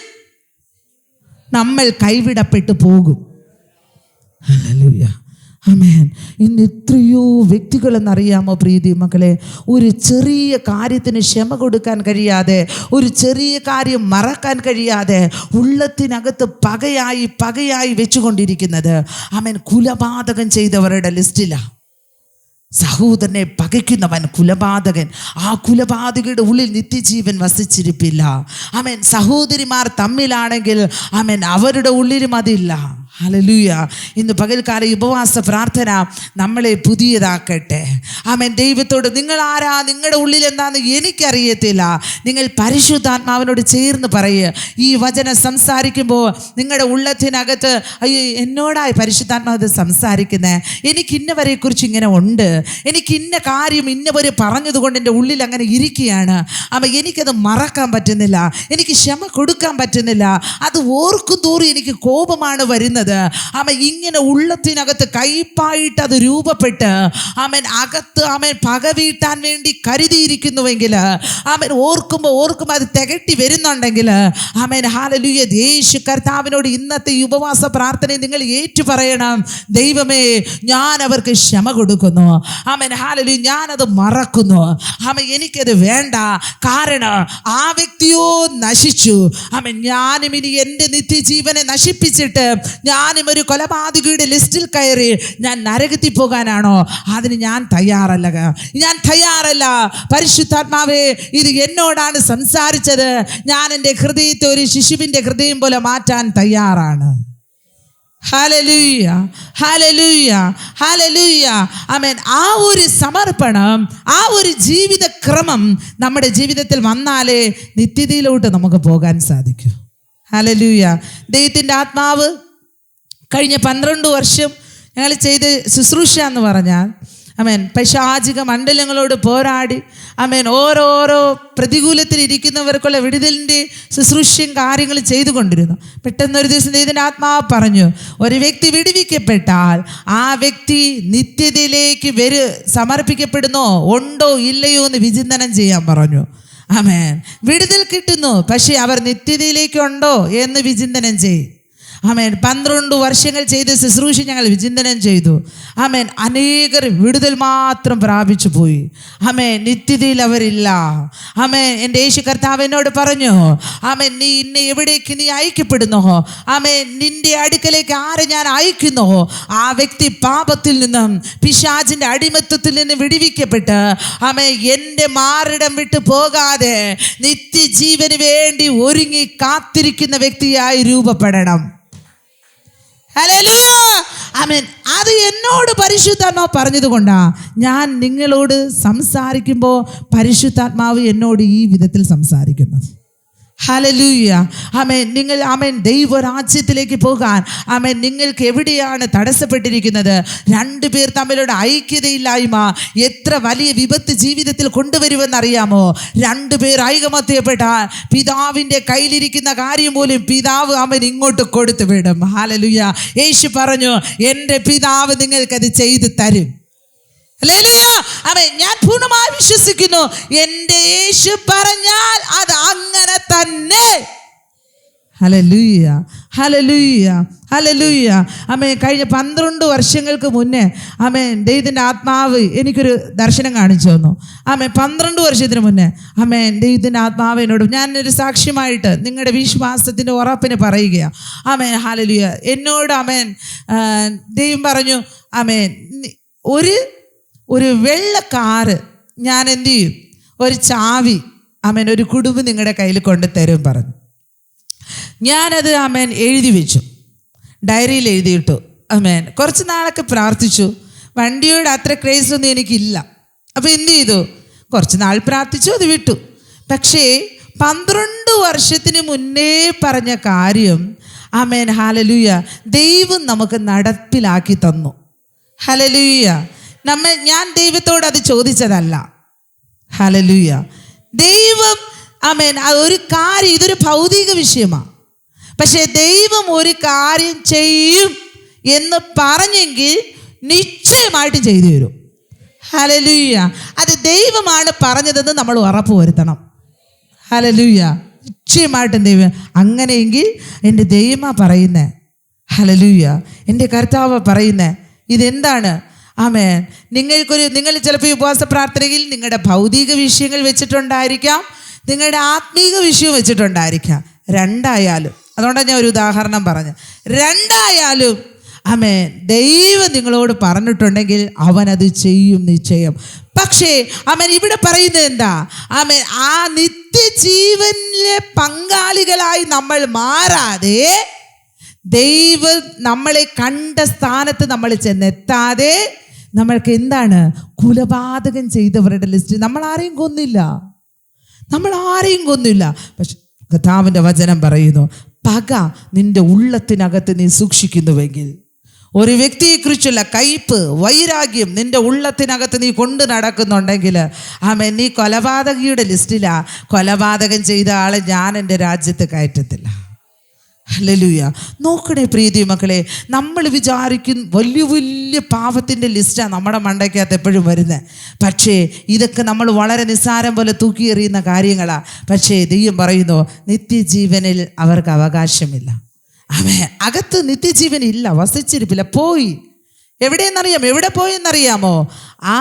നമ്മൾ കൈവിടപ്പെട്ടു പോകും. ഹല്ലേലൂയ. ആമേൻ. ഇന്ന് എത്രയോ വ്യക്തികളെന്നറിയാമോ പ്രീതി മക്കളെ, ഒരു ചെറിയ കാര്യത്തിന് ക്ഷമ കൊടുക്കാൻ കഴിയാതെ, ഒരു ചെറിയ കാര്യം മറക്കാൻ കഴിയാതെ ഉള്ളത്തിനകത്ത് പകയായി വെച്ചുകൊണ്ടിരിക്കുന്നത് ആമേൻ കുലപാതകം ചെയ്തവരുടെ ലിസ്റ്റിലാണ്. സഹോദരനെ പകയ്ക്കുന്നവൻ കുലപാതകൻ. ആ കുലപാതകയുടെ ഉള്ളിൽ നിത്യജീവൻ വസിച്ചിരിപ്പില്ല. ആമേൻ. സഹോദരിമാർ തമ്മിലാണെങ്കിൽ ആമേൻ അവരുടെ ഉള്ളിലും അതില്ല. ഹല്ലേലൂയ. ഇന്ന് പകൽക്കാല ഉപവാസ പ്രാർത്ഥന നമ്മളെ പുതിയതാക്കട്ടെ. ആമേൻ. ദൈവത്തോട് നിങ്ങൾ ആരാ, നിങ്ങളുടെ ഉള്ളിൽ എന്താണെന്ന് എനിക്കറിയത്തില്ല. നിങ്ങൾ പരിശുദ്ധാത്മാവിനോട് ചേർന്ന് പറയുക. ഈ വചനം സംസാരിക്കുമ്പോൾ നിങ്ങളുടെ ഉള്ളത്തിനകത്ത് അയ്യോ എന്നോടായി പരിശുദ്ധാത്മാവ് സംസാരിക്കുന്നത്, എനിക്ക് ഇന്നവരെക്കുറിച്ച് ഇങ്ങനെ ഉണ്ട്, എനിക്ക് ഇന്ന കാര്യം ഇന്നവർ പറഞ്ഞതുകൊണ്ട് എൻ്റെ ഉള്ളിൽ അങ്ങനെ ഇരിക്കുകയാണ്. എനിക്കത് മറക്കാൻ പറ്റുന്നില്ല, എനിക്ക് ക്ഷമ കൊടുക്കാൻ പറ്റുന്നില്ല, അത് ഓർക്കും തോറും എനിക്ക് കോപമാണ് വരുന്നത്. ഇങ്ങനെ ഉള്ളത്തിനകത്ത് കയ്പായിട്ട് അത് രൂപപ്പെട്ട് അകത്ത് പക വീട്ടാൻ വേണ്ടി കരുതിയിരിക്കുന്നുവെങ്കിൽ ഓർക്കുമ്പോൾ അത് തികട്ടി വരുന്നുണ്ടെങ്കിൽ ഹല്ലേലൂയ, യേശു കർത്താവിനോട് ഇന്നത്തെ ഈ ഉപവാസ പ്രാർത്ഥനയെ നിങ്ങൾ ഏറ്റു പറയണം. ദൈവമേ, ഞാൻ അവർക്ക് ക്ഷമ കൊടുക്കുന്നു. ഹല്ലേലൂയ, ഞാനത് മറക്കുന്നു. എനിക്കത് വേണ്ട. കാരണം ആ വ്യക്തിയോ നശിച്ചു. ഞാനും ഇനി എൻ്റെ നിത്യജീവനെ നശിപ്പിച്ചിട്ട് ഞാനും ഒരു കൊലപാതകയുടെ ലിസ്റ്റിൽ കയറി ഞാൻ നരകത്തിൽ പോകാനാണോ? അതിന് ഞാൻ തയ്യാറല്ല. പരിശുദ്ധാത്മാവേ, ഇത് എന്നോടാണ് സംസാരിച്ചത്. ഞാൻ എൻ്റെ ഹൃദയത്തെ ഒരു ശിശുവിൻ്റെ ഹൃദയം പോലെ മാറ്റാൻ തയ്യാറാണ്. ഹല്ലേലൂയ, ഹല്ലേലൂയ, ഹല്ലേലൂയ. ആമേൻ. ആ ഒരു സമർപ്പണം, ആ ഒരു ജീവിത ക്രമം നമ്മുടെ ജീവിതത്തിൽ വന്നാലേ നിത്യതയിലോട്ട് നമുക്ക് പോകാൻ സാധിക്കും. ഹല്ലേലൂയ. ദൈവത്തിൻ്റെ ആത്മാവ് കഴിഞ്ഞ 12 വർഷം ഞങ്ങൾ ചെയ്ത ശുശ്രൂഷ എന്ന് പറഞ്ഞാൽ പൈശാചിക മണ്ഡലങ്ങളോട് പോരാടി ഓരോരോ പ്രതികൂലത്തിലിരിക്കുന്നവർക്കുള്ള വിടുതലിൻ്റെ ശുശ്രൂഷയും കാര്യങ്ങളും ചെയ്തുകൊണ്ടിരുന്നു. പെട്ടെന്നൊരു ദിവസം ഇതിൻ്റെ ആത്മാവ് പറഞ്ഞു, ഒരു വ്യക്തി വിടുവിക്കപ്പെട്ടാൽ ആ വ്യക്തി നിത്യതയിലേക്ക് സമർപ്പിക്കപ്പെടുന്നോ ഉണ്ടോ ഇല്ലയോ എന്ന് വിചിന്തനം ചെയ്യാൻ പറഞ്ഞു. വിടുതൽ കിട്ടുന്നു, പക്ഷെ അവർ നിത്യതയിലേക്കുണ്ടോ എന്ന് വിചിന്തനം ചെയ്യും. 12 വർഷങ്ങൾ ചെയ്ത ശുശ്രൂഷ ഞങ്ങൾ വിചിന്തനം ചെയ്തു. അനേകർ വിടുതൽ മാത്രം പ്രാപിച്ചു പോയി. നിത്യതയിൽ അവരില്ല. എൻ്റെ യേശു കർത്താവ് എന്നോട് പറഞ്ഞു, നീ ഇന്നെ എവിടേക്ക് നീ അയക്കപ്പെടുന്നോ, നിന്റെ അടുക്കലേക്ക് ആരെ ഞാൻ അയക്കുന്നോ ആ വ്യക്തി പാപത്തിൽ നിന്നും പിശാചിൻ്റെ അടിമത്തത്തിൽ നിന്ന് വിടുവിക്കപ്പെട്ട് എൻ്റെ മാറിടം വിട്ടു പോകാതെ നിത്യജീവന് വേണ്ടി ഒരുങ്ങി കാത്തിരിക്കുന്ന വ്യക്തിയായി രൂപപ്പെടണം. ഹല്ലേലൂയ, ആമേൻ. അത് എന്നോട് പരിശുദ്ധാത്മാവ് പറഞ്ഞതുകൊണ്ടാ ഞാൻ നിങ്ങളോട് സംസാരിക്കുമ്പോൾ പരിശുദ്ധാത്മാവ് എന്നോട് ഈ വിധത്തിൽ സംസാരിക്കുന്നത്. ഹല്ലേലൂയ, ആമേൻ. നിങ്ങൾ ദൈവരാജ്യത്തിലേക്ക് പോകാൻ നിങ്ങൾക്ക് എവിടെയാണ് തടസ്സപ്പെട്ടിരിക്കുന്നത്? 2 പേർ തമ്മിലുള്ള ഐക്യതയില്ലായ്മ എത്ര വലിയ വിപത്ത് ജീവിതത്തിൽ കൊണ്ടുവരുമെന്നറിയാമോ? 2 പേർ ഐകമത്യപ്പെട്ടാൽ പിതാവിൻ്റെ കയ്യിലിരിക്കുന്ന കാര്യം പോലും പിതാവ് ഇങ്ങോട്ട് കൊടുത്തു വിടും. ഹല്ലേലൂയ. യേശു പറഞ്ഞു, എൻ്റെ പിതാവ് നിങ്ങൾക്കത് ചെയ്തു തരും. ഞാൻ പൂർണ്ണമായി വിശ്വസിക്കുന്നു. എൻ്റെ യേശു പറഞ്ഞാൽ അത് അങ്ങനെ തന്നെ. ഹല്ലേലൂയ, ഹല്ലേലൂയ, ഹല്ലേലൂയ. കഴിഞ്ഞ 12 വർഷങ്ങൾക്ക് മുന്നേ ദൈവത്തിൻ്റെ ആത്മാവ് എനിക്കൊരു ദർശനം കാണിച്ചു തന്നു. 12 വർഷത്തിന് മുന്നേ ദൈവത്തിൻ്റെ ആത്മാവ് എന്നോട്, ഞാനൊരു സാക്ഷ്യമായിട്ട് നിങ്ങളുടെ വിശ്വാസത്തിൻ്റെ ഉറപ്പിന് പറയുകയാണ്. ഹല്ലേലൂയ. എന്നോട് ദൈവം പറഞ്ഞു, ഒരു വെള്ള കാറ് ഞാൻ എന്ത് ചെയ്യും, ഒരു ചാവി ഒരു കുടുംബം നിങ്ങളുടെ കയ്യിൽ കൊണ്ട് തരും പറഞ്ഞു. ഞാനത് എഴുതി വെച്ചു, ഡയറിയിൽ എഴുതിയിട്ടു. കുറച്ച് നാളൊക്കെ പ്രാർത്ഥിച്ചു. വണ്ടിയോട് അത്ര ക്രേസൊന്നും എനിക്കില്ല. അപ്പോൾ എന്ത് ചെയ്തു, കുറച്ച് നാൾ പ്രാർത്ഥിച്ചു, അത് വിട്ടു. പക്ഷേ 12 വർഷത്തിന് മുന്നേ പറഞ്ഞ കാര്യം ഹല്ലേലൂയ ദൈവം നമുക്ക് നടപ്പിലാക്കി തന്നു. ഹല്ലേലൂയ. ഞാൻ ദൈവത്തോട് അത് ചോദിച്ചതല്ല. ഹല്ലേലൂയ. ദൈവം ഒരു കാര്യം, ഇതൊരു ഭൗതിക വിഷയമാണ്, പക്ഷെ ദൈവം ഒരു കാര്യം ചെയ്യും എന്ന് പറഞ്ഞെങ്കിൽ നിശ്ചയമായിട്ട് ചെയ്തു തരും. ഹല്ലേലൂയ. അത് ദൈവമാണ് പറഞ്ഞതെന്ന് നമ്മൾ ഉറപ്പ് വരുത്തണം. ഹല്ലേലൂയ. നിശ്ചയമായിട്ടും ദൈവം. അങ്ങനെയെങ്കിൽ എൻ്റെ ദൈവമാ പറയുന്നേ. ഹല്ലേലൂയ. എൻ്റെ കർത്താവ് പറയുന്നേ. ഇതെന്താണ്? നിങ്ങൾ ചിലപ്പോൾ ഉപവാസ പ്രാർത്ഥനയിൽ നിങ്ങളുടെ ഭൗതിക വിഷയങ്ങൾ വെച്ചിട്ടുണ്ടായിരിക്കാം, നിങ്ങളുടെ ആത്മീക വിഷയം വെച്ചിട്ടുണ്ടായിരിക്കാം. 2 ആയാലും, അതുകൊണ്ടാണ് ഞാൻ ഒരു ഉദാഹരണം പറഞ്ഞത്. 2 ആയാലും ദൈവം നിങ്ങളോട് പറഞ്ഞിട്ടുണ്ടെങ്കിൽ അവനത് ചെയ്യും നിശ്ചയം. പക്ഷേ ഇവിടെ പറയുന്നത് എന്താ? ആ നിത്യജീവനിലെ പങ്കാളികളായി നമ്മൾ മാറാതെ ദൈവം നമ്മളെ കണ്ട സ്ഥാനത്ത് നമ്മൾ ചെന്നെത്താതെ നമ്മൾക്ക് എന്താണ് കൊലപാതകം ചെയ്തവരുടെ ലിസ്റ്റ്. നമ്മൾ ആരെയും കൊന്നില്ല. പക്ഷെ കർത്താവിൻ്റെ വചനം പറയുന്നു, പക നിന്റെ ഉള്ളത്തിനകത്ത് നീ സൂക്ഷിക്കുന്നുവെങ്കിൽ, ഒരു വ്യക്തിയെക്കുറിച്ചുള്ള കയ്പ്, വൈരാഗ്യം നിന്റെ ഉള്ളത്തിനകത്ത് നീ കൊണ്ട് നടക്കുന്നുണ്ടെങ്കിൽ, നീ കൊലപാതകിയുടെ ലിസ്റ്റിലാ. കൊലപാതകം ചെയ്ത ആളെ ഞാൻ എൻ്റെ രാജ്യത്ത് കയറ്റത്തില്ല. ഹല്ലേലൂയ. നോക്കണേ പ്രീതി മക്കളെ, നമ്മൾ വിചാരിക്കും വലിയ വലിയ പാപത്തിൻ്റെ ലിസ്റ്റാണ് നമ്മുടെ മണ്ടയ്ക്കകത്ത് എപ്പോഴും വരുന്നത്. പക്ഷേ ഇതൊക്കെ നമ്മൾ വളരെ നിസ്സാരം പോലെ തൂക്കിയെറിയുന്ന കാര്യങ്ങളാണ്. പക്ഷേ ദൈവം പറയുന്നു, നിത്യജീവനിൽ അവർക്ക് അവകാശമില്ല. അകത്ത് നിത്യജീവൻ ഇല്ല, വസിച്ചിരിപ്പില്ല, പോയി. എവിടെ പോയെന്നറിയാമോ? ആ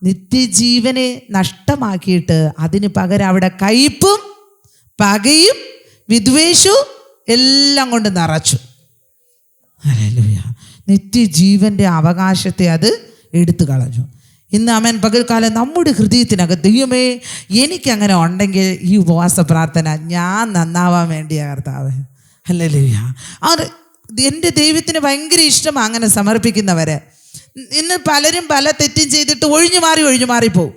നിത്യജീവനെ നഷ്ടമാക്കിയിട്ട് അതിന് പകരം അവിടെ കയ്പും പകയും വിദ്വേഷവും എല്ലാം കൊണ്ട് നിറച്ചു. ഹല്ലേലൂയ. നിത്യജീവൻ്റെ അവകാശത്തെ അത് എടുത്തു കളഞ്ഞു. ഇന്ന് പകൽക്കാലം നമ്മുടെ ഹൃദയത്തിനകത്ത്, ദൈവമേ എനിക്കങ്ങനെ ഉണ്ടെങ്കിൽ ഈ ഉപവാസ പ്രാർത്ഥന ഞാൻ നന്നാവാൻ വേണ്ടിയാ കർത്താവേ. ഹല്ലേലൂയ. അത് എൻ്റെ ദൈവത്തിന് ഭയങ്കര ഇഷ്ടമാണ് അങ്ങനെ സമർപ്പിക്കുന്നവരെ. ഇന്ന് പലരും പല തെറ്റും ചെയ്തിട്ട് ഒഴിഞ്ഞു മാറിപ്പോവും.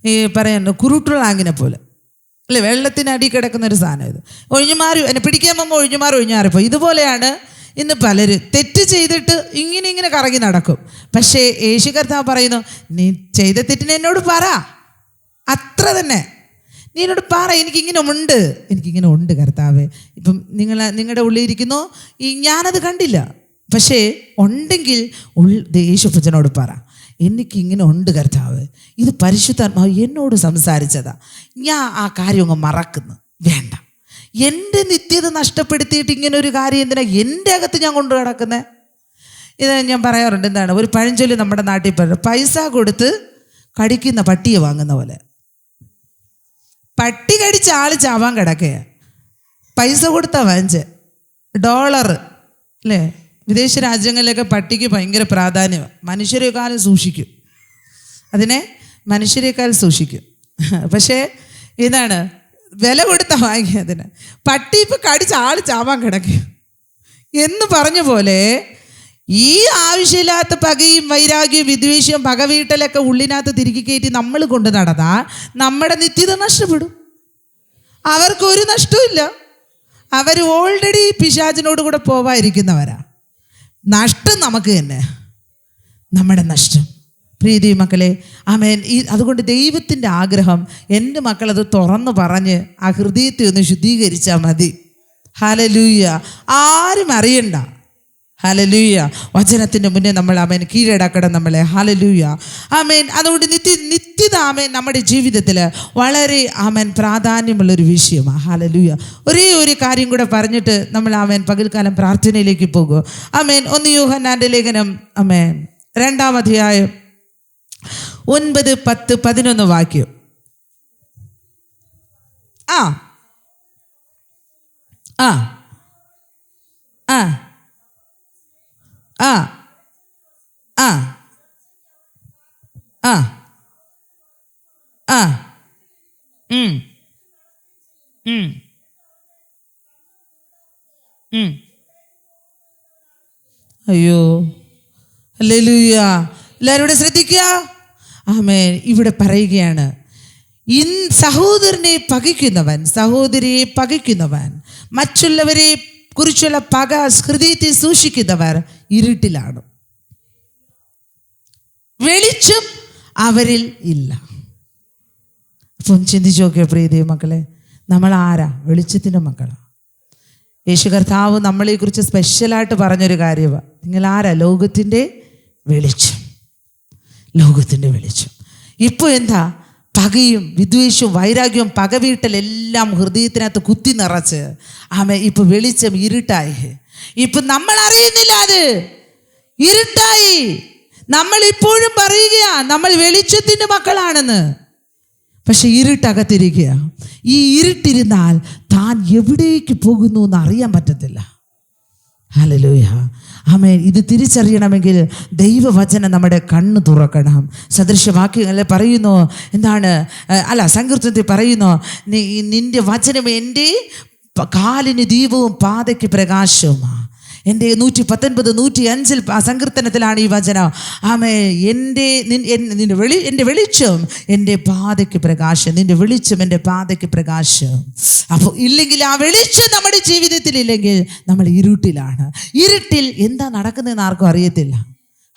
ഈ പറയുന്നു കുരുട്ടുളാങ്കിനെ പോലെ അല്ലേ, വെള്ളത്തിനടി കിടക്കുന്ന ഒരു സാധനം. ഇത് എന്നെ പിടിക്കാൻ പോകുമ്പോൾ ഒഴിഞ്ഞു മാറിപ്പോ. ഇതുപോലെയാണ് ഇന്ന് പലരും തെറ്റ് ചെയ്തിട്ട് ഇങ്ങനെ കറങ്ങി നടക്കും. പക്ഷേ യേശു കർത്താവ് പറയുന്നു, നീ ചെയ്ത തെറ്റിന് എന്നോട് പറ, അത്ര തന്നെ. നീ എന്നോട് പറ, എനിക്കിങ്ങനെ ഉണ്ട് കർത്താവേ. ഇപ്പം നിങ്ങളുടെ ഉള്ളിലിരിക്കുന്നു, ഞാനത് കണ്ടില്ല, പക്ഷേ ഉണ്ടെങ്കിൽ യേശുപ്പച്ചനോട് പറ, എനിക്കിങ്ങനെ ഉണ്ട് കർത്താവ്, ഇത് പരിശുദ്ധാത്മാവ് എന്നോട് സംസാരിച്ചതാ, ഞാൻ ആ കാര്യം അങ്ങ് മറക്കുന്നു. വേണ്ട, എൻ്റെ നിത്യത നഷ്ടപ്പെടുത്തിയിട്ട് ഇങ്ങനെ ഒരു കാര്യം എന്തിനാ എൻ്റെ അകത്ത് ഞാൻ കൊണ്ടു കിടക്കുന്നത്? ഇത് ഞാൻ പറയാറുണ്ട്, എന്താണ് ഒരു പഴഞ്ചൊല്ലി നമ്മുടെ നാട്ടിൽ പറയുന്നത്, പൈസ കൊടുത്ത് കടിക്കുന്ന പട്ടിയെ വാങ്ങുന്ന പോലെ. പട്ടി കടിച്ച ആൾ ചാവാൻ കിടക്കുക, പൈസ കൊടുത്താ വാങ്ങിച്ച് $, അല്ലേ? വിദേശ രാജ്യങ്ങളിലൊക്കെ പട്ടിക്ക് ഭയങ്കര പ്രാധാന്യമാണ്. മനുഷ്യരെക്കാളും സൂക്ഷിക്കും. പക്ഷേ ഇതാണ് വില കൊടുത്ത വാങ്ങിയതിന്. പട്ടി ഇപ്പം കടിച്ച ആൾ ചാവാൻ കിടക്കുക എന്ന് പറഞ്ഞ പോലെ, ഈ ആവശ്യമില്ലാത്ത പകയും വൈരാഗ്യവും വിദ്വേഷവും പകവീട്ടലൊക്കെ ഉള്ളിനകത്ത് തിരികെ കയറ്റി നമ്മൾ കൊണ്ട് നടന്നാൽ നമ്മുടെ നിത്യത നഷ്ടപ്പെടും. അവർക്കൊരു നഷ്ടമില്ല. അവർ ഓൾറെഡി പിശാചിനോട് കൂടെ പോവാതിരിക്കുന്നവരാ. നഷ്ടം നമുക്ക് തന്നെ, നമ്മുടെ നഷ്ടം. പ്രീതി മക്കളെ, അതുകൊണ്ട് ദൈവത്തിൻ്റെ ആഗ്രഹം, എൻ്റെ മക്കളത് തുറന്നു പറഞ്ഞ് ആ ഹൃദയത്തെ ഒന്ന് ശുദ്ധീകരിച്ചാൽ മതി. ഹല്ലേലൂയ. ആരും അറിയണ്ട. ഹല്ലേലൂയ. വചനത്തിൻ്റെ മുന്നേ നമ്മൾ കീഴടക്കണം നമ്മളെ. ഹല്ലേലൂയ. അതുകൊണ്ട് നിത്യത നമ്മുടെ ജീവിതത്തിൽ വളരെ പ്രാധാന്യമുള്ളൊരു വിഷയമാണ്. ഹല്ലേലൂയ. ഒരേ ഒരു കാര്യം കൂടെ പറഞ്ഞിട്ട് നമ്മൾ പകൽക്കാലം പ്രാർത്ഥനയിലേക്ക് പോകും. 1 യോഹന്നാന്റെ ലേഖനം 2-ാം അധ്യായം 9, 10, 11 വാക്യം. ആ ആ ആ ആ ആ ആ ആ അയ്യോ, ഹല്ലേലൂയ. എല്ലാവരും ഇവിടെ ശ്രദ്ധിക്കുക. ഇവിടെ പറയുകയാണ്, സഹോദരനെ പകയ്ക്കുന്നവൻ, സഹോദരിയെ പകയ്ക്കുന്നവൻ, മറ്റുള്ളവരെ കുറിച്ചുള്ള പക ഹൃദയത്തെ സൂക്ഷിക്കുന്നവർ ഇരുട്ടിലാണ്, വെളിച്ചം അവരിൽ ഇല്ല. അപ്പം ചിന്തിച്ചു നോക്കിയ പ്രിയ മക്കളെ, നമ്മൾ ആരാ? വെളിച്ചത്തിൻ്റെ മക്കളാണ്. യേശു കർത്താവ് നമ്മളെക്കുറിച്ച് സ്പെഷ്യലായിട്ട് പറഞ്ഞൊരു കാര്യമാണ്, നിങ്ങൾ ആരാ? ലോകത്തിൻ്റെ വെളിച്ചം. ലോകത്തിൻ്റെ വെളിച്ചം. ഇപ്പോൾ എന്താ? പകയും വിദ്വേഷവും വൈരാഗ്യവും പകവീട്ടലെല്ലാം ഹൃദയത്തിനകത്ത് കുത്തി നിറച്ച് ഇപ്പൊ വെളിച്ചം ഇരുട്ടായി. ഇപ്പൊ നമ്മൾ അറിയുന്നില്ല, അത് ഇരുട്ടായി. നമ്മൾ ഇപ്പോഴും പറയുകയാ നമ്മൾ വെളിച്ചത്തിന്റെ മക്കളാണെന്ന്, പക്ഷെ ഇരുട്ടകത്തിരിക്കുക. ഈ ഇരുട്ടിരുന്നാൽ താൻ എവിടേക്ക് പോകുന്നു എന്ന് അറിയാൻ പറ്റത്തില്ല. ഹല്ലേലൂയ. ഇത് തിരിച്ചറിയണമെങ്കിൽ ദൈവവചനം നമ്മുടെ കണ്ണ് തുറക്കണം. സദൃശവാക്യങ്ങളെ പറയുന്നു, എന്താണ്? സങ്കീർത്തനത്തിൽ പറയുന്നു, നിന്റെ വചനം എൻ്റെ കാലിന് ദീപവും പാതയ്ക്ക് പ്രകാശവുമാണ്. എൻ്റെ 119, 105 സങ്കീർത്തനത്തിലാണ് ഈ വചനം. ആമേ, എൻ്റെ വെളിച്ചം എൻ്റെ പാതയ്ക്ക് പ്രകാശം, നിൻ്റെ വെളിച്ചം എൻ്റെ പാതയ്ക്ക് പ്രകാശം. അപ്പോൾ ഇല്ലെങ്കിൽ, ആ വെളിച്ചം നമ്മുടെ ജീവിതത്തിൽ ഇല്ലെങ്കിൽ നമ്മൾ ഇരുട്ടിലാണ്. ഇരുട്ടിൽ എന്താ നടക്കുന്നതെന്ന് ആർക്കും അറിയത്തില്ല.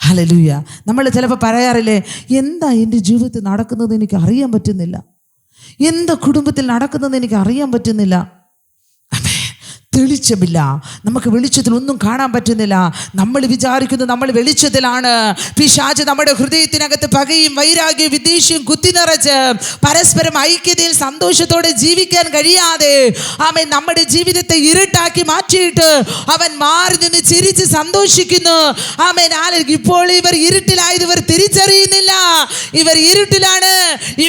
ഹല്ലേലൂയ. നമ്മൾ ചിലപ്പോൾ പറയാറില്ലേ, എന്താ എൻ്റെ ജീവിതത്തിൽ നടക്കുന്നത് എനിക്ക് അറിയാൻ പറ്റുന്നില്ല, എന്താ കുടുംബത്തിൽ നടക്കുന്നത് എനിക്ക് അറിയാൻ പറ്റുന്നില്ല. തെളിച്ചമില്ല, നമുക്ക് വെളിച്ചത്തിൽ ഒന്നും കാണാൻ പറ്റുന്നില്ല. നമ്മൾ വിചാരിക്കുന്നു നമ്മൾ വെളിച്ചത്തിലാണ്. പിശാച് നമ്മുടെ ഹൃദയത്തിനകത്ത് പകയും വൈരാഗ്യവും വിദ്വേഷവും കുത്തി നിറച്ച് പരസ്പരം ഐക്യതയിൽ സന്തോഷത്തോടെ ജീവിക്കാൻ കഴിയാതെ അവൻ നമ്മുടെ ജീവിതത്തെ ഇരുട്ടാക്കി മാറ്റിയിട്ട് അവൻ മാറി നിന്ന് ചിരിച്ച് സന്തോഷിക്കുന്നു. അവൻ ഇപ്പോൾ ഇവർ ഇരുട്ടിലായത് ഇവർ തിരിച്ചറിയുന്നില്ല, ഇവർ ഇരുട്ടിലാണ്,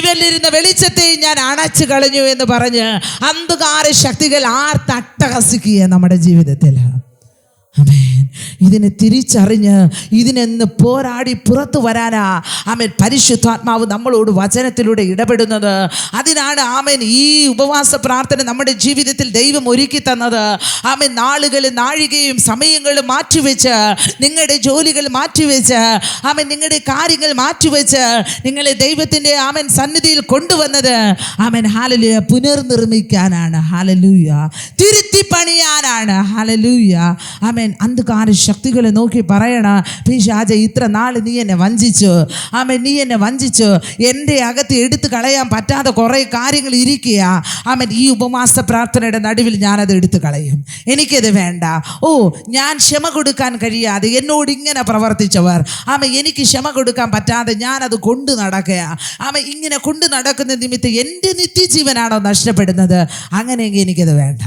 ഇവരിലിരുന്ന വെളിച്ചത്തെ ഞാൻ അണച്ചു കളഞ്ഞു എന്ന് പറഞ്ഞ് അന്ധകാര ശക്തികൾ തട്ടഹസിക്കുക നമ്മുടെ ജീവിതത്തിൽ. ആമേൻ. ഇതിനെ തിരിച്ചറിഞ്ഞ് ഇതിനെന്ന് പോരാടി പുറത്തു വരാനാ ആമേൻ പരിശുദ്ധാത്മാവ് നമ്മളോട് വചനത്തിലൂടെ ഇടപെടുന്നത്. അതിനാണ് ആമേൻ ഈ ഉപവാസ പ്രാർത്ഥന നമ്മുടെ ജീവിതത്തിൽ ദൈവം ഒരുക്കി തന്നത്. ആമേൻ, നാളുകളും നാഴികയും സമയങ്ങളും മാറ്റിവെച്ച്, നിങ്ങളുടെ ജോലികൾ മാറ്റിവെച്ച്, ആമേൻ നിങ്ങളുടെ കാര്യങ്ങൾ മാറ്റിവെച്ച് നിങ്ങളെ ദൈവത്തിൻ്റെ ആമേൻ സന്നിധിയിൽ കൊണ്ടുവന്നത് ആമേൻ ഹല്ലേലൂയ പുനർനിർമ്മിക്കാനാണ്. ഹല്ലേലൂയ. തിരുത്തി പണിയാനാണ്. ഹല്ലേലൂയ. ആമേൻ. അന്ധകാര ശക്തികളെ നോക്കി പറയണ, പിശാചേ, ഇത്ര നാൾ നീ എന്നെ വഞ്ചിച്ചു. ആമേൻ, നീ എന്നെ വഞ്ചിച്ചു. എൻ്റെ അകത്ത് എടുത്തു കളയാൻ പറ്റാതെ കുറേ കാര്യങ്ങൾ ഇരിക്കുക. ആമേൻ, ഈ ഉപവാസ പ്രാർത്ഥനയുടെ നടുവിൽ ഞാനത് എടുത്തു കളയും. എനിക്കത് വേണ്ട. ഞാൻ ക്ഷമ കൊടുക്കാൻ കഴിയാതെ എന്നോട് ഇങ്ങനെ പ്രവർത്തിച്ചവർ, ആമേൻ, എനിക്ക് ക്ഷമ കൊടുക്കാൻ പറ്റാതെ ഞാനത് കൊണ്ടു നടക്കുക. ആമേൻ, ഇങ്ങനെ കൊണ്ടു നടക്കുന്ന നിമിത്തം എൻ്റെ നിത്യജീവനാണോ നഷ്ടപ്പെടുന്നത്? അങ്ങനെയെങ്കിൽ എനിക്കത് വേണ്ട.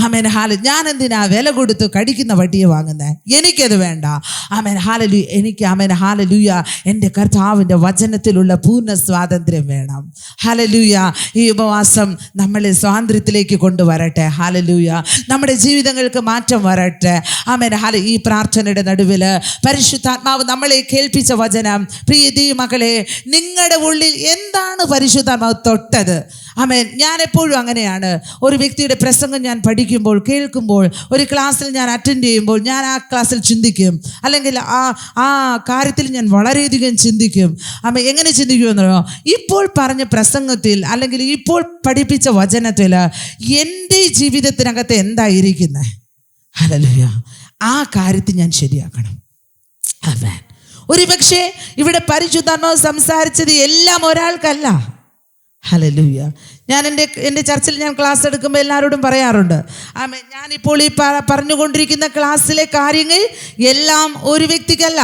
ആമേൻ. ഞാൻ എന്തിനാ വില കൊടുത്ത് കടിക്കുന്ന വട്ടിയെ വാങ്ങുന്നത്? എനിക്കത് വേണ്ട. ആമേൻ. ഹല്ലേലൂയ. എനിക്ക് ആമേൻ ഹല്ലേലൂയ എൻ്റെ കർത്താവിൻ്റെ വചനത്തിലുള്ള പൂർണ്ണ സ്വാതന്ത്ര്യം വേണം. ഹല്ലേലൂയ. ഈ ഉപവാസം നമ്മളെ സ്വാതന്ത്ര്യത്തിലേക്ക് കൊണ്ടുവരട്ടെ. ഹല്ലേലൂയ. നമ്മുടെ ജീവിതങ്ങൾക്ക് മാറ്റം വരട്ടെ. ആമേൻ. ഈ പ്രാർത്ഥനയുടെ നടുവിൽ പരിശുദ്ധാത്മാവ് നമ്മളെ കേൾപ്പിച്ച വചനം, പ്രിയ ദൈവമക്കളെ, നിങ്ങളുടെ ഉള്ളിൽ എന്താണ് പരിശുദ്ധാത്മാവ് തൊട്ടത്? ആമേൻ. ഞാൻ എപ്പോഴും അങ്ങനെയാണ്. ഒരു വ്യക്തിയുടെ പ്രസംഗം ഞാൻ പഠിക്കുമ്പോൾ, കേൾക്കുമ്പോൾ, ഒരു ക്ലാസ്സിൽ ഞാൻ അറ്റൻഡ് ചെയ്യുമ്പോൾ ഞാൻ ആ ക്ലാസ്സിൽ ചിന്തിക്കും, അല്ലെങ്കിൽ ആ കാര്യത്തിൽ ഞാൻ വളരെയധികം ചിന്തിക്കും. ആമേൻ. എങ്ങനെ ചിന്തിക്കുമെന്നോ, ഇപ്പോൾ പറഞ്ഞ പ്രസംഗത്തിൽ അല്ലെങ്കിൽ ഇപ്പോൾ പഠിപ്പിച്ച വചനത്തിൽ എൻ്റെ ജീവിതത്തിനകത്ത് എന്തായിരിക്കുന്നത്? ഹല്ലേലൂയ. ആ കാര്യത്തിൽ ഞാൻ ശരിയാക്കണം. ആമേൻ. ഒരുപക്ഷെ ഇവിടെ പരിശുദ്ധാത്മാവ് സംസാരിച്ചത് എല്ലാം ഒരാൾക്കല്ല. ഹല്ലേലൂയ. ഞാൻ എൻ്റെ ചർച്ചിൽ ഞാൻ ക്ലാസ് എടുക്കുമ്പോൾ എല്ലാവരോടും പറയാറുണ്ട്, ആമേൻ, ഞാനിപ്പോൾ ഈ പറഞ്ഞുകൊണ്ടിരിക്കുന്ന ക്ലാസ്സിലെ കാര്യങ്ങൾ എല്ലാം ഒരു വ്യക്തിക്കല്ല.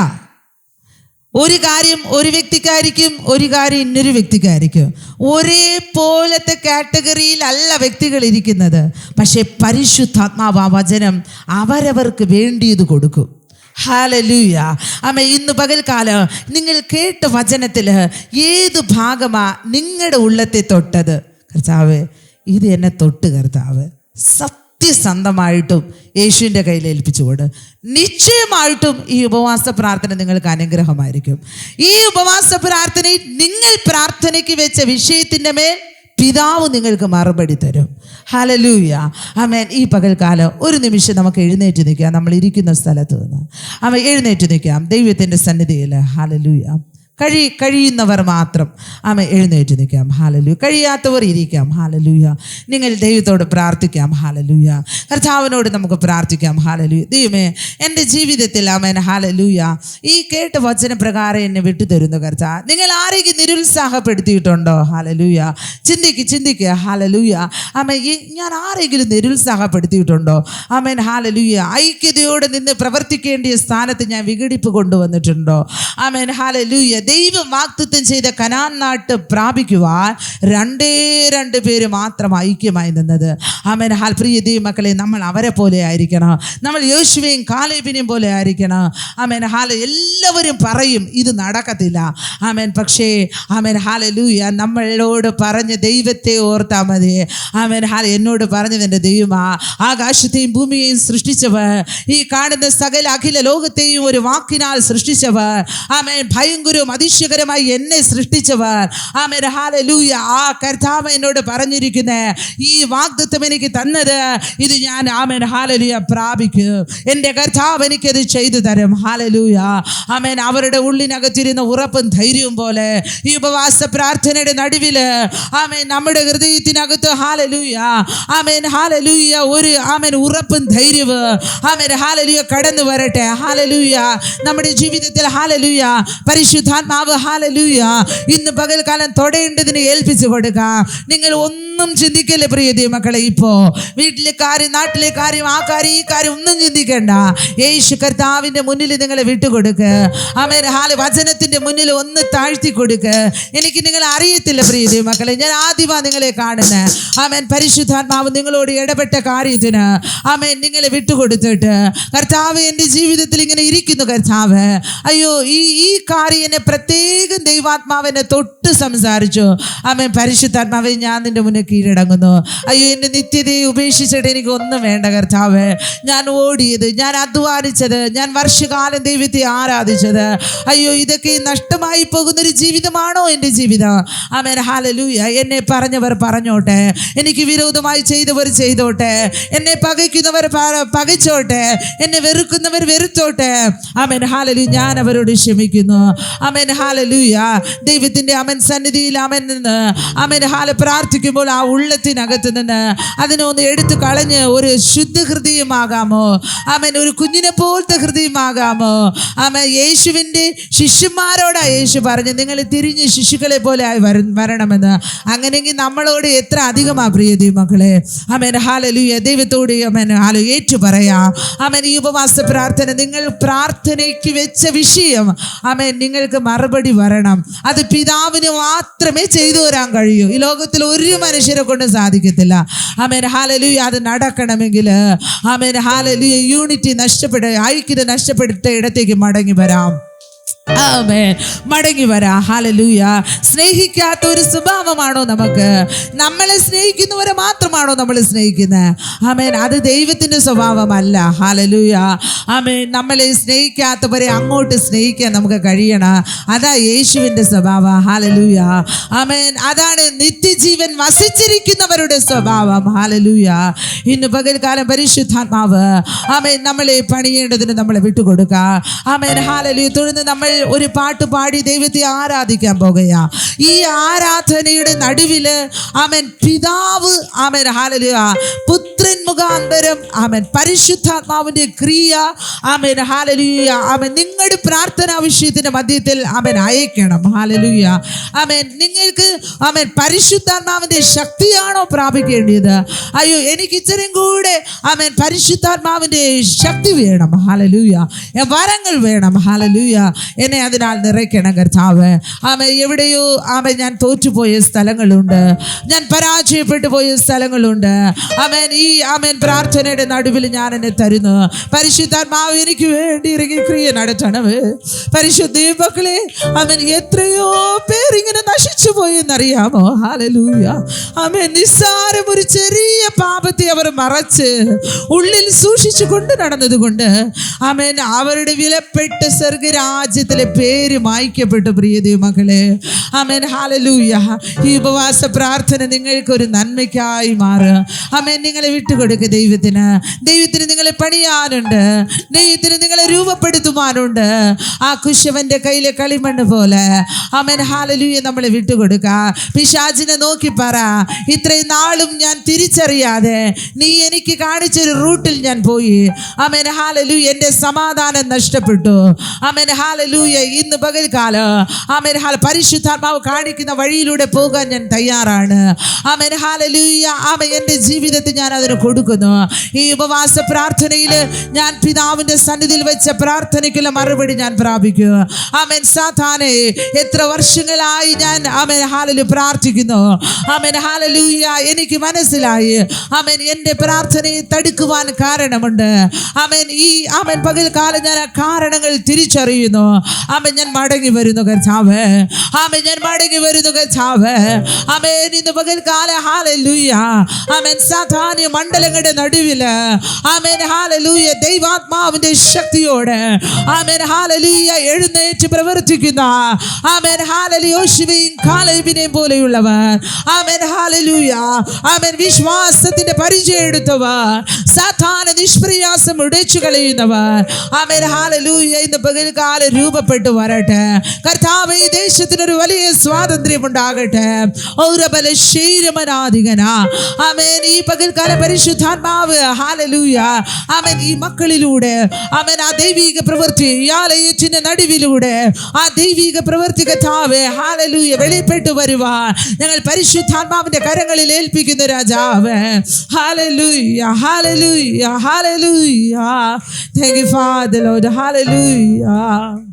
ഒരു കാര്യം ഒരു വ്യക്തിക്കായിരിക്കും, ഒരു കാര്യം ഇന്നൊരു വ്യക്തിക്കായിരിക്കും. ഒരേപോലത്തെ കാറ്റഗറിയിലല്ല വ്യക്തികൾ ഇരിക്കുന്നത്. പക്ഷേ പരിശുദ്ധാത്മാവ് ആ വചനം അവരവർക്ക് വേണ്ടിയത് കൊടുക്കും. ഹല്ലേലൂയ. ആമേൻ. ഇന്ന് പകൽക്കാലം നിങ്ങൾ കേട്ട വചനത്തിൽ ഏത് ഭാഗമാ നിങ്ങളുടെ ഉള്ളത്തെ തൊട്ടത്? കർത്താവ്, ഇത് എന്നെ തൊട്ട് കർത്താവ്. സത്യസന്ധമായിട്ടും യേശുവിൻ്റെ കയ്യിൽ ഏൽപ്പിച്ചുകൊണ്ട് നിശ്ചയമായിട്ടും ഈ ഉപവാസ പ്രാർത്ഥന നിങ്ങൾക്ക് അനുഗ്രഹമായിരിക്കും. ഈ ഉപവാസ പ്രാർത്ഥനയിൽ നിങ്ങൾ പ്രാർത്ഥനയ്ക്ക് വെച്ച വിഷയത്തിൻ്റെ മേൽ പിതാവ് നിങ്ങൾക്ക് മറുപടി തരും. ഹല്ലേലൂയ. ആമേൻ. ഈ പകൽക്കാലം ഒരു നിമിഷം നമുക്ക് എഴുന്നേറ്റ് നിൽക്കാം. നമ്മൾ ഇരിക്കുന്ന സ്ഥലത്ത് നിന്ന് ആമേൻ എഴുന്നേറ്റ് നിൽക്കാം ദൈവത്തിൻ്റെ സന്നിധിയിൽ. ഹല്ലേലൂയ. കഴിയുന്നവർ മാത്രം ആമേൻ എഴുന്നേറ്റ് നിൽക്കാം. ഹല്ലേലൂയ. കഴിയാത്തവർ ഇരിക്കാം. ഹല്ലേലൂയ. നിങ്ങൾ ദൈവത്തോട് പ്രാർത്ഥിക്കാം. ഹല്ലേലൂയ. കർത്താവിനോട് നമുക്ക് പ്രാർത്ഥിക്കാം. ഹല്ലേലൂയ. ദൈവമേ, എൻ്റെ ജീവിതത്തിൽ ആമേൻ ഹല്ലേലൂയ ഈ കേട്ട വചനപ്രകാരം എന്നെ വിട്ടുതരുന്നു കർത്താവ്. നിങ്ങൾ ആരെങ്കിലും നിരുത്സാഹപ്പെടുത്തിയിട്ടുണ്ടോ? ഹല്ലേലൂയ. ചിന്തിക്കുക. ഹല്ലേലൂയ. ആമേൻ, ഞാൻ ആരെങ്കിലും നിരുത്സാഹപ്പെടുത്തിയിട്ടുണ്ടോ? Amen hallelujah. ഐക്യതയോടെ നിന്ന് പ്രവർത്തിക്കേണ്ട സ്ഥാനത്ത് ഞാൻ വിഘടിപ്പ് കൊണ്ടുവന്നിട്ടുണ്ടോ? Amen hallelujah. ദൈവം വാഗ്ദത്തം ചെയ്ത കനാൻ നാട്ട് പ്രാപിക്കുവാൻ 2 പേര് മാത്രം ഐക്യമായി നിന്നത്. ആമേൻ. പ്രിയ ദൈവമക്കളെ, നമ്മൾ അവരെ പോലെ ആയിരിക്കണം. നമ്മൾ യോശുവയും കാലേബിനെയും പോലെ ആയിരിക്കണം. ആമേൻ. എല്ലാവരും പറയും ഇത് നടക്കത്തില്ല. ആമേൻ. പക്ഷേ ആമേൻ ഹല്ലേലൂയ നമ്മളോട് പറഞ്ഞ ദൈവത്തെ ഓർത്താൽ മതി. ആമേൻ. എന്നോട് പറഞ്ഞത് എൻ്റെ ദൈവമാ, ആകാശത്തെയും ഭൂമിയെയും സൃഷ്ടിച്ചവർ, ഈ കാണുന്ന സകല അഖില ലോകത്തെയും ഒരു വാക്കിനാൽ സൃഷ്ടിച്ചവർ, ആമേൻ, ഭയങ്കരവും അതിശയകരമായി എന്നെ സൃഷ്ടിച്ചവർ. Amen hallelujah. ആ കർത്താവ് എന്നോട് പറഞ്ഞിരിക്കുന്നേ, ഈ വാഗ്ദത്തം എനിക്ക് തന്നത് ഇത് ഞാൻ ആമേൻ ഹല്ലേലൂയ പ്രാപിക്കും. എൻ്റെ കർത്താവ് എനിക്കത് ചെയ്തു തരും. ഹല്ലേലൂയ. ആമേൻ. അവരുടെ ഉള്ളിനകത്തിരുന്ന ഉറപ്പും ധൈര്യവും പോലെ ഈ ഉപവാസ പ്രാർത്ഥനയുടെ നടുവില് ആമേൻ നമ്മുടെ ഹൃദയത്തിനകത്ത് ഹല്ലേലൂയ ആമേൻ ഹല്ലേലൂയ ഒരു ആമേൻ ഉറപ്പും ധൈര്യവും ആമേൻ ഹല്ലേലൂയ കടന്നു വരട്ടെ. ഹല്ലേലൂയ. നമ്മുടെ ജീവിതത്തിൽ ഹല്ലേലൂയ പരിശുദ്ധാത്മാവ് ഹല്ലേലൂയ ഇന്ന് പകൽക്കാലം തൊടേണ്ടതിന് ഏൽപ്പിച്ചു കൊടുക്കാം. നിങ്ങൾ ഒന്നും ചിന്തിക്കല്ലേ പ്രിയ ദൈവമക്കളെ. ഇപ്പോ വീട്ടിലെ കാര്യം, നാട്ടിലെ കാര്യം, ആ കാര്യം, ഈ കാര്യം ഒന്നും ചിന്തിക്കണ്ട. യേശു കർത്താവിന്റെ മുന്നിൽ നിങ്ങളെ വിട്ടുകൊടുക്ക്. ആമേൻ. വചനത്തിന്റെ മുന്നിൽ ഒന്ന് താഴ്ത്തി കൊടുക്ക്. എനിക്ക് നിങ്ങളെ അറിയത്തില്ല പ്രിയ ദൈവമക്കളെ, ഞാൻ ആദ്യമാണ് നിങ്ങളെ കാണുന്നത്. ആമേൻ. പരിശുദ്ധാത്മാവ് നിങ്ങളോട് ഇടപെട്ട കാര്യത്തിന് ആമേൻ നിങ്ങളെ വിട്ടുകൊടുത്തിട്ട്, കർത്താവ് എൻ്റെ ജീവിതത്തിൽ ഇങ്ങനെ ഇരിക്കുന്നു കർത്താവ്, അയ്യോ ഈ കാര്യം എന്നെ പ്രത്യേകം ദൈവാത്മാവിനെ തൊട്ട് സംസാരിച്ചു. ആമേൻ. പരിശുദ്ധാത്മാവെ, ഞാൻ നിന്റെ മുന്നിൽ കീഴടങ്ങുന്നു. അയ്യോ, എൻ്റെ നിത്യതയെ ഉപേക്ഷിച്ചിട്ട് എനിക്ക് ഒന്നും വേണ്ട കർത്താവ്. ഞാൻ ഓടിയത്, ഞാൻ അധ്വാനിച്ചത്, ഞാൻ വർഷകാലം ദൈവത്തെ ആരാധിച്ചത്, അയ്യോ ഇതൊക്കെ നഷ്ടമായി പോകുന്നൊരു ജീവിതമാണോ എൻ്റെ ജീവിതം? Amen hallelujah. എന്നെ പറഞ്ഞവർ പറഞ്ഞോട്ടെ, എനിക്ക് വിരോധമായി ചെയ്തവർ ചെയ്തോട്ടെ, എന്നെ പകയ്ക്കുന്നവർ പകച്ചോട്ടെ, എന്നെ വെറുക്കുന്നവർ വെറുത്തോട്ടെ. Amen hallelujah. ഞാൻ അവരോട് ക്ഷമിക്കുന്നു. Amen hallelujah. ദൈവത്തിൻ്റെ ആമേൻ സന്നിധിയിൽ ആമേൻ നിന്ന് ആമേൻ പ്രാർത്ഥിക്കുമ്പോൾ ആ ഉള്ളത്തിനകത്ത് നിന്ന് അതിനൊന്ന് എടുത്തു കളഞ്ഞ് ഒരു ശുദ്ധ ഹൃദയമാകാമോ? ആമേൻ. ഒരു കുഞ്ഞിനെ പോലത്തെ ഹൃദയമാകാമോ? ആമേൻ. യേശുവിൻ്റെ ശിഷ്യന്മാരോടാ യേശു പറഞ്ഞു, നിങ്ങൾ തിരിഞ്ഞ് ശിശുക്കളെ പോലെ ആയി വരണമെന്ന്. അങ്ങനെയെങ്കിൽ നമ്മളോട് എത്ര അധികമാ പ്രിയ ദൈവമക്കളെ. Amen hallelujah. ദൈവത്തോട് ആമേൻ ഏറ്റു പറയാം. ആമേൻ. ഈ ഉപവാസ പ്രാർത്ഥന, നിങ്ങൾ പ്രാർത്ഥനയ്ക്ക് വെച്ച വിഷയം ആമേൻ നിങ്ങൾക്ക് മറുപടി വരണം. അത് പിതാവിന് മാത്രമേ ചെയ്തു തരാൻ കഴിയൂ. ഈ ലോകത്തിൽ ഒരു മനുഷ്യരെ കൊണ്ട് സാധിക്കത്തില്ല. Amen hallelujah. അത് നടക്കണമെങ്കിൽ ആമേൻ ഹല്ലേലൂയ ഐക്യത നഷ്ടപ്പെട്ട ഇടത്തേക്ക് മടങ്ങി വരാം. ആമേൻ. മടങ്ങി വരാ. ഹല്ലേലൂയ. സ്നേഹിക്കാത്ത ഒരു സ്വഭാവമാണോ നമുക്ക്? നമ്മളെ സ്നേഹിക്കുന്നവരെ മാത്രമാണോ നമ്മൾ സ്നേഹിക്കുന്നത്? ആമേൻ. അത് ദൈവത്തിൻ്റെ സ്വഭാവമല്ല. ഹല്ലേലൂയ. ആമേൻ. നമ്മളെ സ്നേഹിക്കാത്തവരെ അങ്ങോട്ട് സ്നേഹിക്കാൻ നമുക്ക് കഴിയണം. അതാ യേശുവിൻ്റെ സ്വഭാവം. ഹല്ലേലൂയ. ആമേൻ. അതാണ് നിത്യജീവൻ വസിച്ചിരിക്കുന്നവരുടെ സ്വഭാവം. ഹല്ലേലൂയ. ഇന്ന് പകൽക്കാലം പരിശുദ്ധാത്മാവ് ആമേൻ നമ്മളെ പണിയേണ്ടതിന് നമ്മളെ വിട്ടുകൊടുക്കുക. Amen hallelujah. തുടർന്ന് നമ്മൾ ഒരു പാട്ട് പാടി ദൈവത്തെ ആരാധിക്കാൻ പോകുക. ഈ ആരാധനയുടെ നടുവില് ആമേൻ പിതാവ് ആമേൻ ഹല്ലേലൂയ പുത്രൻ മുഖാന്തരം ആമേൻ പരിശുദ്ധാത്മാവിന്റെ ക്രിയ ആമേൻ ഹല്ലേലൂയ ആമേൻ നിങ്ങളുടെ പ്രാർത്ഥനാ വിഷയത്തിന്റെ മധ്യത്തിൽ ആമേൻ അയക്കണം. ഹല്ലേലൂയ. ആമേൻ. നിങ്ങൾക്ക് ആമേൻ പരിശുദ്ധാത്മാവിന്റെ ശക്തിയാണോ പ്രാപിക്കേണ്ടത്? അയ്യോ, എനിക്ക് ഇച്ചിരിയും കൂടെ ആമേൻ പരിശുദ്ധാത്മാവിന്റെ ശക്തി വേണം. ഹല്ലേലൂയ. വരങ്ങൾ വേണം. ഹല്ലേലൂയ. എന്നെ അതിനാൽ നിറയ്ക്കണം കർത്താവ്. ആമേൻ. എവിടെയോ ആമേൻ ഞാൻ തോറ്റുപോയ സ്ഥലങ്ങളുണ്ട്, ഞാൻ പരാജയപ്പെട്ടു പോയ സ്ഥലങ്ങളുണ്ട്. ആമേൻ. ഈ ആമേൻ പ്രാർത്ഥനയുടെ നടുവിൽ ഞാൻ എന്നെ തരുന്നു. പരിശുദ്ധാത്മാവ് എനിക്ക് വേണ്ടി ഇറങ്ങി ക്രിയ നടത്തണമേ. പരിശുദ്ധ മക്കളെ, ആമേൻ എത്രയോ പേരിങ്ങനെ നശിച്ചു പോയി എന്നറിയാമോ? ഹല്ലേലൂയ. ആമേൻ. നിസ്സാരം ഒരു ചെറിയ പാപത്തെ അവർ മറച്ച് ഉള്ളിൽ സൂക്ഷിച്ചു കൊണ്ട് നടന്നതുകൊണ്ട് ആമേൻ അവരുടെ വിലപ്പെട്ട സ്വർഗരാജ്യത്തിലെ പേര് മായ്ക്കപ്പെട്ടു. പ്രിയ ദൈവമക്കളെ, ആമേൻ ഹല്ലേലൂയ. ഈ ഉപവാസ പ്രാർത്ഥന നിങ്ങൾക്കൊരു നന്മയ്ക്കായി മാറുക. ആമേൻ. നിങ്ങളെ വിട്ടുകൊടുക്കുക ദൈവത്തിന്. ദൈവത്തിന് നിങ്ങളെ പണിയാനുണ്ട്, ദൈവത്തിന് നിങ്ങളെ രൂപപ്പെടുത്തുവാനുണ്ട്. ആ കുശവന്റെ കയ്യിലെ കളിമണ്ണ് പോലെ ആമേൻ ഹല്ലേലൂയ നമ്മളെ വിട്ടുകൊടുക്കുക. പിശാചിനെ നോക്കി പറ, ഇത്രയും നാളും ഞാൻ തിരിച്ചറിയാതെ നീ എനിക്ക് കാണിച്ചൊരു റൂട്ടിൽ ഞാൻ പോയി. ആമേൻ ഹല്ലേലൂയ. എൻ്റെ സമാധാനം നഷ്ടപ്പെട്ടു. ആമേൻ ഹല്ലേലൂയ. ഇന്ന് പകൽക്കാലം ആമേൻ പരിശുദ്ധാത്മാവ് കാണിക്കുന്ന വഴിയിലൂടെ പോകാൻ ഞാൻ തയ്യാറാണ്. ആമേൻ ഹല്ലേലൂയ. ആമേൻ. എൻ്റെ ജീവിതത്തിൽ ഞാൻ അതിന് കൊടുക്കുന്നു. ഈ ഉപവാസ പ്രാർത്ഥനയിൽ ഞാൻ പിതാവിൻ്റെ സന്നിധിയിൽ വെച്ച പ്രാർത്ഥനയ്ക്കുള്ള മറുപടി ഞാൻ പ്രാപിക്കും. ആമേൻ. സാത്താനെ, എത്ര വർഷങ്ങളായി ഞാൻ ആമേൻ ഹല്ലേലൂയ പ്രാർത്ഥിക്കുന്നു. Amen hallelujah. എനിക്ക് മനസ്സിലായി ആമേൻ എൻ്റെ പ്രാർത്ഥനയെ തടുക്കുവാൻ കാരണമുണ്ട്. ആമേൻ. ഈ ആമേൻ പകൽക്കാലം ഞാൻ ആ കാരണങ്ങൾ തിരിച്ചറിയുന്നു. ആമേൻ. ഞാൻ മടങ്ങി വരുന്നു കർത്താവ്. ആമേൻ. ഞാൻ മടങ്ങി വരുന്നു കർത്താവ്. ആമേൻ. ഇന്ന് പകൽക്കാലം ഹല്ലേലൂയ ആമേൻ സാത്താനെ മണ്ഡലങ്ങളുടെ നടുവില് ആമേൻ ഹല്ലേലൂയ ദൈവാത്മാവിന്റെ ശക്തിയോടെ ആമേൻ ഹല്ലേലൂയ എഴുന്നേറ്റ് പ്രവർത്തിക്കുന്ന ആമേൻ ഹല്ലേലൂയ യോശുവയും കാലേബിനെയും പോലെയുള്ളവർ ആമേൻ ഹല്ലേലൂയ ആമേൻ വിശ്വാസത്തിന്റെ പരിചയം എടുത്തവർ സാത്താന നിഷ്പ്രയാസം ഉടച്ചു കളയുന്നവർ ആമേൻ ഹല്ലേലൂയ ഇന്ന് പകൽക്കാലം രൂപപ്പെട്ടു വരട്ടെ. കർത്താവേ, ഈ ദേശത്തിനൊരു വലിയ സ്വാതന്ത്ര്യം ഉണ്ടാകട്ടെ. ആമേൻ ഈ പകൽക്കാല പരിശുദ്ധാത്മാവ് ഹല്ലേലൂയ ആമേൻ ഈ മക്കളിലൂടെ ആമേൻ ആ ദൈവിക പ്രവൃത്തി ഈ ആലയത്തിന്റെ നടുവിലൂടെ ആ ദൈവിക പ്രവൃത്തി കർത്താവേ ഹല്ലേലൂയ വെളിപ്പെട്ടു വരുവാൻ ഞങ്ങൾ പരിശുദ്ധാത്മാവിന്റെ കരങ്ങളിൽ ഏൽപ്പിക്കുന്നു രാജാവേ. ഹല്ലേലൂയ ഹല്ലേലൂയ hallelujah. Thank you, Father, Lord. Hallelujah.